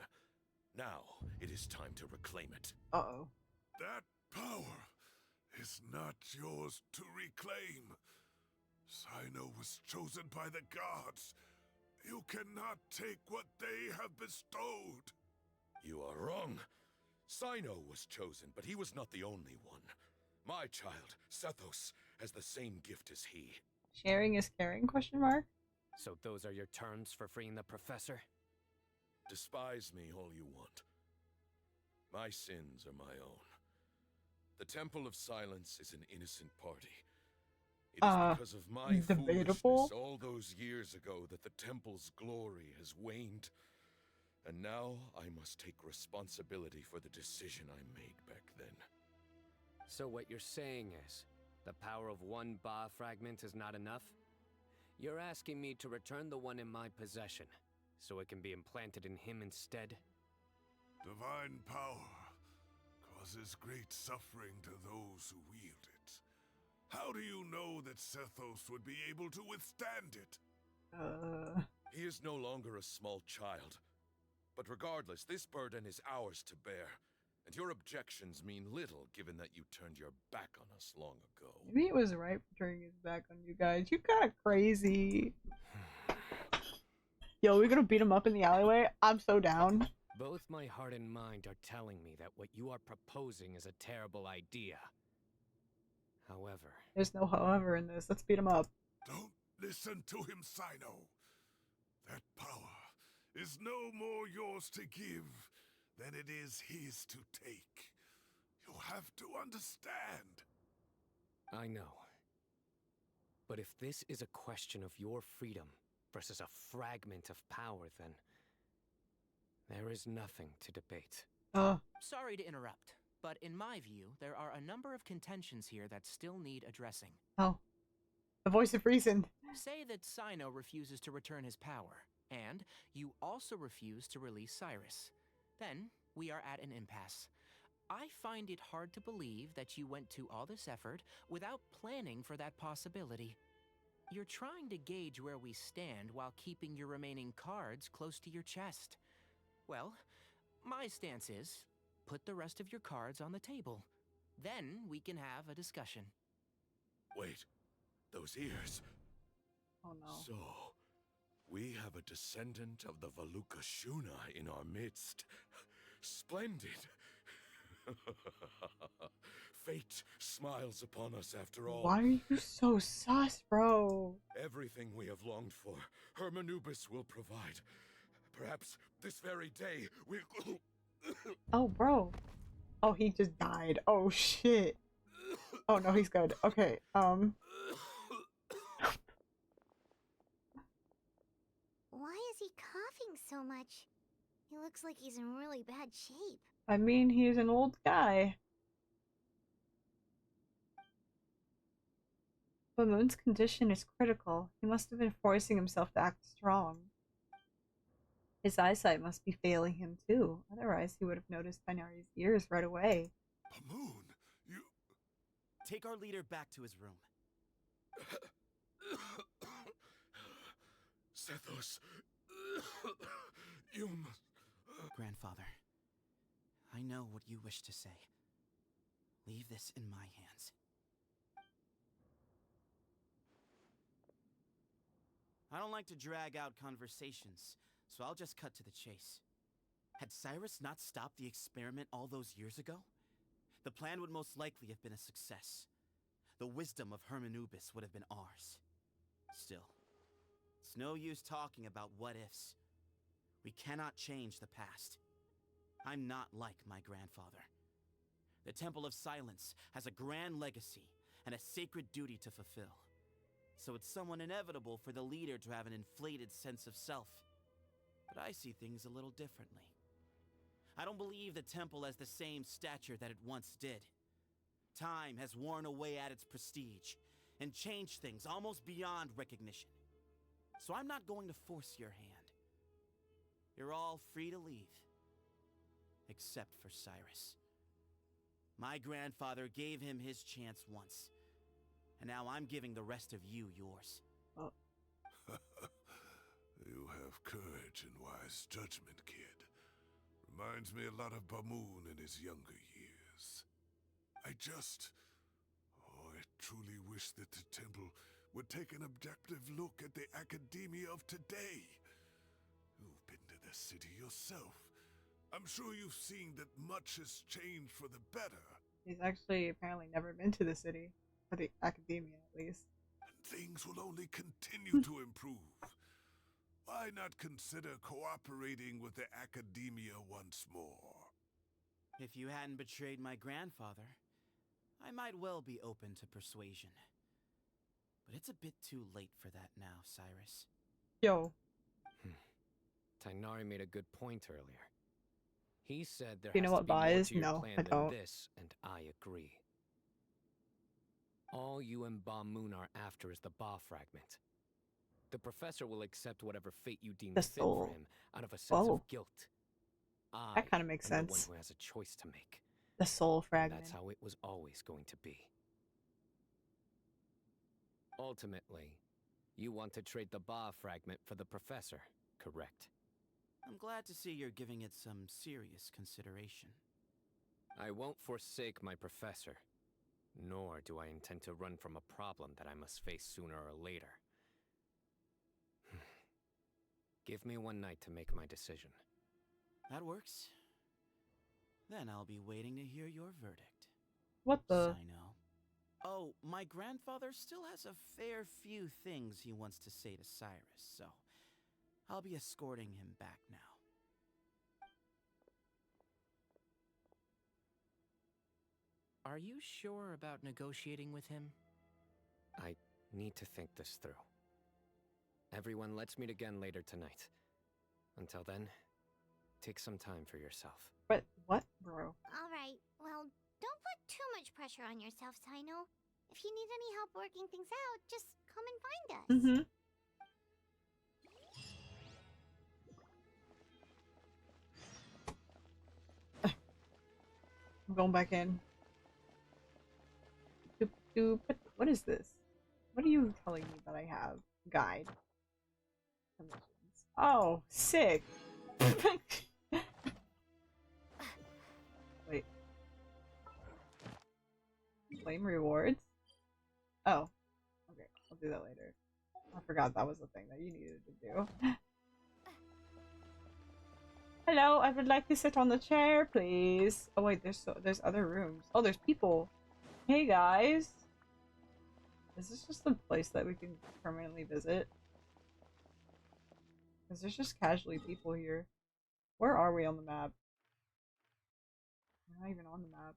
Now, it is time to reclaim it. Uh-oh. That power is not yours to reclaim. Cyno was chosen by the gods. You cannot take what they have bestowed. You are wrong. Cyno was chosen, but he was not the only one. My child, Sethos, has the same gift as he. Sharing is caring, question mark? So those are your terms for freeing the professor? Despise me all you want. My sins are my own. The Temple of Silence is an innocent party. It is because of my debatable? foolishness all those years ago that the Temple's glory has waned. And now I must take responsibility for the decision I made back then. So what you're saying is, the power of one Ba fragment is not enough? You're asking me to return the one in my possession, so it can be implanted in him instead? Divine power causes great suffering to those who wield it. How do you know that Sethos would be able to withstand it? He is no longer a small child. But regardless, this burden is ours to bear. And your objections mean little, given that you turned your back on us long ago. Maybe it was right for turning his back on you guys. You kind of crazy. Yo, we're gonna beat him up in the alleyway? I'm so down. Both my heart and mind are telling me that what you are proposing is a terrible idea. However... There's no however in this. Let's beat him up. Don't listen to him, Cyno. That power is no more yours to give than it is his to take. You have to understand. I know. But if this is a question of your freedom versus a fragment of power, then there is nothing to debate. Sorry to interrupt, but in my view, there are a number of contentions here that still need addressing. Oh. The voice of reason. Say that Cyno refuses to return his power, and you also refuse to release Cyrus. Then, we are at an impasse. I find it hard to believe that you went to all this effort without planning for that possibility. You're trying to gauge where we stand while keeping your remaining cards close to your chest. Well, my stance is, put the rest of your cards on the table. Then we can have a discussion. Wait, those ears. Oh no. So, we have a descendant of the Valukashuna in our midst. Splendid. Fate smiles upon us after all. Why are you so sus, bro? Everything we have longed for, Hermanubis will provide. Perhaps this very day we'll... Oh, bro. Oh, he just died. Oh, shit. Oh, no, he's good. Okay, Why is he coughing so much? He looks like he's in really bad shape. I mean, he's an old guy. But Moon's condition is critical. He must have been forcing himself to act strong. His eyesight must be failing him too. Otherwise, he would have noticed Binari's ears right away. Moon, you... Take our leader back to his room. Sethos, you must... Grandfather, I know what you wish to say. Leave this in my hands. I don't like to drag out conversations, so I'll just cut to the chase. Had Cyrus not stopped the experiment all those years ago, the plan would most likely have been a success. The wisdom of Hermanubis would have been ours. Still, it's no use talking about what-ifs. We cannot change the past. I'm not like my grandfather. The Temple of Silence has a grand legacy and a sacred duty to fulfill. So it's somewhat inevitable for the leader to have an inflated sense of self. But I see things a little differently. I don't believe the temple has the same stature that it once did. Time has worn away at its prestige and changed things almost beyond recognition. So I'm not going to force your hand. You're all free to leave. Except for Cyrus. My grandfather gave him his chance once. And now I'm giving the rest of you yours. Oh. You have courage and wise judgment, kid. Reminds me a lot of Bamoon in his younger years. I truly wish that the temple would take an objective look at the academia of today. You've been to the city yourself. I'm sure you've seen that much has changed for the better. He's actually apparently never been to the city. For the academia, at least. And things will only continue to improve. Why not consider cooperating with the academia once more? If you hadn't betrayed my grandfather, I might well be open to persuasion. But it's a bit too late for that now, Cyrus. Yo. Tainari made a good point earlier. He said there You know has what to be Ba more is? to your No, plan I than don't. this, and I agree. All you and Ba Moon are after is the Ba fragment. The professor will accept whatever fate you deem The fit soul. for him out of a sense Whoa. of guilt. That kind of makes am the one sense. who has a choice to make. The soul And fragment. that's how it was always going to be. Ultimately, you want to trade the Ba fragment for the professor, correct? I'm glad to see you're giving it some serious consideration. I won't forsake my professor, nor do I intend to run from a problem that I must face sooner or later. Give me one night to make my decision. That works. Then I'll be waiting to hear your verdict. What the? Cyno. Oh, my grandfather still has a fair few things he wants to say to Cyrus, so I'll be escorting him back now. Are you sure about negotiating with him? I need to think this through. Everyone, let's meet again later tonight. Until then, take some time for yourself. But what, bro? Alright, well, don't put too much pressure on yourself, Cyno. If you need any help working things out, just come and find us. Mm-hmm. I'm going back in. Doop, doop. What is this? What are you telling me that I have? Guide. Oh, sick. Wait. Claim rewards? Oh. Okay, I'll do that later. I forgot that was the thing that you needed to do. Hello, I would like to sit on the chair, please. Oh wait, there's other rooms. Oh, there's people. Hey guys. Is this just a place that we can permanently visit? Because there's just casually people here. Where are we on the map? We're not even on the map.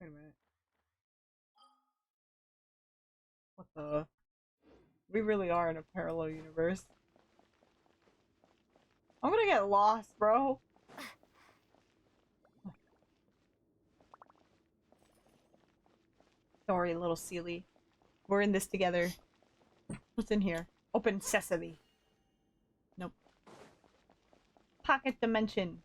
Wait a minute. What the? We really are in a parallel universe. I'm gonna get lost, bro. Don't worry, little Sealy. We're in this together. What's in here? Open sesame. Nope. Pocket dimension.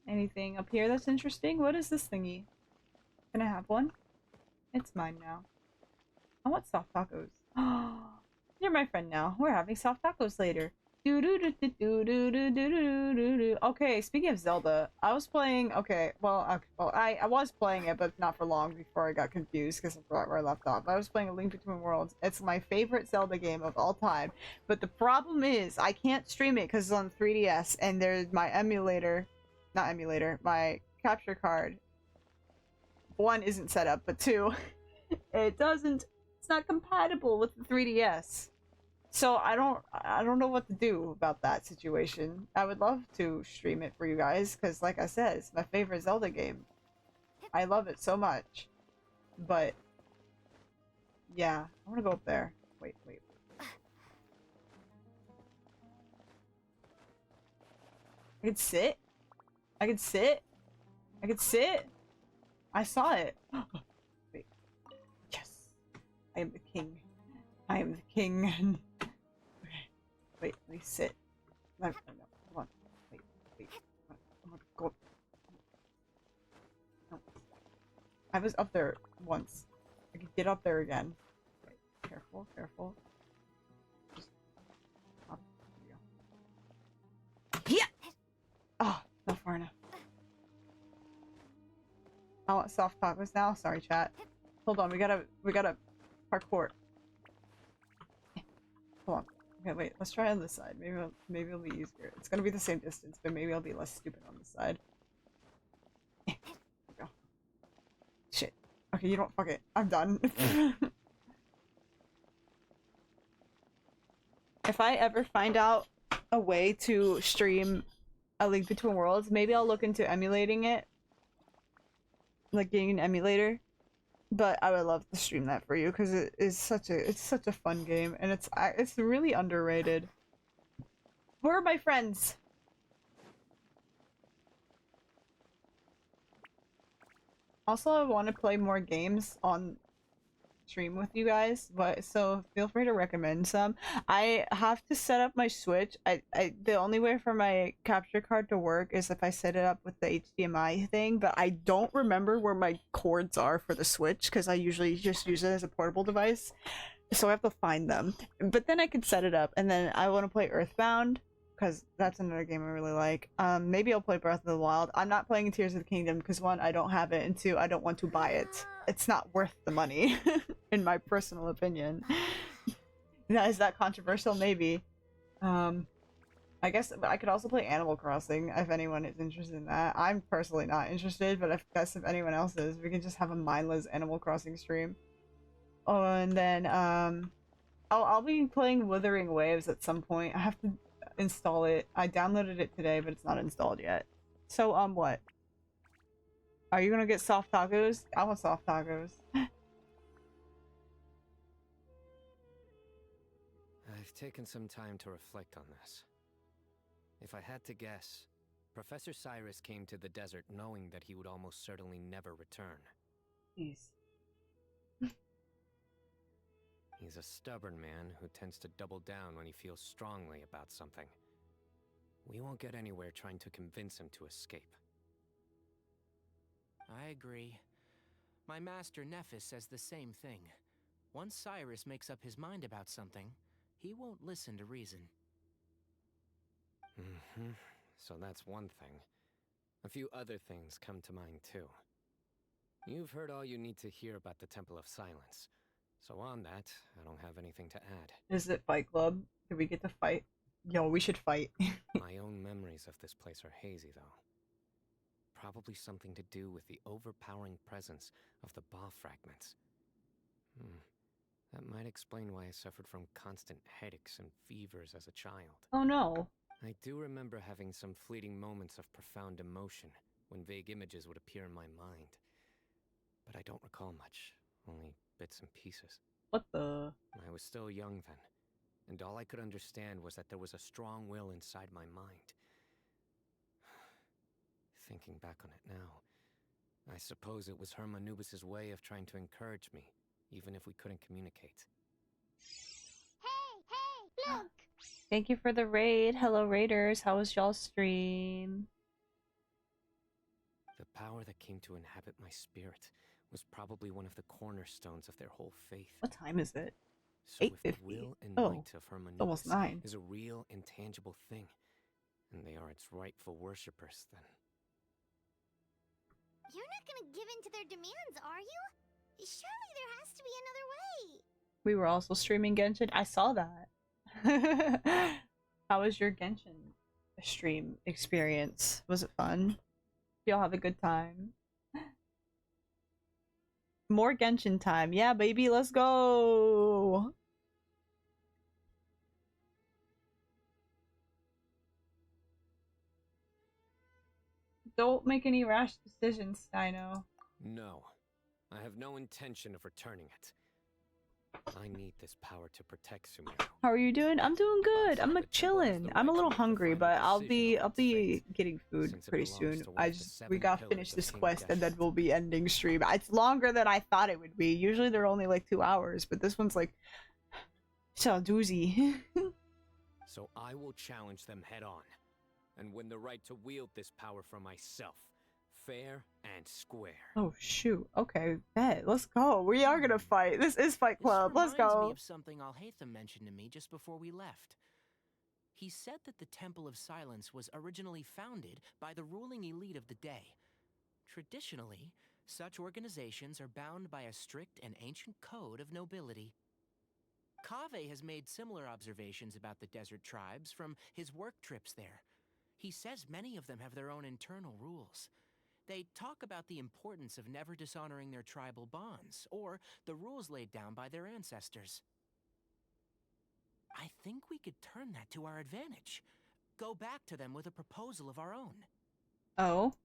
Anything up here that's interesting? What is this thingy? Can I have one? It's mine now. I want soft tacos. You're my friend now. We're having soft tacos later. Okay, speaking of Zelda, I was playing. Okay, well, I was playing it, but not for long before I got confused because I forgot where I left off. I was playing A Link Between Worlds. It's my favorite Zelda game of all time, but the problem is I can't stream it because it's on 3DS, and there's my emulator, not emulator, my capture card. One isn't set up, but two, it's not compatible with the 3DS. So I don't know what to do about that situation. I would love to stream it for you guys because, like I said, it's my favorite Zelda game. I love it so much. But yeah, I want to go up there. Wait. I could sit. I could sit. I could sit. I saw it. Wait. Yes. I am the king. I am the king. Wait, let me sit. No, come on. Wait. I'm gonna go. No. I was up there once. I could get up there again. Wait, careful. Just up. There we go. Yeah! Oh, not far enough. I want soft tacos now. Sorry, chat. Hold on, we gotta parkour. Hold on. Okay, wait, let's try on this side. Maybe it'll be easier. It's gonna be the same distance, but maybe I'll be less stupid on this side. There we go. Shit. Okay, you don't fuck it. I'm done. If I ever find out a way to stream A Link Between Worlds, maybe I'll look into emulating it. Like getting an emulator. But I would love to stream that for you because it's such a fun game and it's really underrated. Where are my friends? Also, I want to play more games on stream with you guys, but so feel free to recommend some. I have to set up my Switch. The only way for my capture card to work is if I set it up with the HDMI thing, but I don't remember where my cords are for the Switch because I usually just use it as a portable device, so I have to find them. But then I could set it up, and then I want to play Earthbound because that's another game I really like. Maybe I'll play Breath of the Wild. I'm not playing Tears of the Kingdom because one, I don't have it, and two, I don't want to buy it. It's not worth the money, in my personal opinion. Now, is that controversial? Maybe. I guess I could also play Animal Crossing if anyone is interested in that. I'm personally not interested, but if anyone else is, we can just have a mindless Animal Crossing stream. Oh, and then I'll be playing Wuthering Waves at some point. I have to install it. I downloaded it today, but it's not installed yet. So what? Are you gonna get soft tacos? I want soft tacos. I've taken some time to reflect on this. If I had to guess, Professor Cyrus came to the desert knowing that he would almost certainly never return. Jeez. He's a stubborn man who tends to double down when he feels strongly about something. We won't get anywhere trying to convince him to escape. I agree. My master Nephis says the same thing. Once Cyrus makes up his mind about something, he won't listen to reason. So that's one thing. A few other things come to mind too. You've heard all you need to hear about the Temple of Silence. So on that, I don't have anything to add. Is it Fight Club? Did we get to fight? Yo, we should fight. My own memories of this place are hazy, though. Probably something to do with the overpowering presence of the Ba fragments. That might explain why I suffered from constant headaches and fevers as a child. Oh no. I do remember having some fleeting moments of profound emotion when vague images would appear in my mind. But I don't recall much, only bits and pieces. What the? I was still young then, and all I could understand was that there was a strong will inside my mind. Thinking back on it now, I suppose it was Herm Anubis' way of trying to encourage me, even if we couldn't communicate. Hey, look! Thank you for the raid. Hello, raiders. How was y'all's stream? The power that came to inhabit my spirit was probably one of the cornerstones of their whole faith. What time is it? So if the 8:50. will and Oh, might of it's almost Hermanubis 9. is a real, intangible thing, and they are its rightful worshippers, then... You're not gonna give in to their demands, are you? Surely there has to be another way. We were also streaming Genshin. I saw that. How was your Genshin stream experience? Was it fun? Did y'all have a good time? More Genshin time. Yeah, baby, let's go. Don't make any rash decisions, Dino. No. I have no intention of returning it. I need this power to protect Sumeru. How are you doing? I'm doing good. I'm like chilling. I'm a little hungry, but I'll be getting food pretty soon. We gotta finish this quest and then we'll be ending stream. It's longer than I thought it would be. Usually they're only like 2 hours, but this one's like so doozy. So I will challenge them head on and win the right to wield this power for myself. Fair and square. Oh shoot. Okay, bet. Let's go. We are gonna fight. This is Fight Club. Let's Reminds me go. of something Alhaitham mentioned to me just before we left. He said that the Temple of Silence was originally founded by the ruling elite of the day. Traditionally, such organizations are bound by a strict and ancient code of nobility. Kaveh has made similar observations about the desert tribes from his work trips there. He says many of them have their own internal rules. They talk about the importance of never dishonoring their tribal bonds, or the rules laid down by their ancestors. I think we could turn that to our advantage. Go back to them with a proposal of our own. Oh.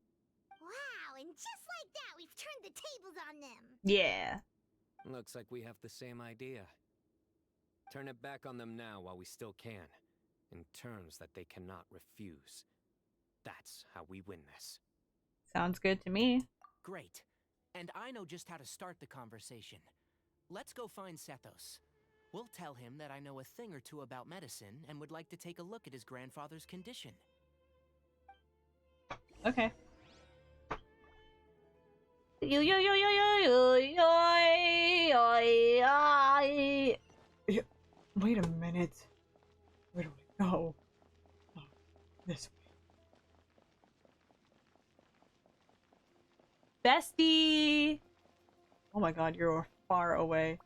Wow, and just like that, we've turned the tables on them. Yeah. Looks like we have the same idea. Turn it back on them now while we still can, in terms that they cannot refuse. That's how we win this. Sounds good to me. Great. And I know just how to start the conversation. Let's go find Sethos. We'll tell him that I know a thing or two about medicine and would like to take a look at his grandfather's condition. Okay. Wait a minute. Where do we go? Oh, this way. Bestie! Oh my god, you're far away.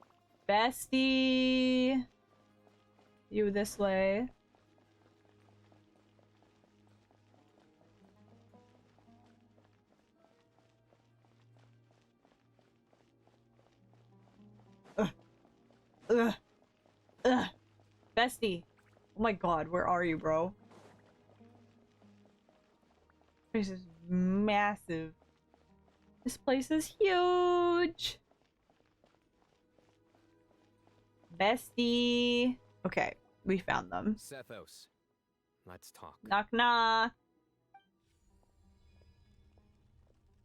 Bestie! You this way. Ugh. Ugh. Bestie. Oh my god, where are you, bro? This is massive. This place is huge. Bestie. Okay, we found them. Sethos, let's talk. Knock knock.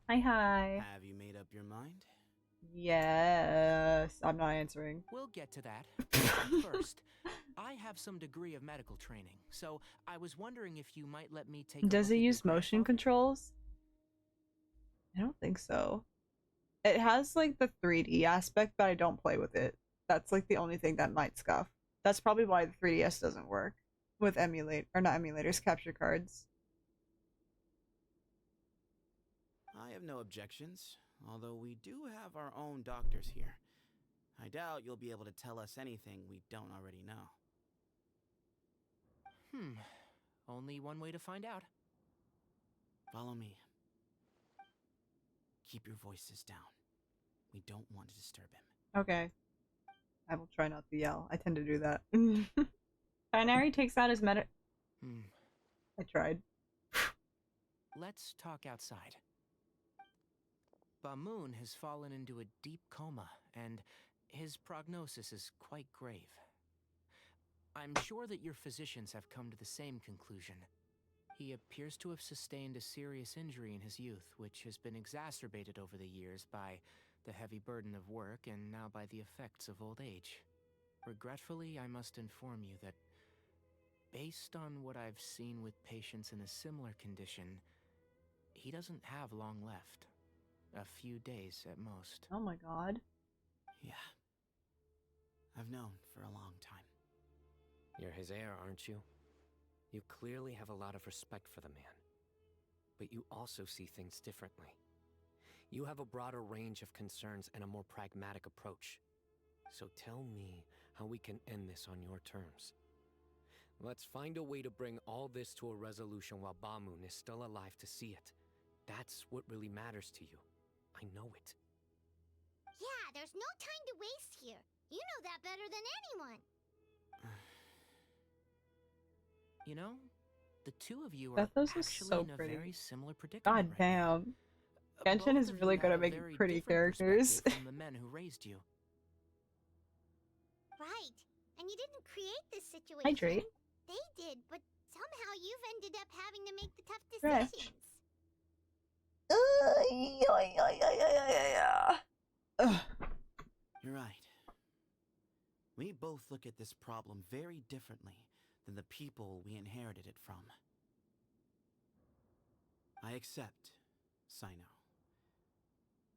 Hi hi. Have you made up your mind? Yes. I'm not answering. We'll get to that. First, I have some degree of medical training, so I was wondering if you might let me take a Does look it at your use motion controls? I don't think so. It has like the 3D aspect, but I don't play with it. That's like the only thing that might scuff. That's probably why the 3DS doesn't work with not emulators, capture cards. I have no objections, although we do have our own doctors here. I doubt you'll be able to tell us anything we don't already know. Only one way to find out. Follow me. Keep your voices down. We don't want to disturb him. Okay. I will try not to yell. I tend to do that. Binary takes out his I tried. Let's talk outside. Bamoon has fallen into a deep coma, and his prognosis is quite grave. I'm sure that your physicians have come to the same conclusion. He appears to have sustained a serious injury in his youth, which has been exacerbated over the years by the heavy burden of work and now by the effects of old age. Regretfully, I must inform you that, based on what I've seen with patients in a similar condition, he doesn't have long left. A few days at most. Oh my god. Yeah. I've known for a long time. You're his heir, aren't you? You clearly have a lot of respect for the man. But you also see things differently. You have a broader range of concerns and a more pragmatic approach. So tell me how we can end this on your terms. Let's find a way to bring all this to a resolution while Bamoon is still alive to see it. That's what really matters to you. I know it. Yeah, there's no time to waste here. You know that better than anyone. You know, the two of you are Bethos is actually so in a pretty. very similar predicament. God damn. Genshin Both is of really you good have at a making very pretty different characters. perspective from the men who raised you. Right. And you didn't create this situation. Hydrate. They did, but somehow you've ended up having to make the tough Stretch. decisions. You're right. We both look at this problem very differently than the people we inherited it from. I accept, Cyno.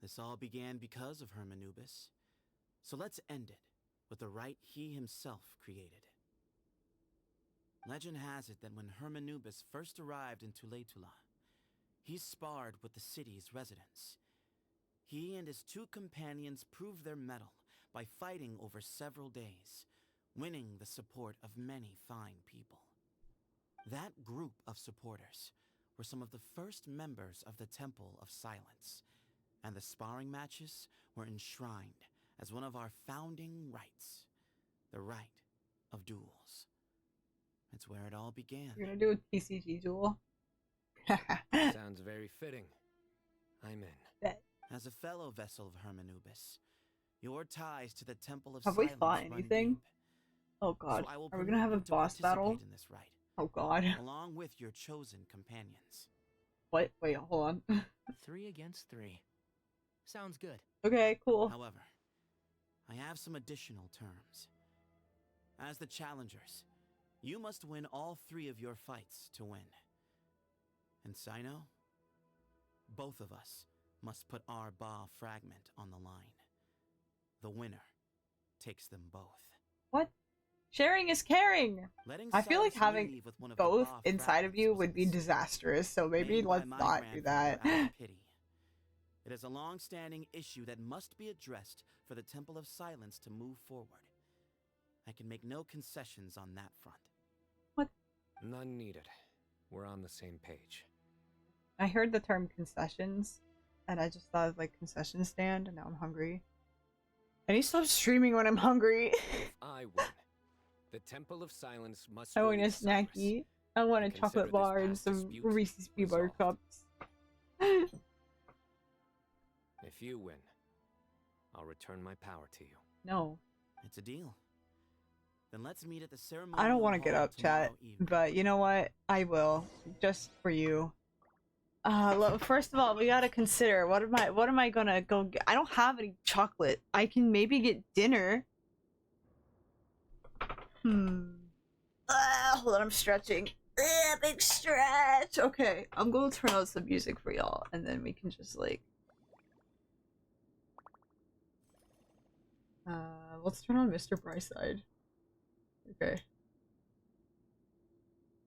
This all began because of Hermanubis, so let's end it with the rite he himself created. Legend has it that when Hermanubis first arrived in Tuletula, he sparred with the city's residents. He and his two companions proved their mettle by fighting over several days, winning the support of many fine people. That group of supporters were some of the first members of the Temple of Silence, and the sparring matches were enshrined as one of our founding rites, the rite of duels. It's where it all began. You're gonna do a TCG duel? Sounds very fitting. I'm in. Bet. As a fellow vessel of Hermanubis, your ties to the Temple of Have we Silence fought run anything? deep. Oh god. So I will Are we gonna have a permit you to boss battle? participate in this rite, Oh god. along with your chosen companions. What? Wait, hold on. 3 against 3. Sounds good. Okay, cool. However, I have some additional terms. As the challengers, you must win all 3 of your fights to win. And Cyno, both of us must put our Ba fragment on the line. The winner takes them both. What? Sharing is caring! Letting I feel like Cyrus having leave with one of the both Ba inside of fragments you was would be disastrous, so maybe made by let's my not do that. grandfather out of pity. It is a long-standing issue that must be addressed for the Temple of Silence to move forward. I can make no concessions on that front. What? None needed. We're on the same page. I heard the term concessions, and I just thought of like concession stand, and now I'm hungry. I need to stop streaming when I'm hungry. If I win, the Temple of Silence must I want a release Cyrus. snacky. I want a And chocolate consider bar this and past some dispute Reese's Peanut Butter resolved. cups. If you win, I'll return my power to you. No. It's a deal. Then let's meet at the ceremony. I don't want to get up, chat, but you know what? I will, just for you. First of all, we gotta consider what am I gonna go get? I don't have any chocolate. I can maybe get dinner. Hold on, I'm stretching. Big stretch. Okay, I'm gonna turn on some music for y'all, and then we can just like. Let's turn on Mr. Brightside. Okay.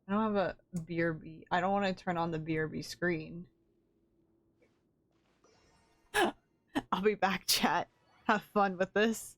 I don't have a BRB. I don't want to turn on the BRB screen. I'll be back, chat. Have fun with this.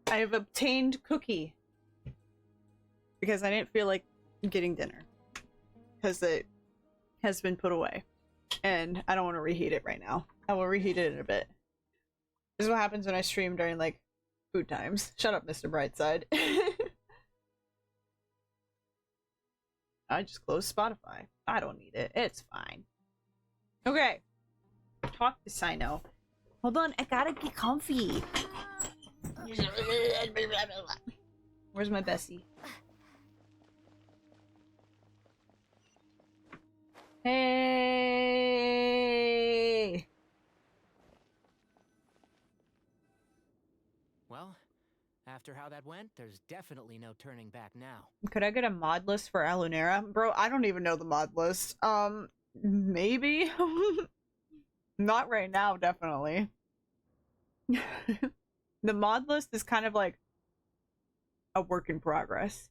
I have obtained cookie. Because I didn't feel like getting dinner. Because it has been put away. And I don't want to reheat it right now. I will reheat it in a bit. This is what happens when I stream during, like, food times. Shut up, Mr. Brightside. I just closed Spotify. I don't need it. It's fine. Okay. Talk to Sino. Hold on, I gotta get comfy. Where's my Bessie? Hey! Well, after how that went, there's definitely no turning back now. Could I get a mod list for Alunera? Bro, I don't even know the mod list. Maybe? Not right now, definitely. The mod list is kind of like a work in progress.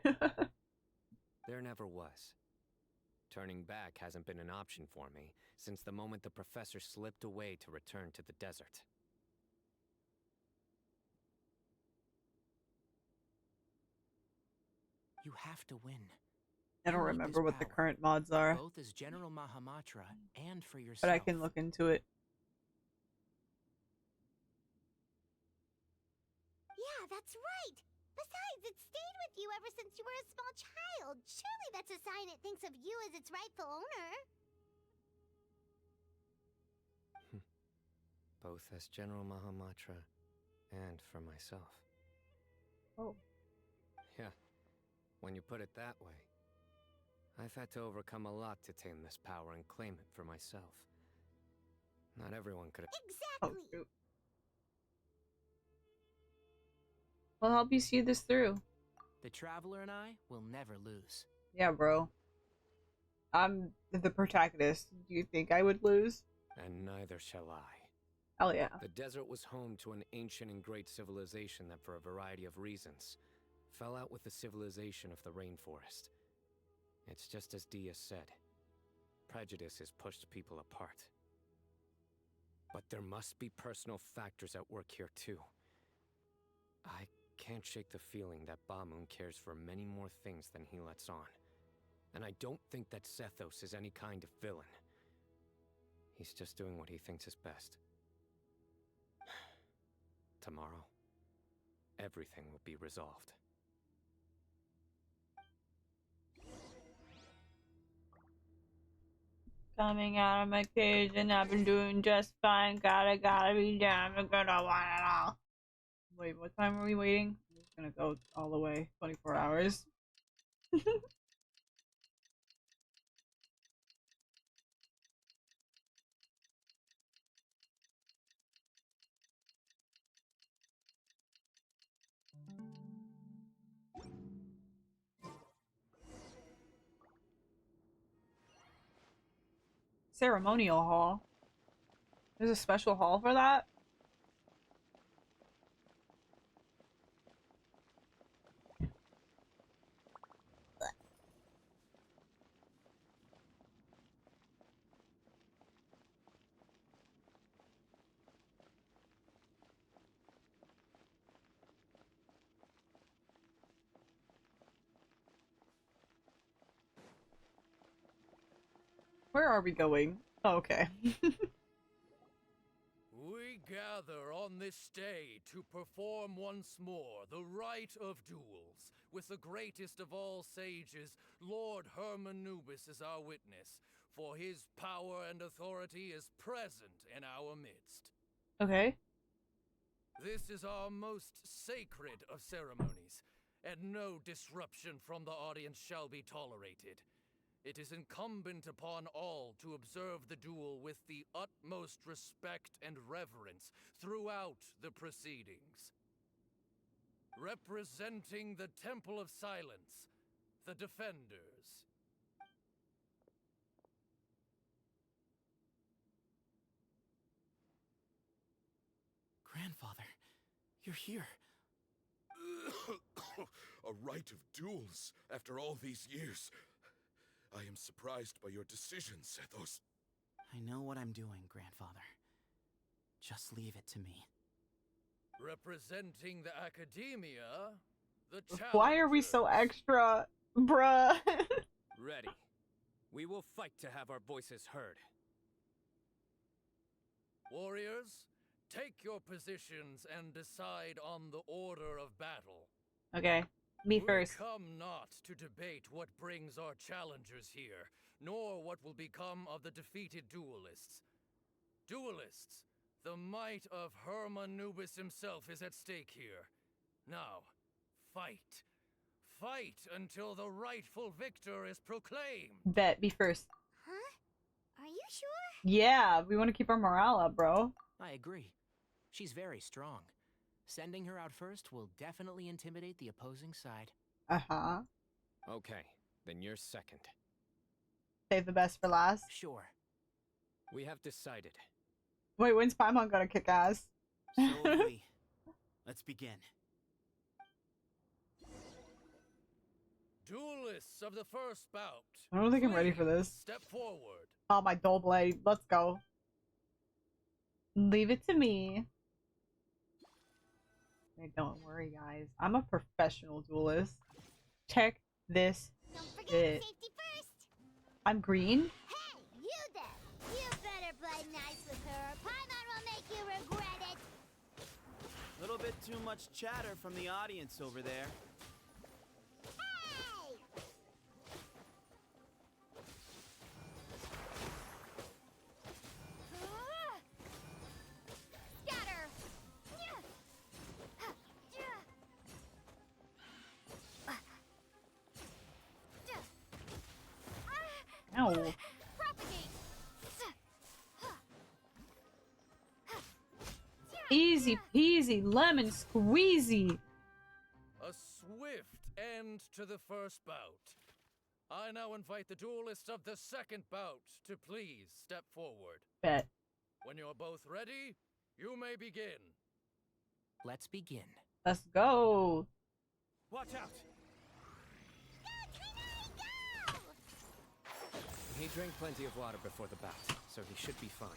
There never was. Turning back hasn't been an option for me since the moment the professor slipped away to return to the desert. You have to win. I don't You need remember this what the power, current mods are, both as General Mahamatra and for yourself. but I can look into it. Yeah, that's right. Besides, it stayed with you ever since you were a small child. Surely that's a sign it thinks of you as its rightful owner. Both as General Mahamatra and for myself. Oh. Yeah, when you put it that way. I've had to overcome a lot to tame this power and claim it for myself. Not everyone could have— Exactly! Oh, shoot. We'll help you see this through. The Traveler and I will never lose. Yeah, bro. I'm the protagonist. Do you think I would lose? And neither shall I. Hell yeah. The desert was home to an ancient and great civilization that, for a variety of reasons, fell out with the civilization of the rainforest. It's just as Dia said. Prejudice has pushed people apart. But there must be personal factors at work here, too. I can't shake the feeling that Bamun cares for many more things than he lets on. And I don't think that Sethos is any kind of villain. He's just doing what he thinks is best. Tomorrow, everything will be resolved. Coming out of my cage and I've been doing just fine. Gotta be damn good. I want it all. Wait, what time are we waiting? I'm just gonna go all the way. 24 hours. Ceremonial hall. There's a special hall for that? Where are we going? Oh, okay. We gather on this day to perform once more the rite of duels, with the greatest of all sages, Lord Hermanubis, as our witness, for his power and authority is present in our midst. Okay. This is our most sacred of ceremonies, and no disruption from the audience shall be tolerated. It is incumbent upon all to observe the duel with the utmost respect and reverence throughout the proceedings. Representing the Temple of Silence, the Defenders. Grandfather, you're here. A rite of duels after all these years. I am surprised by your decision, Sethos. I know what I'm doing, Grandfather. Just leave it to me. Representing the academia, the Why are we so extra, bruh? Ready. We will fight to have our voices heard. Warriors, take your positions and decide on the order of battle. Okay, me first. We come not to debate what brings our challengers here, nor what will become of the defeated duelists. Duelists, the might of Hermanubis himself is at stake here. Now, fight. Fight until the rightful victor is proclaimed. Bet, me first. Huh? Are you sure? Yeah, we want to keep our morale up, bro. I agree. She's very strong. Sending her out first will definitely intimidate the opposing side. Uh-huh. Okay, then you're second. Save the best for last. Sure. We have decided. Wait, when's Paimon gonna kick ass? So have we. Let's begin. Duelists of the first bout. I don't think I'm ready for this. Step forward. Oh, my dull blade. Let's go. Leave it to me. Hey, don't worry, guys. I'm a professional duelist. Check this Don't forget shit. safety first. I'm green? Hey, you there! You better play nice with her, or Paimon will make you regret it. Little bit too much chatter from the audience over there. Hey! Scatter! Ow. Propagate! Easy peasy lemon squeezy. A swift end to the first bout. I now invite the duelists of the second bout to please step forward. Bet. When you're both ready, you may begin. Let's begin. Let's go. Watch out! He drank plenty of water before the bout, so he should be fine.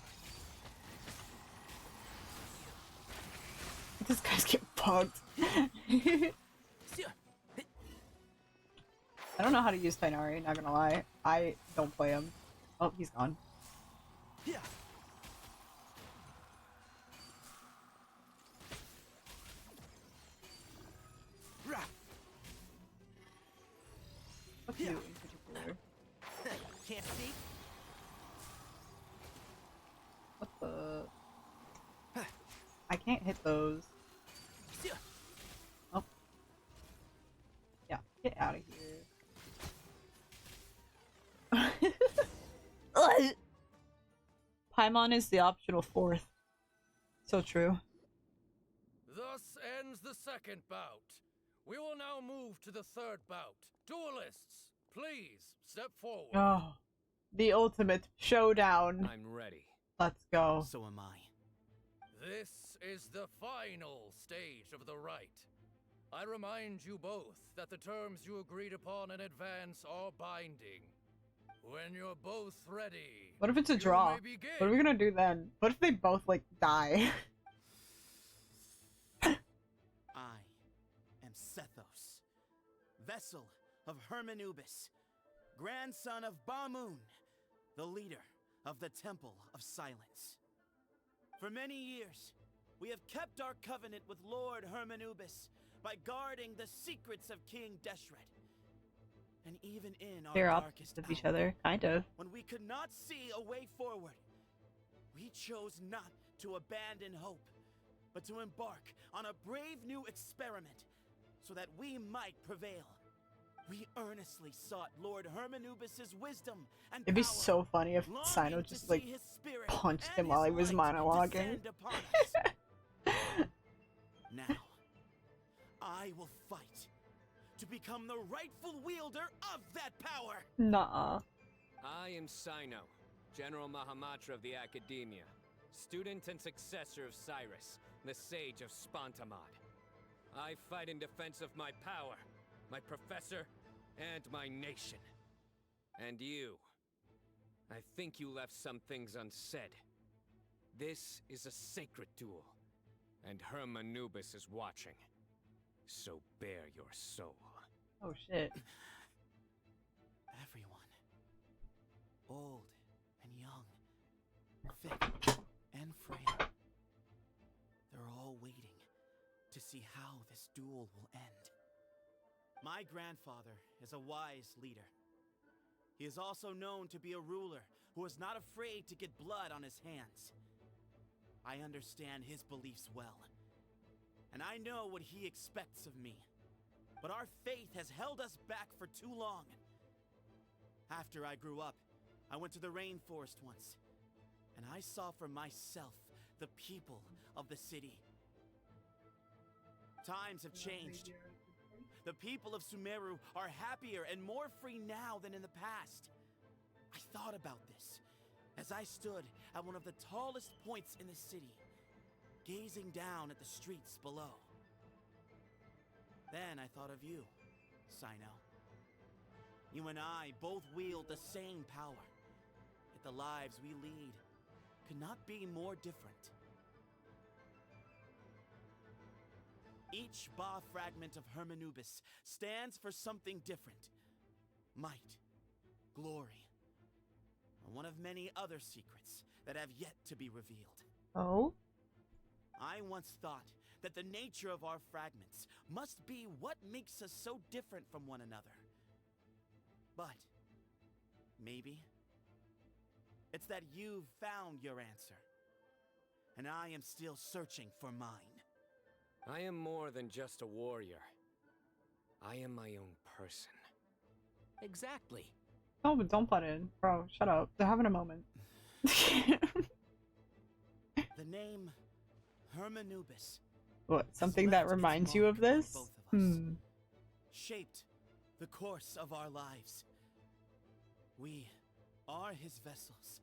This guy's getting punked. I don't know how to use Tainari, not gonna lie. I don't play him. Oh, he's gone. Yeah. Fuck you in particular. Can't see? What the? I can't hit those. Oh. Yeah, get out of here. Paimon is the optional fourth. So true. Thus ends the second bout. We will now move to the third bout. Duelists, please step forward. Oh, the ultimate showdown. I'm ready. Let's go. So am I. This is the final stage of the rite. I remind you both that the terms you agreed upon in advance are binding. When you're both ready, What if it's a you draw? may begin. What are we gonna do then? What if they both, like, die? I am Sethos, vessel of Hermanubis, grandson of Bamoon, the leader of the Temple of Silence. For many years, we have kept our covenant with Lord Hermanubis by guarding the secrets of King Deshret. And even in our They're darkest opposites of each hour, other, kind of. when we could not see a way forward, we chose not to abandon hope, but to embark on a brave new experiment so that we might prevail. We earnestly sought Lord Hermanubis' wisdom and It'd be power, so funny if longing Sino to just, see like, his spirit punched and him while he his was light monologuing. descend upon us. Now, I will fight to become the rightful wielder of that power. Nuh-uh. I am Sino, General Mahamatra of the Academia, student and successor of Cyrus, the Sage of Spontamod. I fight in defense of my power, my professor, and my nation. And you. I think you left some things unsaid. This is a sacred duel. And Hermanubis is watching. So bare your soul. Oh shit. Everyone, old and young, fit and frail, they're all waiting to see how this duel will end. My grandfather is a wise leader. He is also known to be a ruler who is not afraid to get blood on his hands. I understand his beliefs well, and I know what he expects of me. But our faith has held us back for too long. After I grew up, I went to the rainforest once, and I saw for myself the people of the city. Times have changed. The people of Sumeru are happier and more free now than in the past. I thought about this as I stood at one of the tallest points in the city, gazing down at the streets below. Then I thought of you, Cyno. You and I both wield the same power, yet the lives we lead could not be more different. Each Ba fragment of Hermanubis stands for something different. Might, glory, and one of many other secrets that have yet to be revealed. Oh? I once thought that the nature of our fragments must be what makes us so different from one another. But maybe it's that you've found your answer, and I am still searching for mine. I am more than just a warrior. I am my own person. Exactly. Oh, but don't butt in. Bro, shut up. They're having a moment. The name Hermanubis. What, something that reminds you of this? Shaped the course of our lives. We are his vessels.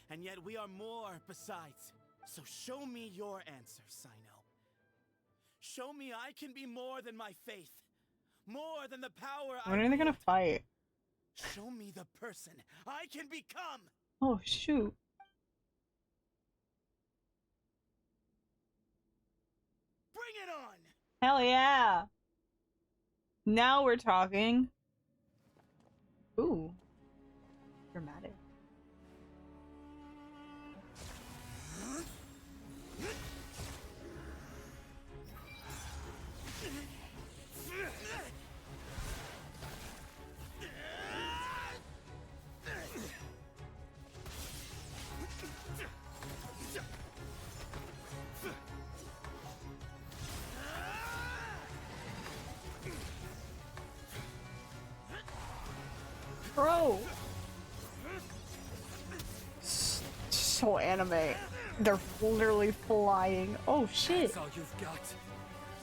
And yet we are more besides. So show me your answer, Cyno. Show me I can be more than my faith. More than the power When are they gonna fight? Show me the person I can become. Oh, shoot. Bring it on! Hell yeah! Now we're talking. Ooh. Dramatic. Bro! So anime. They're literally flying. Oh shit! That's all you've got.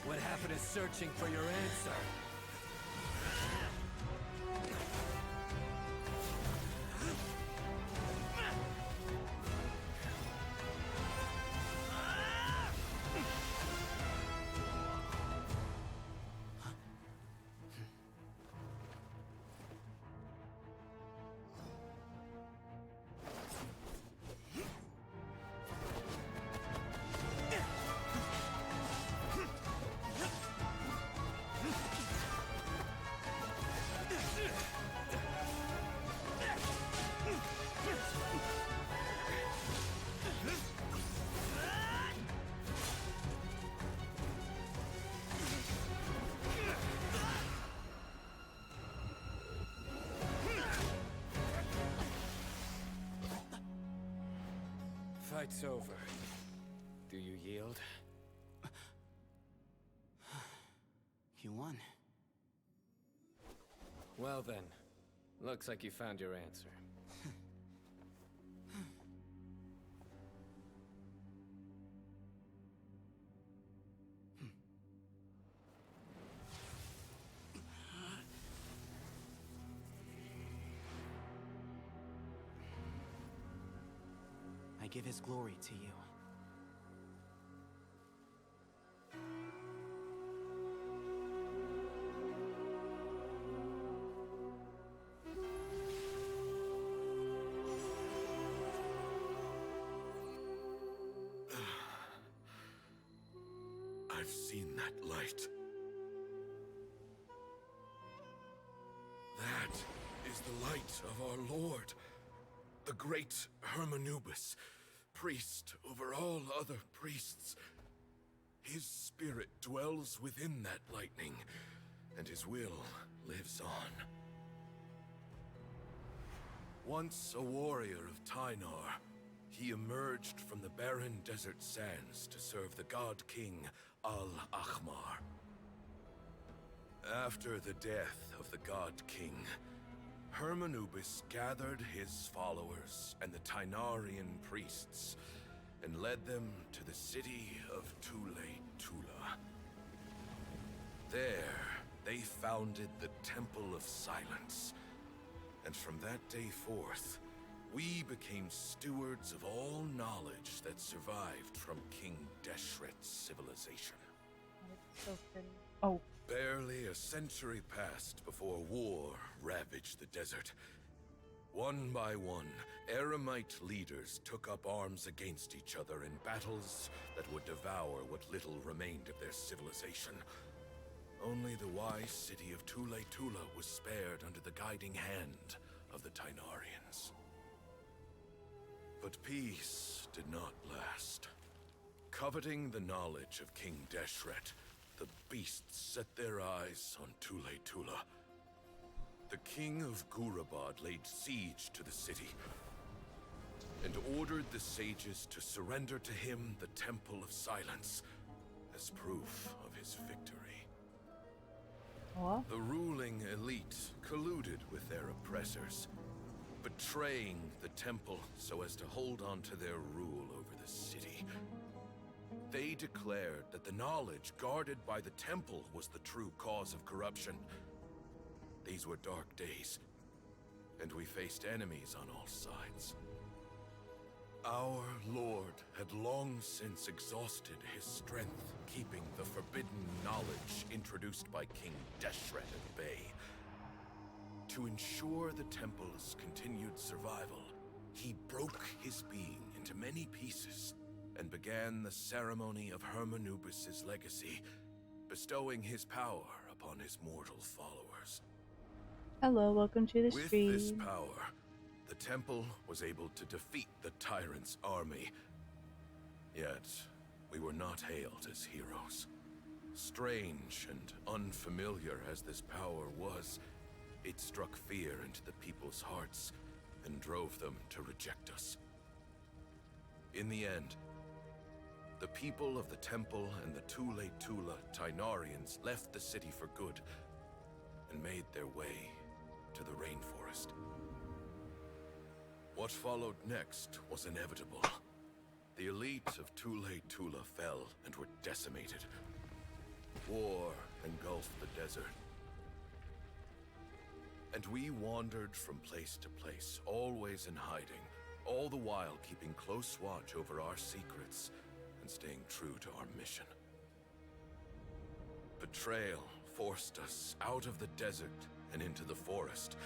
What happened is searching for your answer. Fight's over. Do you yield? You won. Well then, looks like you found your answer. I give his glory to you. I've seen that light. That is the light of our Lord, the great Hermanubis, priest over all other priests. His spirit dwells within that lightning, and his will lives on. Once a warrior of Tynar, he emerged from the barren desert sands to serve the god king Al-Ahmar. After the death of the god king, Hermanubis gathered his followers and the Tynarian priests and led them to the city of Tule-Tula. There, they founded the Temple of Silence, and from that day forth, we became stewards of all knowledge that survived from King Deshret's civilization. So pretty. Oh. Barely a century passed before war ravaged the desert. One by one, Eremite leaders took up arms against each other in battles that would devour what little remained of their civilization. Only the wise city of Tule-Tula was spared under the guiding hand of the Tynarians. But peace did not last. Coveting the knowledge of King Deshret, the beasts set their eyes on Tule-Tula. The king of Gurabad laid siege to the city and ordered the sages to surrender to him the Temple of Silence as proof of his victory. What? The ruling elite colluded with their oppressors, betraying the temple so as to hold on to their rule over the city. They declared that the knowledge guarded by the temple was the true cause of corruption. These were dark days, and we faced enemies on all sides. Our Lord had long since exhausted his strength, keeping the forbidden knowledge introduced by King Deshret at bay. To ensure the temple's continued survival, he broke his being into many pieces and began the ceremony of Hermanubis' legacy, bestowing his power upon his mortal followers. Hello, welcome to the stream. With this power, the temple was able to defeat the tyrant's army. Yet, we were not hailed as heroes. Strange and unfamiliar as this power was, it struck fear into the people's hearts and drove them to reject us. In the end, the people of the temple and the Tule-Tula Tynarians left the city for good and made their way to the rainforest. What followed next was inevitable. The elite of Tule-Tula fell and were decimated. War engulfed the desert. And we wandered from place to place, always in hiding, all the while keeping close watch over our secrets and staying true to our mission. Betrayal forced us out of the desert and into the forest.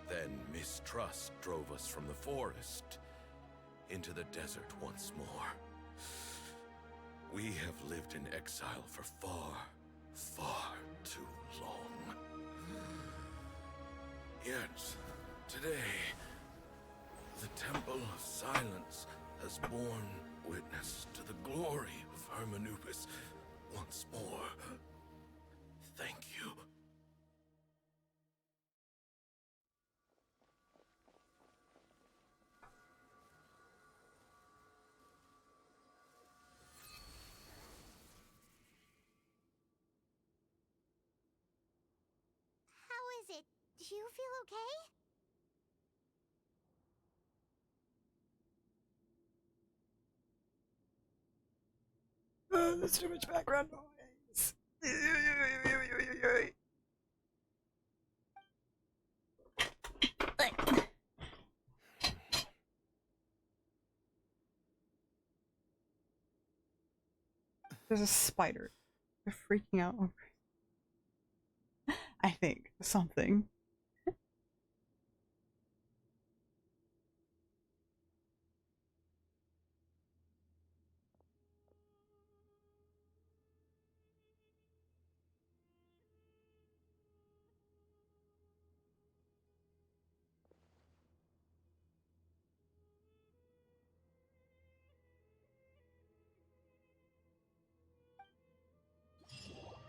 Then mistrust drove us from the forest into the desert once more. We have lived in exile for far, far too long. Yet, today, the Temple of Silence has borne witness to the glory of Hermanubis once more. Thank you. How is it? Do you feel okay? There's too much background noise. There's a spider. They're freaking out over it. I think something.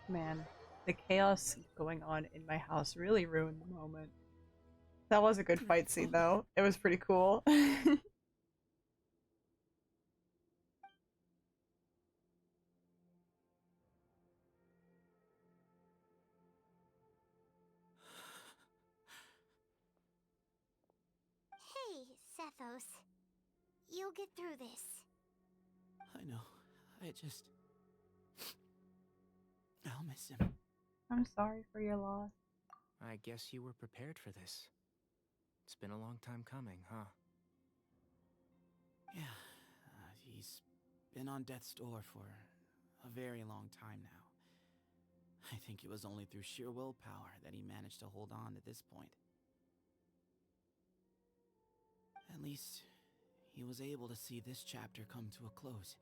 Man, the chaos going on in my house really ruined the moment. That was a good fight scene, though. It was pretty cool. Hey, Sethos. You'll get through this. I know. I'll miss him. I'm sorry for your loss. I guess you were prepared for this. It's been a long time coming, huh? Yeah, he's been on death's door for a very long time now. I think it was only through sheer willpower that he managed to hold on to this point. At least, he was able to see this chapter come to a close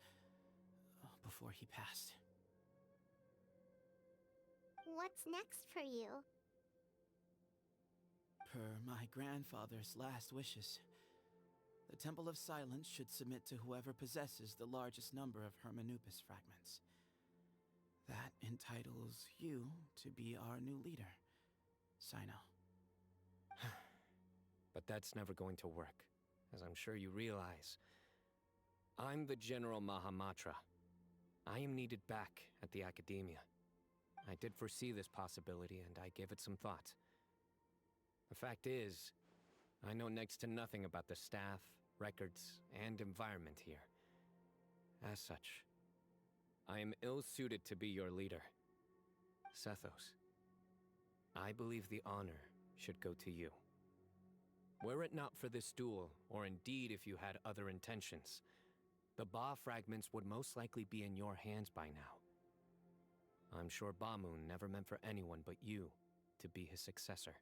before he passed. What's next for you? Per my grandfather's last wishes, the Temple of Silence should submit to whoever possesses the largest number of Hermanupis fragments. That entitles you to be our new leader, Cyno. But that's never going to work, as I'm sure you realize. I'm the General Mahamatra. I am needed back at the Academia. I did foresee this possibility, and I gave it some thought. The fact is, I know next to nothing about the staff, records, and environment here. As such, I am ill-suited to be your leader. Sethos, I believe the honor should go to you. Were it not for this duel, or indeed if you had other intentions, the Ba fragments would most likely be in your hands by now. I'm sure Bamoon never meant for anyone but you to be his successor.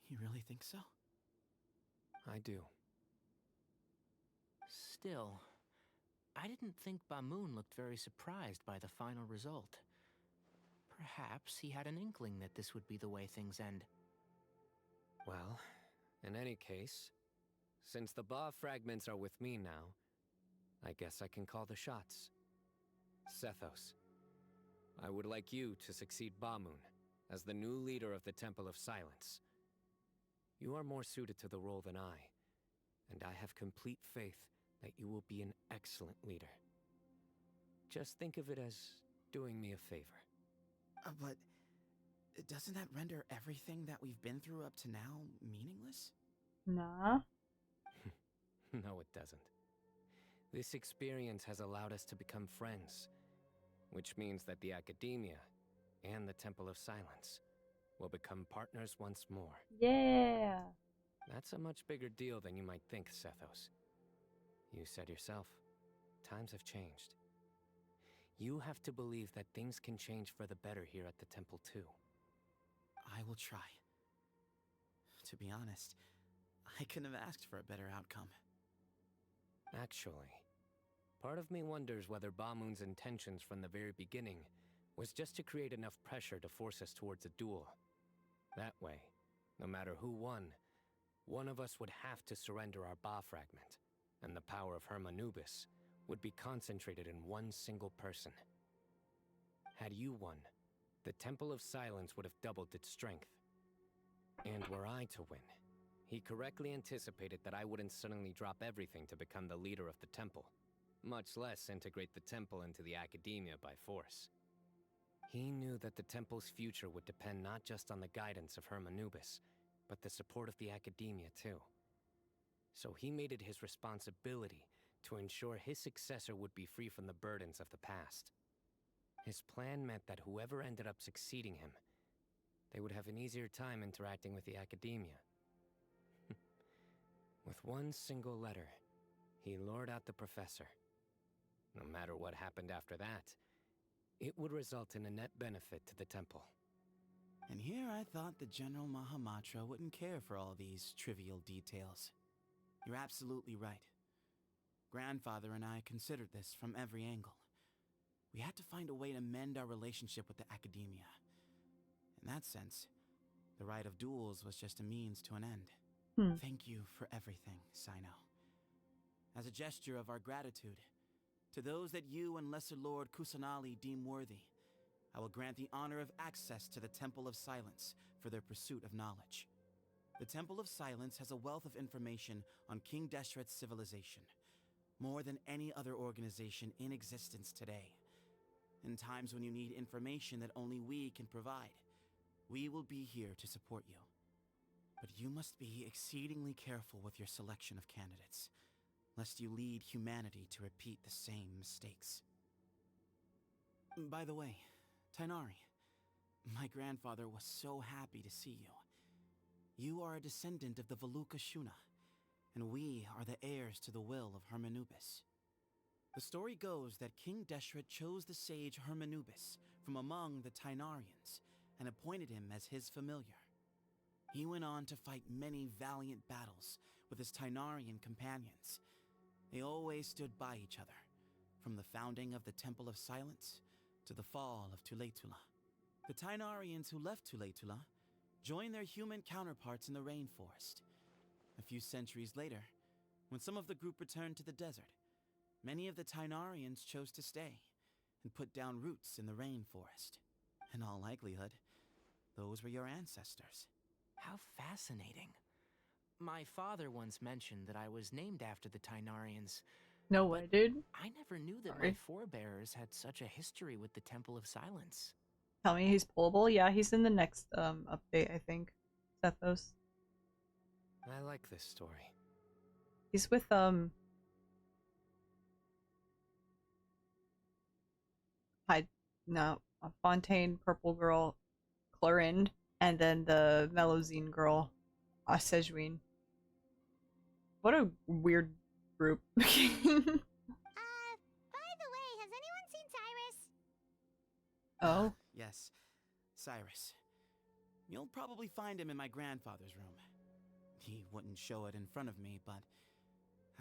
You really think so? I do. Still, I didn't think Bamoon looked very surprised by the final result. Perhaps he had an inkling that this would be the way things end. Well, in any case, since the Ba fragments are with me now, I guess I can call the shots. Sethos, I would like you to succeed Bamoon as the new leader of the Temple of Silence. You are more suited to the role than I, and I have complete faith that you will be an excellent leader. Just think of it as doing me a favor. But doesn't that render everything that we've been through up to now meaningless? Nah. No, it doesn't. This experience has allowed us to become friends, which means that the Academia and the Temple of Silence will become partners once more. Yeah! That's a much bigger deal than you might think, Sethos. You said yourself, times have changed. You have to believe that things can change for the better here at the temple too. I will try. To be honest, I couldn't have asked for a better outcome. Actually, part of me wonders whether Bamoon's intentions from the very beginning was just to create enough pressure to force us towards a duel. That way, no matter who won, one of us would have to surrender our Ba fragment, and the power of Hermanubis would be concentrated in one single person. Had you won, the Temple of Silence would have doubled its strength. And were I to win, he correctly anticipated that I wouldn't suddenly drop everything to become the leader of the temple, much less integrate the temple into the Academia by force. He knew that the temple's future would depend not just on the guidance of Hermanubis, but the support of the Academia too. So he made it his responsibility to ensure his successor would be free from the burdens of the past. His plan meant that whoever ended up succeeding him, they would have an easier time interacting with the Academia. With one single letter, he lured out the professor. No matter what happened after that, it would result in a net benefit to the temple. And here I thought the General Mahamatra wouldn't care for all these trivial details. You're absolutely right. Grandfather and I considered this from every angle. We had to find a way to mend our relationship with the Academia. In that sense, the right of duels was just a means to an end. Thank you for everything, Cyno. As a gesture of our gratitude, To those that you and Lesser Lord Kusanali deem worthy, I will grant the honor of access to the Temple of Silence for their pursuit of knowledge. The Temple of Silence has a wealth of information on King Deshret's civilization, more than any other organization in existence today. In times when you need information that only we can provide, we will be here to support you. But you must be exceedingly careful with your selection of candidates, lest you lead humanity to repeat the same mistakes. By the way, Tainari, my grandfather was so happy to see you. You are a descendant of the Veluca Shuna, and we are the heirs to the will of Hermanubis. The story goes that King Deshret chose the sage Hermanubis from among the Tainarians and appointed him as his familiar. He went on to fight many valiant battles with his Tainarian companions. They always stood by each other, from the founding of the Temple of Silence to the fall of Tuletula. The Tainarians who left Tuletula joined their human counterparts in the rainforest. A few centuries later, when some of the group returned to the desert, many of the Tainarians chose to stay and put down roots in the rainforest. In all likelihood, those were your ancestors. How fascinating. My father once mentioned that I was named after the Tainarians. No way, dude. I never knew that Sorry. my forebears had such a history with the Temple of Silence. Tell me he's pullable? Yeah, he's in the next update, I think. Sethos. I like this story. He's with Fontaine, Purple Girl, Clorind, and then the Melusine girl, Sejuine. What a weird group. By the way, has anyone seen Cyrus? Oh? Yes, Cyrus. You'll probably find him in my grandfather's room. He wouldn't show it in front of me, but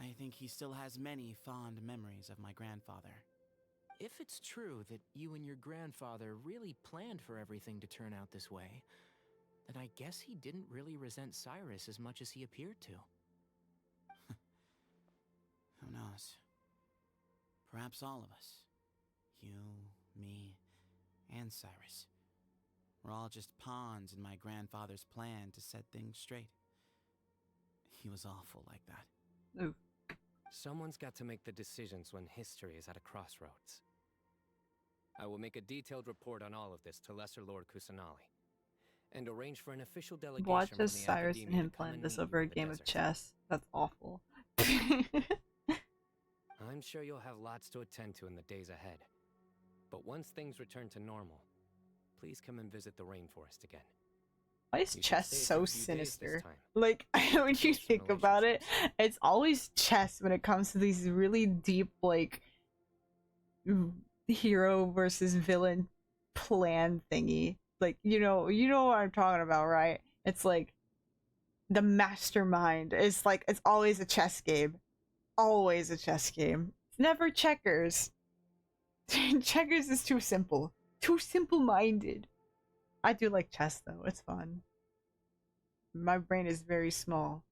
I think he still has many fond memories of my grandfather. If it's true that you and your grandfather really planned for everything to turn out this way, then I guess he didn't really resent Cyrus as much as he appeared to. Who knows? Perhaps all of us. You, me, and Cyrus. We're all just pawns in my grandfather's plan to set things straight. He was awful like that. Ooh. Someone's got to make the decisions when history is at a crossroads. I will make a detailed report on all of this to Lesser Lord Kusanali, and arrange for an official delegation Watch from as the Cyrus and Academia him to come plan and this meet over you a in the game of desert. chess. That's awful. I'm sure you'll have lots to attend to in the days ahead. But once things return to normal, please come and visit the rainforest again. Why is You should chess stay for so a few days this sinister? time. Like, when you Close think about it, relationships. it's always chess when it comes to these really deep, like, hero versus villain plan thingy. Like, you know what I'm talking about, right? It's like, the mastermind is like, it's always a chess game. Always a chess game. It's never checkers. Checkers is too simple. Too simple-minded. I do like chess, though. It's fun. My brain is very small,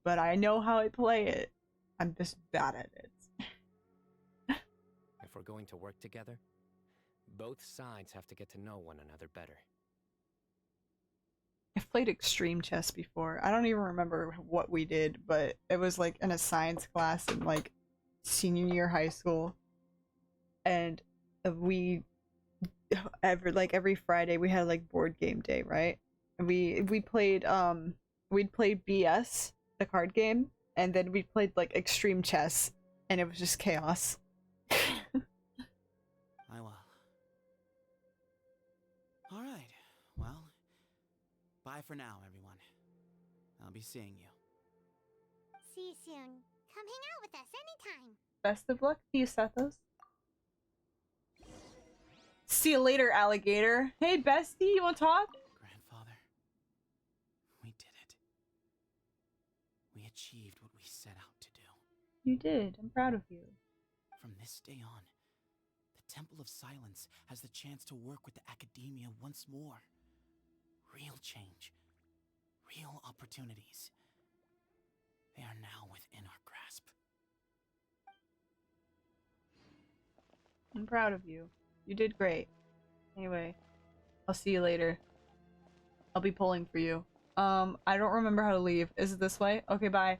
but I know how I play it. I'm just bad at it. If we're going to work together, both sides have to get to know one another better. I've played extreme chess before. I don't even remember what we did, but it was like in a science class in like senior year high school. And every Friday we had like board game day, right? And we played we'd play BS, the card game, and then we played like extreme chess, and it was just chaos. I will. Alright, well, bye for now, everyone. I'll be seeing you. See you soon. Come hang out with us anytime. Best of luck to you, Sethos. See you later, alligator. Hey, bestie, you wanna talk? Grandfather, we did it. We achieved what we set out to do. You did. I'm proud of you. From this day on, the Temple of Silence has the chance to work with the Academia once more. Real change. Real opportunities. They are now within our grasp. I'm proud of you. You did great. Anyway, I'll see you later. I'll be pulling for you. I don't remember how to leave. Is it this way? Okay, bye.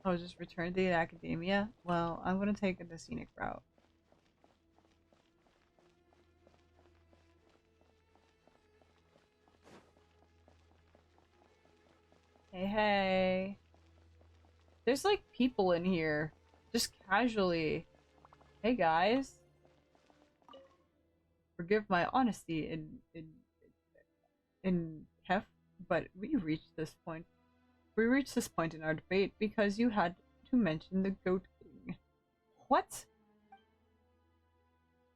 Oh, just return to the academia? Well, I'm gonna take the scenic route. Hey, hey. There's like people in here. Just casually. Hey guys. Forgive my honesty in heft, but we reached this point. We reached this point in our debate because you had to mention the Goat King. What?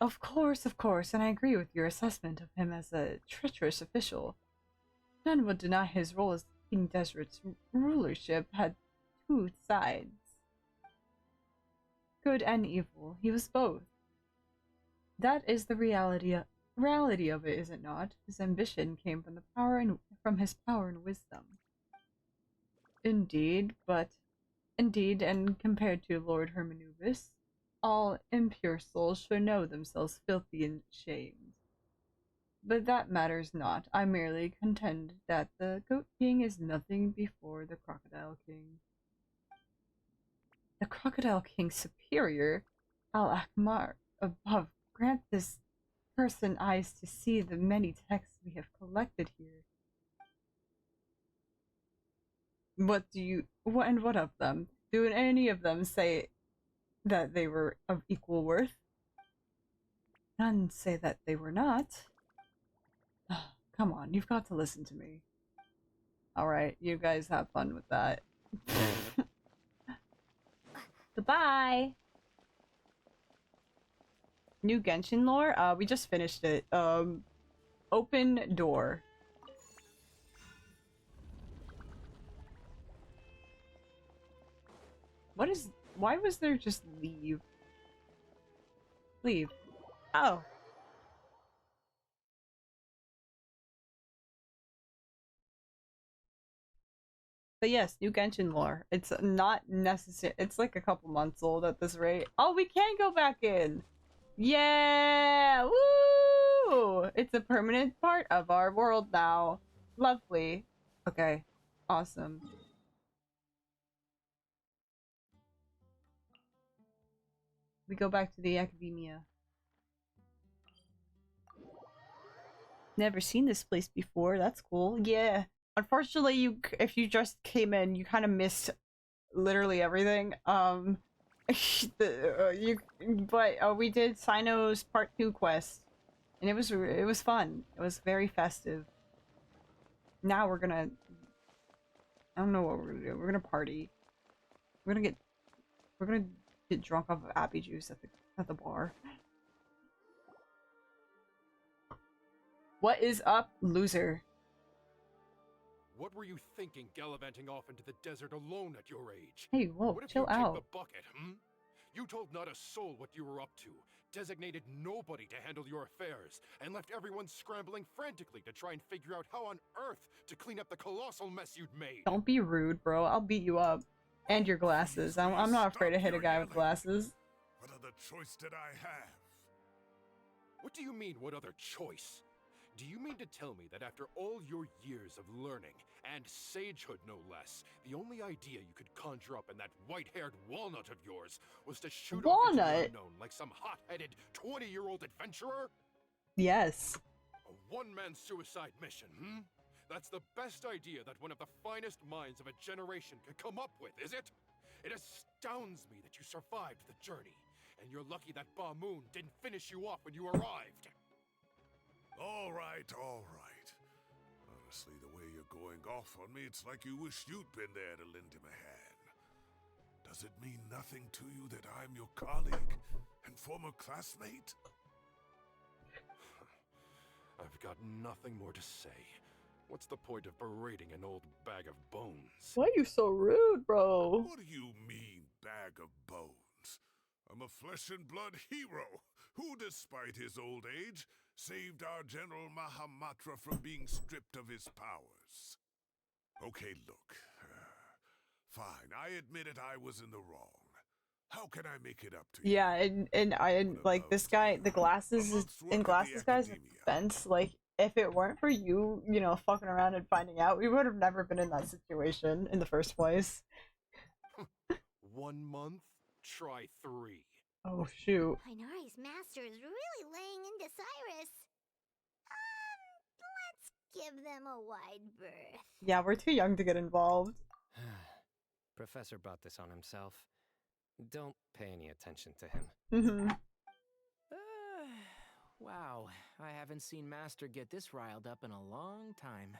Of course, and I agree with your assessment of him as a treacherous official. None would deny his role as King Desert's rulership had two sides. Good and evil. He was both. That is the reality of it, is it not? His ambition came from his power and wisdom. Indeed, and compared to Lord Hermanubis, all impure souls should know themselves filthy and shamed. But that matters not. I merely contend that the Goat King is nothing before the Crocodile King. The Crocodile King's superior, Al-Akmar, above, grant this person eyes to see the many texts we have collected here. What of them? Do any of them say that they were of equal worth? None say that they were not. Come on, you've got to listen to me. Alright, you guys have fun with that. Goodbye! New Genshin lore? We just finished it. Open door. Why was there just leave? Leave. Oh. But yes, new Genshin lore. It's not necessary. It's like a couple months old at this rate. Oh, we can go back in! Yeah! Woo! It's a permanent part of our world now. Lovely. Okay. Awesome. We go back to the academia. Never seen this place before. That's cool. Yeah. Unfortunately, if you just came in, you kind of missed literally everything. We did Cyno's Part 2 quest, and it was fun. It was very festive. Now we're gonna, I don't know what we're gonna do. We're gonna party. We're gonna get drunk off of Appy juice at the bar. What is up, loser? What were you thinking, gallivanting off into the desert alone at your age? Hey, whoa, what if chill you out. Take the bucket, hmm? You told not a soul what you were up to, designated nobody to handle your affairs, and left everyone scrambling frantically to try and figure out how on earth to clean up the colossal mess you'd made. Don't be rude, bro. I'll beat you up. And your glasses. I'm not afraid to hit a guy with glasses. What other choice did I have? What do you mean, what other choice? Do you mean to tell me that after all your years of learning, and sagehood no less, the only idea you could conjure up in that white-haired walnut of yours was to shoot off into the unknown like some hot-headed 20-year-old adventurer? Yes. A one-man suicide mission, hmm? That's the best idea that one of the finest minds of a generation could come up with, is it? It astounds me that you survived the journey, and you're lucky that Ba Moon didn't finish you off when you arrived. All right. Honestly, the way you're going off on me, it's like you wish you'd been there to lend him a hand. Does it mean nothing to you that I'm your colleague and former classmate? I've got nothing more to say. What's the point of berating an old bag of bones? Why are you so rude, bro? What do you mean, bag of bones? I'm a flesh and blood hero who, despite his old age, saved our General Mahamatra from being stripped of his powers. Okay, look. Fine, I admit it, I was in the wrong. How can I make it up to you? Yeah, and like this guy, the glasses is in glasses guy's defense. Like, if it weren't for you, you know, fucking around and finding out, we would have never been in that situation in the first place. 1 month? Try 3. Oh shoot. Inari's master is really laying into Cyrus. Let's give them a wide berth. Yeah, we're too young to get involved. Professor brought this on himself. Don't pay any attention to him. Mm-hmm. Wow, I haven't seen Master get this riled up in a long time.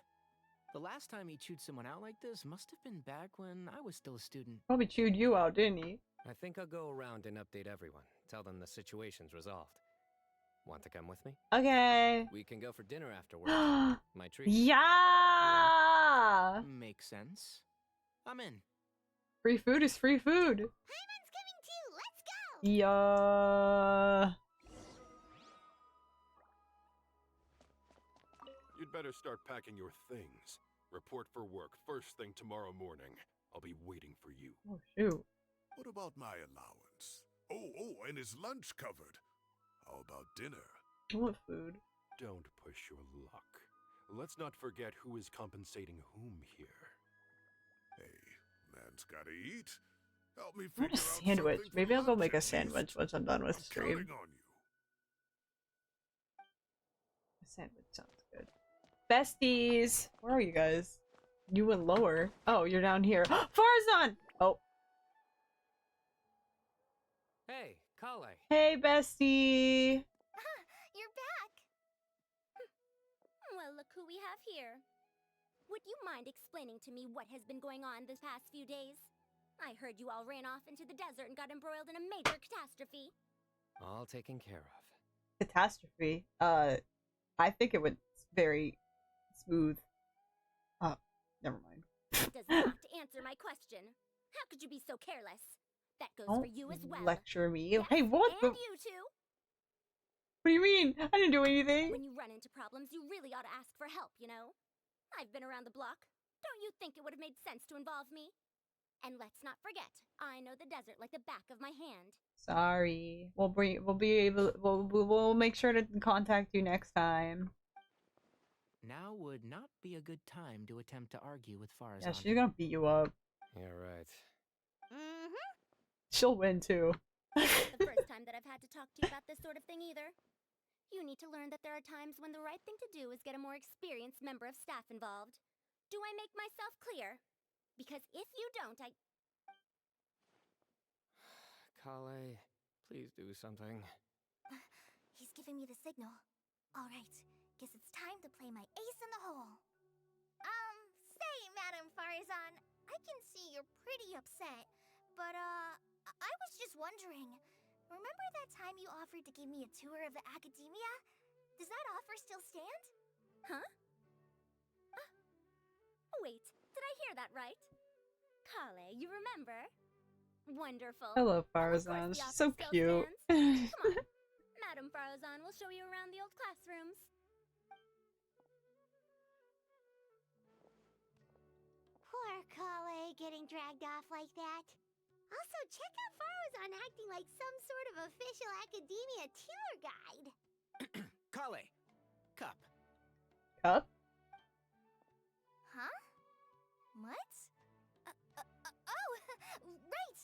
The last time he chewed someone out like this must have been back when I was still a student. Probably chewed you out, didn't he? I think I'll go around and update everyone. Tell them the situation's resolved. Want to come with me? Okay. We can go for dinner afterwards. My treat. Yeah! Makes sense. I'm in. Free food is free food. Hyman's coming too. Let's go. Yeah. You'd better start packing your things. Report for work first thing tomorrow morning. I'll be waiting for you. Oh, shoot. What about my allowance? Oh, and is lunch covered? How about dinner? I want food. Don't push your luck. Let's not forget who is compensating whom here. Hey, man's gotta eat. Help me I figure want a out sandwich. something for Maybe I'll go lunch make a at least. sandwich once I'm done with I'm stream. counting on you. A sandwich sounds good. Besties! Where are you guys? You went lower. Oh, you're down here. Farzan! Oh. Hey, Kale. Hey, bestie! You're back! Well, look who we have here. Would you mind explaining to me what has been going on the past few days? I heard you all ran off into the desert and got embroiled in a major catastrophe. All taken care of. Catastrophe. I think it went very smooth. Oh, never mind. That does not answer my question. How could you be so careless? That goes Don't for you as well. lecture me. Yes, Hey, what the? and you too. What do you mean? I didn't do anything. When you run into problems, you really ought to ask for help, you know? I've been around the block. Don't you think it would have made sense to involve me? And let's not forget, I know the desert like the back of my hand. Sorry. We'll make sure to contact you next time. Now would not be a good time to attempt to argue with Farzan. Yeah, she's gonna beat you up. You're right. Mm-hmm. She'll win too. Not the first time that I've had to talk to you about this sort of thing either. You need to learn that there are times when the right thing to do is get a more experienced member of staff involved. Do I make myself clear? Because if you don't, Kale, please do something. He's giving me the signal. All right, guess it's time to play my ace in the hole. Say, Madam Farzan, I can see you're pretty upset, but I was just wondering. Remember that time you offered to give me a tour of the academia? Does that offer still stand? Huh? Wait, did I hear that right? Kale, you remember? Wonderful. I love Of course Farzan. the She's offer so still cute. stands. Come on. Madam Farzan will show you around the old classrooms. Poor Kale getting dragged off like that. Also, check out Farzan acting like some sort of official academia tour guide. Kale, cup. Cup? Huh? What? Oh, right!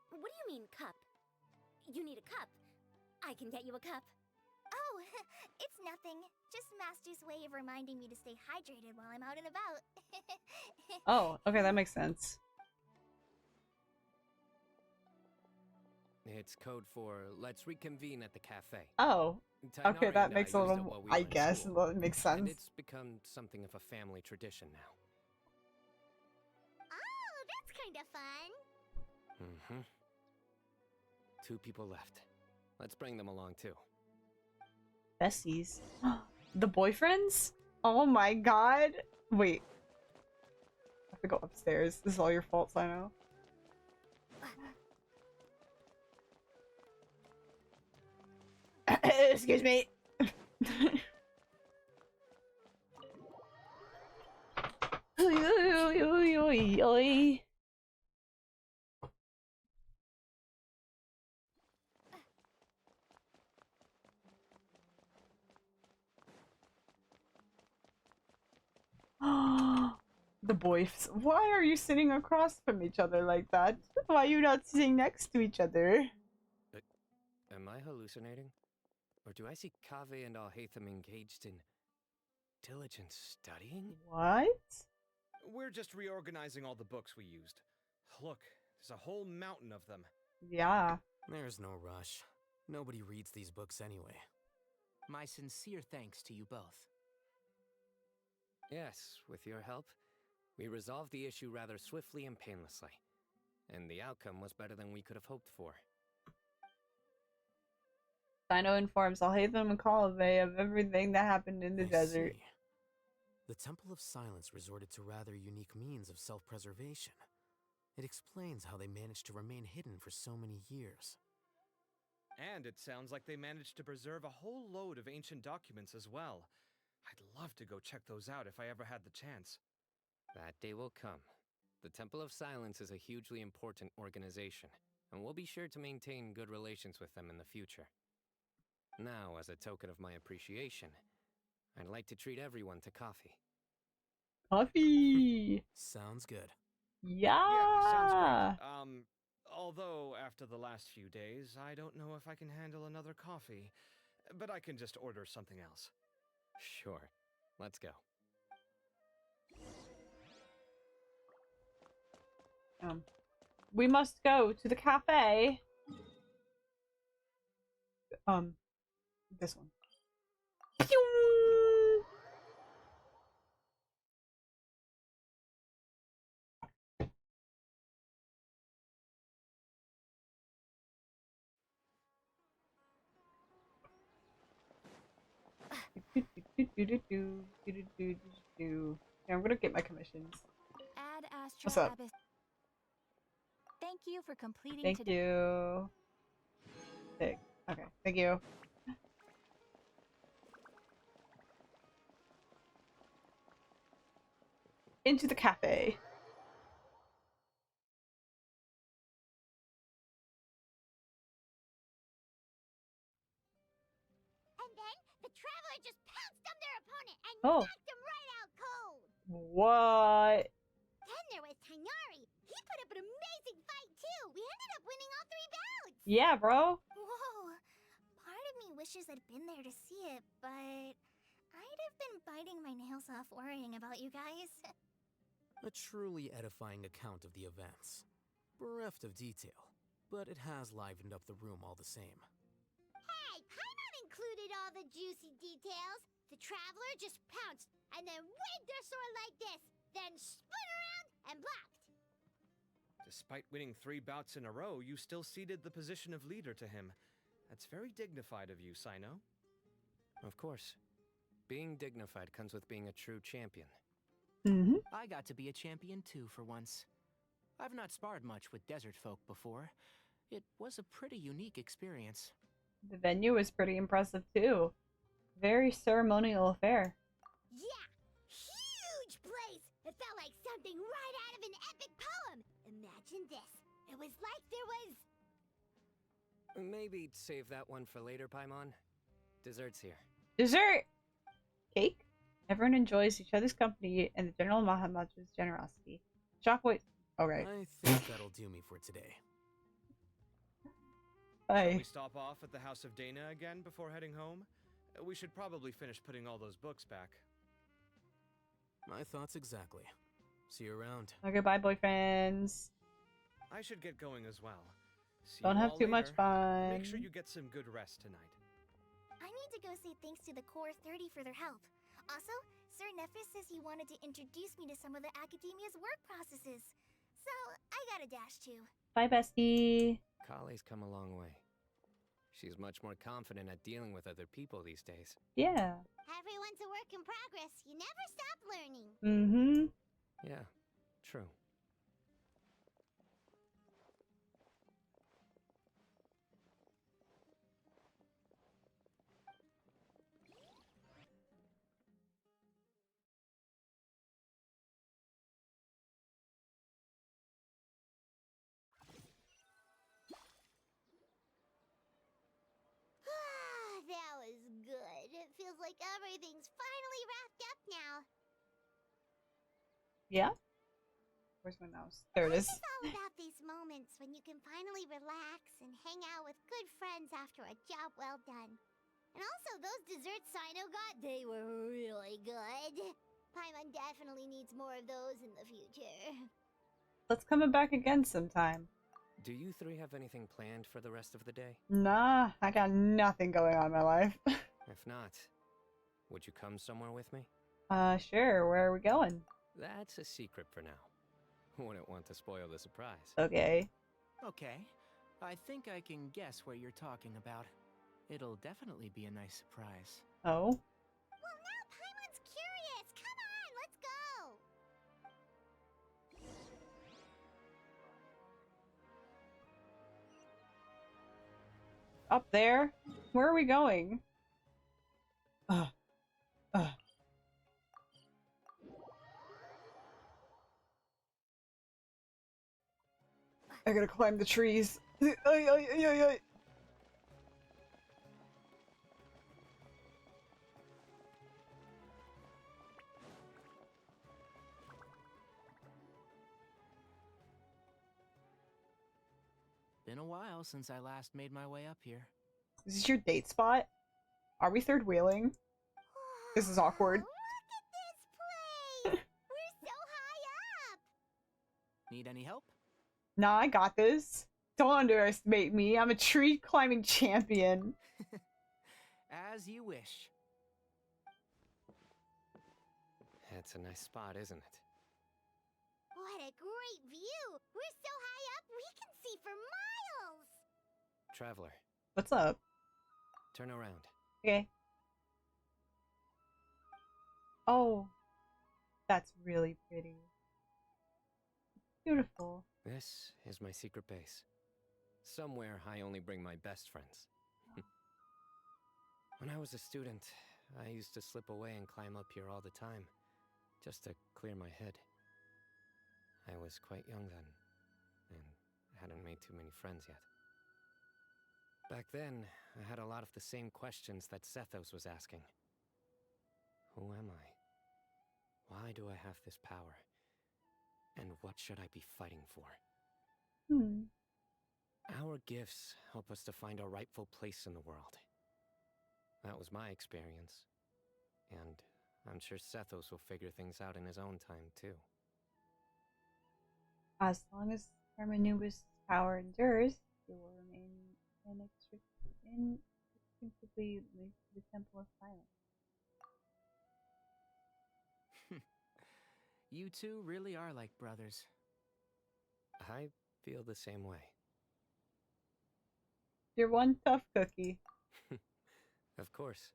What do you mean, cup? You need a cup. I can get you a cup. Oh, it's nothing. Just Master's way of reminding me to stay hydrated while I'm out and about. Oh, okay, that makes sense. It's code for let's reconvene at the cafe. Oh, okay, Tainari that and makes I a used it little. while we I were in guess school, it makes and sense. it's become something of a family tradition now. Oh, that's kind of fun. Mm-hmm. 2 people left. Let's bring them along too. Besties. The boyfriends? Oh my god. Wait. I have to go upstairs. This is all your fault, Sino. Excuse me. boys. Why are you sitting across from each other like that? Why are you not sitting next to each other? Am I hallucinating? Or do I see Kaveh and Alhaitham engaged in diligent studying? What? We're just reorganizing all the books we used. Look, there's a whole mountain of them. Yeah. There's no rush. Nobody reads these books anyway. My sincere thanks to you both. Yes, with your help, we resolved the issue rather swiftly and painlessly. And the outcome was better than we could have hoped for. Cyno informs Alhaitham and Kaveh of everything that happened in the desert. See. The Temple of Silence resorted to rather unique means of self-preservation. It explains how they managed to remain hidden for so many years. And it sounds like they managed to preserve a whole load of ancient documents as well. I'd love to go check those out if I ever had the chance. That day will come. The Temple of Silence is a hugely important organization, and we'll be sure to maintain good relations with them in the future. Now, as a token of my appreciation, I'd like to treat everyone to coffee. Coffee! Sounds good. Yeah, sounds great. Although after the last few days, I don't know if I can handle another coffee, but I can just order something else. Sure. Let's go. We must go to the cafe. This one. Yeah, I'm gonna get my commissions. Ad Astra What's up? Abyss. Thank you for completing Thank you. Sick. Okay, thank you. Into the cafe. And then the traveler just pounced on their opponent and Oh. knocked him right out cold. What? Then there was Tainari. He put up an amazing fight too. We ended up winning all 3 bouts. Yeah, bro. Whoa. Part of me wishes I'd been there to see it, but I'd have been biting my nails off worrying about you guys. A truly edifying account of the events. Bereft of detail, but it has livened up the room all the same. Hey, Paimon included all the juicy details. The traveler just pounced and then waved their sword like this, then spun around and blocked. Despite winning 3 bouts in a row, you still ceded the position of leader to him. That's very dignified of you, Cyno. Of course. Being dignified comes with being a true champion. I got to be a champion too for once. I've not sparred much with desert folk before. It was a pretty unique experience. The venue was pretty impressive too. Very ceremonial affair. Yeah, huge place. It felt like something right out of an epic poem. Imagine this. It was like there was... Maybe save that one for later, Paimon. Dessert's here. Dessert! Cake? Everyone enjoys each other's company and the General Mahamadra's generosity. Shockwave. Alright. I think that'll do me for today. Shall we stop off at the House of Dana again before heading home? We should probably finish putting all those books back. My thoughts exactly. See you around. Okay, bye, boyfriends. I should get going as well. See Don't you have all too much later. fun. Make sure you get some good rest tonight. I need to go say thanks to the Core 30 for their help. Also, Sir Nephis says he wanted to introduce me to some of the Academia's work processes. So, I gotta dash too. Bye, bestie. Kale's come a long way. She's much more confident at dealing with other people these days. Yeah. Everyone's a work in progress. You never stop learning. Mm-hmm. Yeah, true. That was good. It feels like everything's finally wrapped up now. Yeah? Where's my mouse? There it is. It's all about these moments when you can finally relax and hang out with good friends after a job well done. And also, those desserts Cyno got, they were really good. Paimon definitely needs more of those in the future. Let's come back again sometime. Do you three have anything planned for the rest of the day? Nah, I got nothing going on in my life. If not, would you come somewhere with me? Sure. Where are we going? That's a secret for now. Wouldn't want to spoil the surprise. Okay. Okay. I think I can guess where you're talking about. It'll definitely be a nice surprise. Oh? Well, now Paimon's curious. Come on, let's go. Up there? Where are we going? I gotta climb the trees. Ay, ay, ay, ay, ay. Been a while since I last made my way up here. Is this your date spot? Are we third wheeling? This is awkward. Look at this place! We're so high up! Need any help? Nah, I got this. Don't underestimate me. I'm a tree climbing champion. As you wish. It's a nice spot, isn't it? What a great view! We're so high up, we can see for miles! Traveler, What's up? turn around. Okay. Oh. That's really pretty. Beautiful. This is my secret base. Somewhere I only bring my best friends. When I was a student, I used to slip away and climb up here all the time, just to clear my head. I was quite young then, and hadn't made too many friends yet. Back then, I had a lot of the same questions that Sethos was asking. Who am I? Why do I have this power? And what should I be fighting for? Our gifts help us to find our rightful place in the world. That was my experience. And I'm sure Sethos will figure things out in his own time, too. As long as Cynoooooo's power endures, he will remain inextricably linked to the Temple of Silence. You two really are like brothers. I feel the same way. You're one tough cookie. Of course.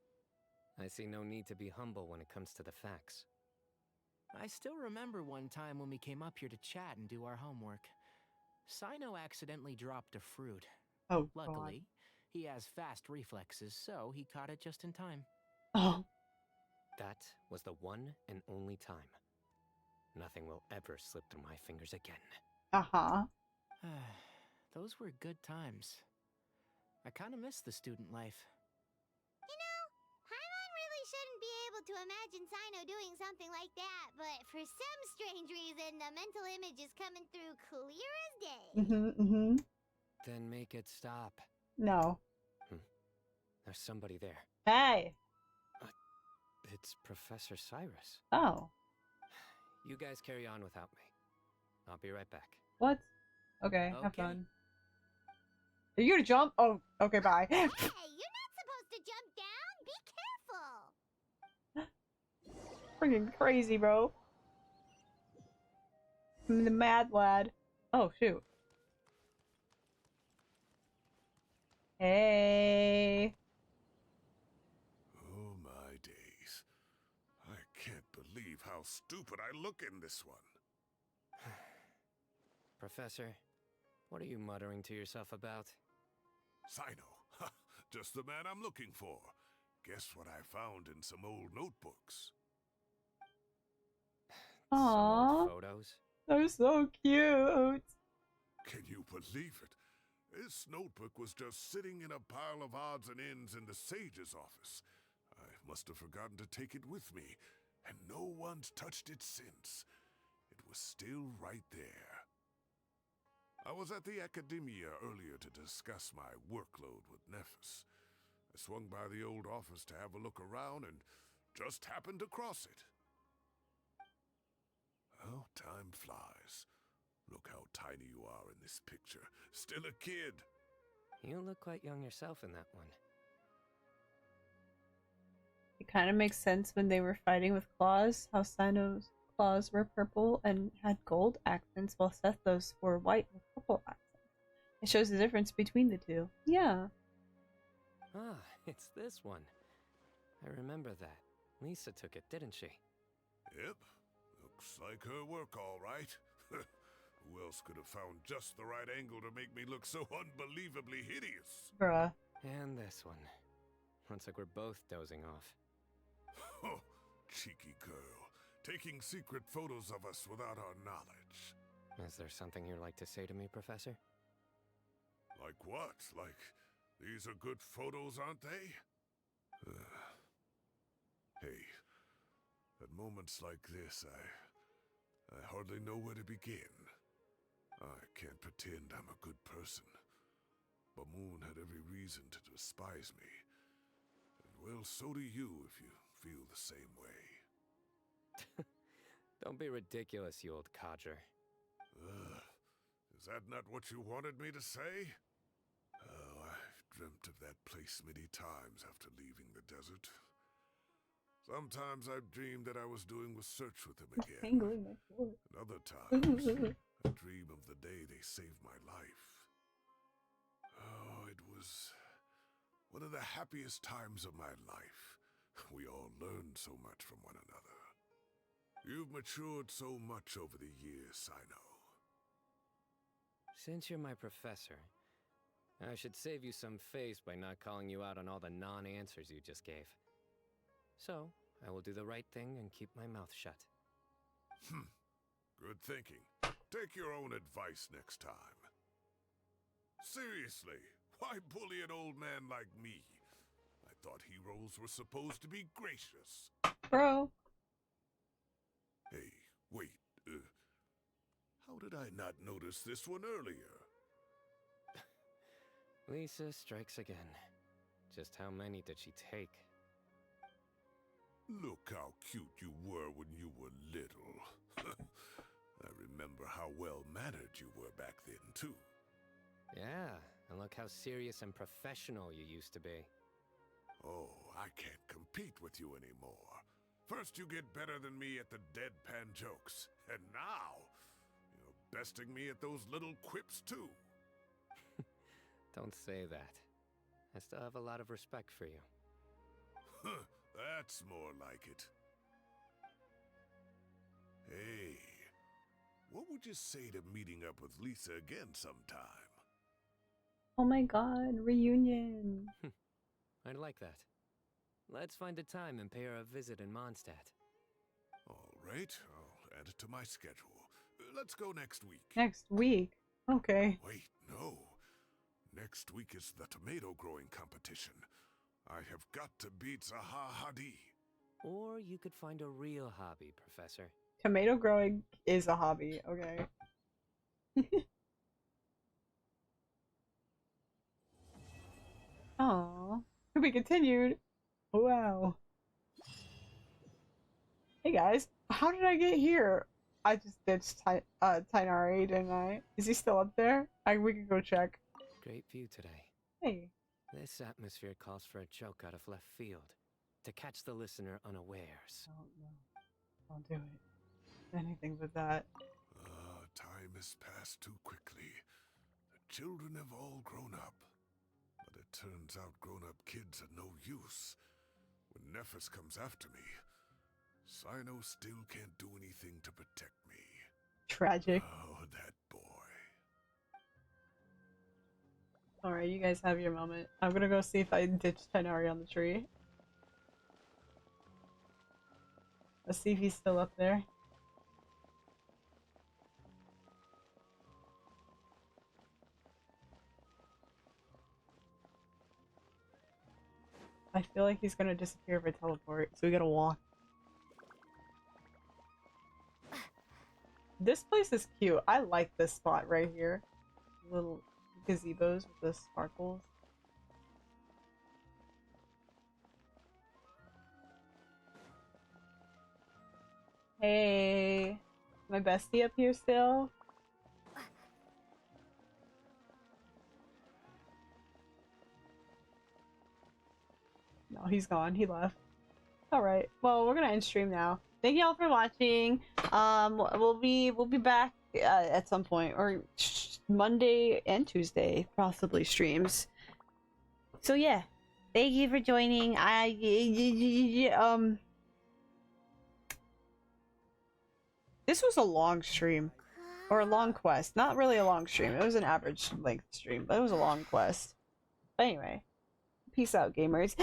I see no need to be humble when it comes to the facts. I still remember one time when we came up here to chat and do our homework. Cyno accidentally dropped a fruit. Oh, Luckily, God. he has fast reflexes, so he caught it just in time. Oh. That was the one and only time. Nothing will ever slip through my fingers again. Uh-huh. Those were good times. I kind of miss the student life. You know, Paimon really shouldn't be able to imagine Cyno doing something like that, but for some strange reason, the mental image is coming through clear as day. Then make it stop. No. There's somebody there. Hey! It's Professor Cyrus. Oh. You guys carry on without me. I'll be right back. What? Okay, have fun. Are you gonna jump? Oh, okay, bye. Hey, you're not supposed to jump down! Be careful! Freaking crazy, bro. I'm the mad lad. Oh, shoot. Hey. Oh my days. I can't believe how stupid I look in this one. Professor, what are you muttering to yourself about? Cyno. Just the man I'm looking for. Guess what I found in some old notebooks? Some Aww. old photos? They're so cute. Can you believe it? This notebook was just sitting in a pile of odds and ends in the sage's office. I must have forgotten to take it with me, and no one's touched it since. It was was still right there. I was at the Academia earlier to discuss my workload with Nephis. I swung by the old office to have a look around and just happened to cross it. Well, time flies. Look how tiny you are in this picture. Still a kid. You look quite young yourself in that one. It kind of makes sense when they were fighting with claws, how Cyno's claws were purple and had gold accents, while Sethos were white with purple accents. It shows the difference between the two. Yeah. Ah, it's this one. I remember that. Lisa took it, didn't she? Yep. Looks like her work, all right. Who else could have found just the right angle to make me look so unbelievably hideous? Bruh. And this one. Looks like we're both dozing off. Oh, cheeky girl. Taking secret photos of us without our knowledge. Is there something you'd like to say to me, Professor? Like what? Like, these are good photos, aren't they? Hey, at moments like this, I hardly know where to begin. I can't pretend I'm a good person. Bamoon had every reason to despise me. And well, so do you if you feel the same way. Don't be ridiculous, you old codger. Is that not what you wanted me to say? Oh, I've dreamt of that place many times after leaving the desert. Sometimes I've dreamed that I was doing research with them again. And other times, I dream of the day they saved my life. Oh, it was one of the happiest times of my life. We all learned so much from one another. You've matured so much over the years, I know. Since you're my professor, I should save you some face by not calling you out on all the non-answers you just gave. So, I will do the right thing and keep my mouth shut. Good thinking. Take your own advice next time. Seriously, why bully an old man like me? I thought heroes were supposed to be gracious. Bro. Hey, wait, how did I not notice this one earlier? Lisa strikes again. Just how many did she take? Look how cute you were when you were little. I remember how well-mannered you were back then, too. Yeah, and look how serious and professional you used to be. Oh, I can't compete with you anymore. First you get better than me at the deadpan jokes, and now you're besting me at those little quips, too. Don't say that. I still have a lot of respect for you. That's more like it. Hey, what would you say to meeting up with Lisa again sometime? Oh my god, reunion. I'd like that. Let's find a time and pay her a visit in Mondstadt. All right, I'll add it to my schedule. Let's go next week. Next week? Okay. Wait, no. Next week is the tomato growing competition. I have got to beat Zaha Hadi. Or you could find a real hobby, Professor. Tomato growing is a hobby, okay. Aww. To be continued. Wow. Hey guys, how did I get here? I just ditched Tainari, didn't I? Is he still up there? We could go check. Great view today. Hey. This atmosphere calls for a joke out of left field, to catch the listener unawares. Oh no. Don't do it. Anything but that. Time has passed too quickly. The children have all grown up. But it turns out grown-up kids are no use. When Nephis comes after me, Cyno still can't do anything to protect me. Tragic. Oh, that boy. Alright, you guys have your moment. I'm gonna go see if I ditched Tainari on the tree. Let's see if he's still up there. I feel like he's gonna disappear if I teleport, so we gotta walk. This place is cute. I like this spot right here. Little gazebos with the sparkles. Hey, my bestie up here still? No, he's gone. He left. Alright, well, we're gonna end stream now. Thank you all for watching. We'll be back at some point, or Monday and Tuesday, possibly streams. So yeah, thank you for joining. This was a long stream, or a long quest. Not really a long stream. It was an average length stream, but it was a long quest. But anyway, peace out, gamers.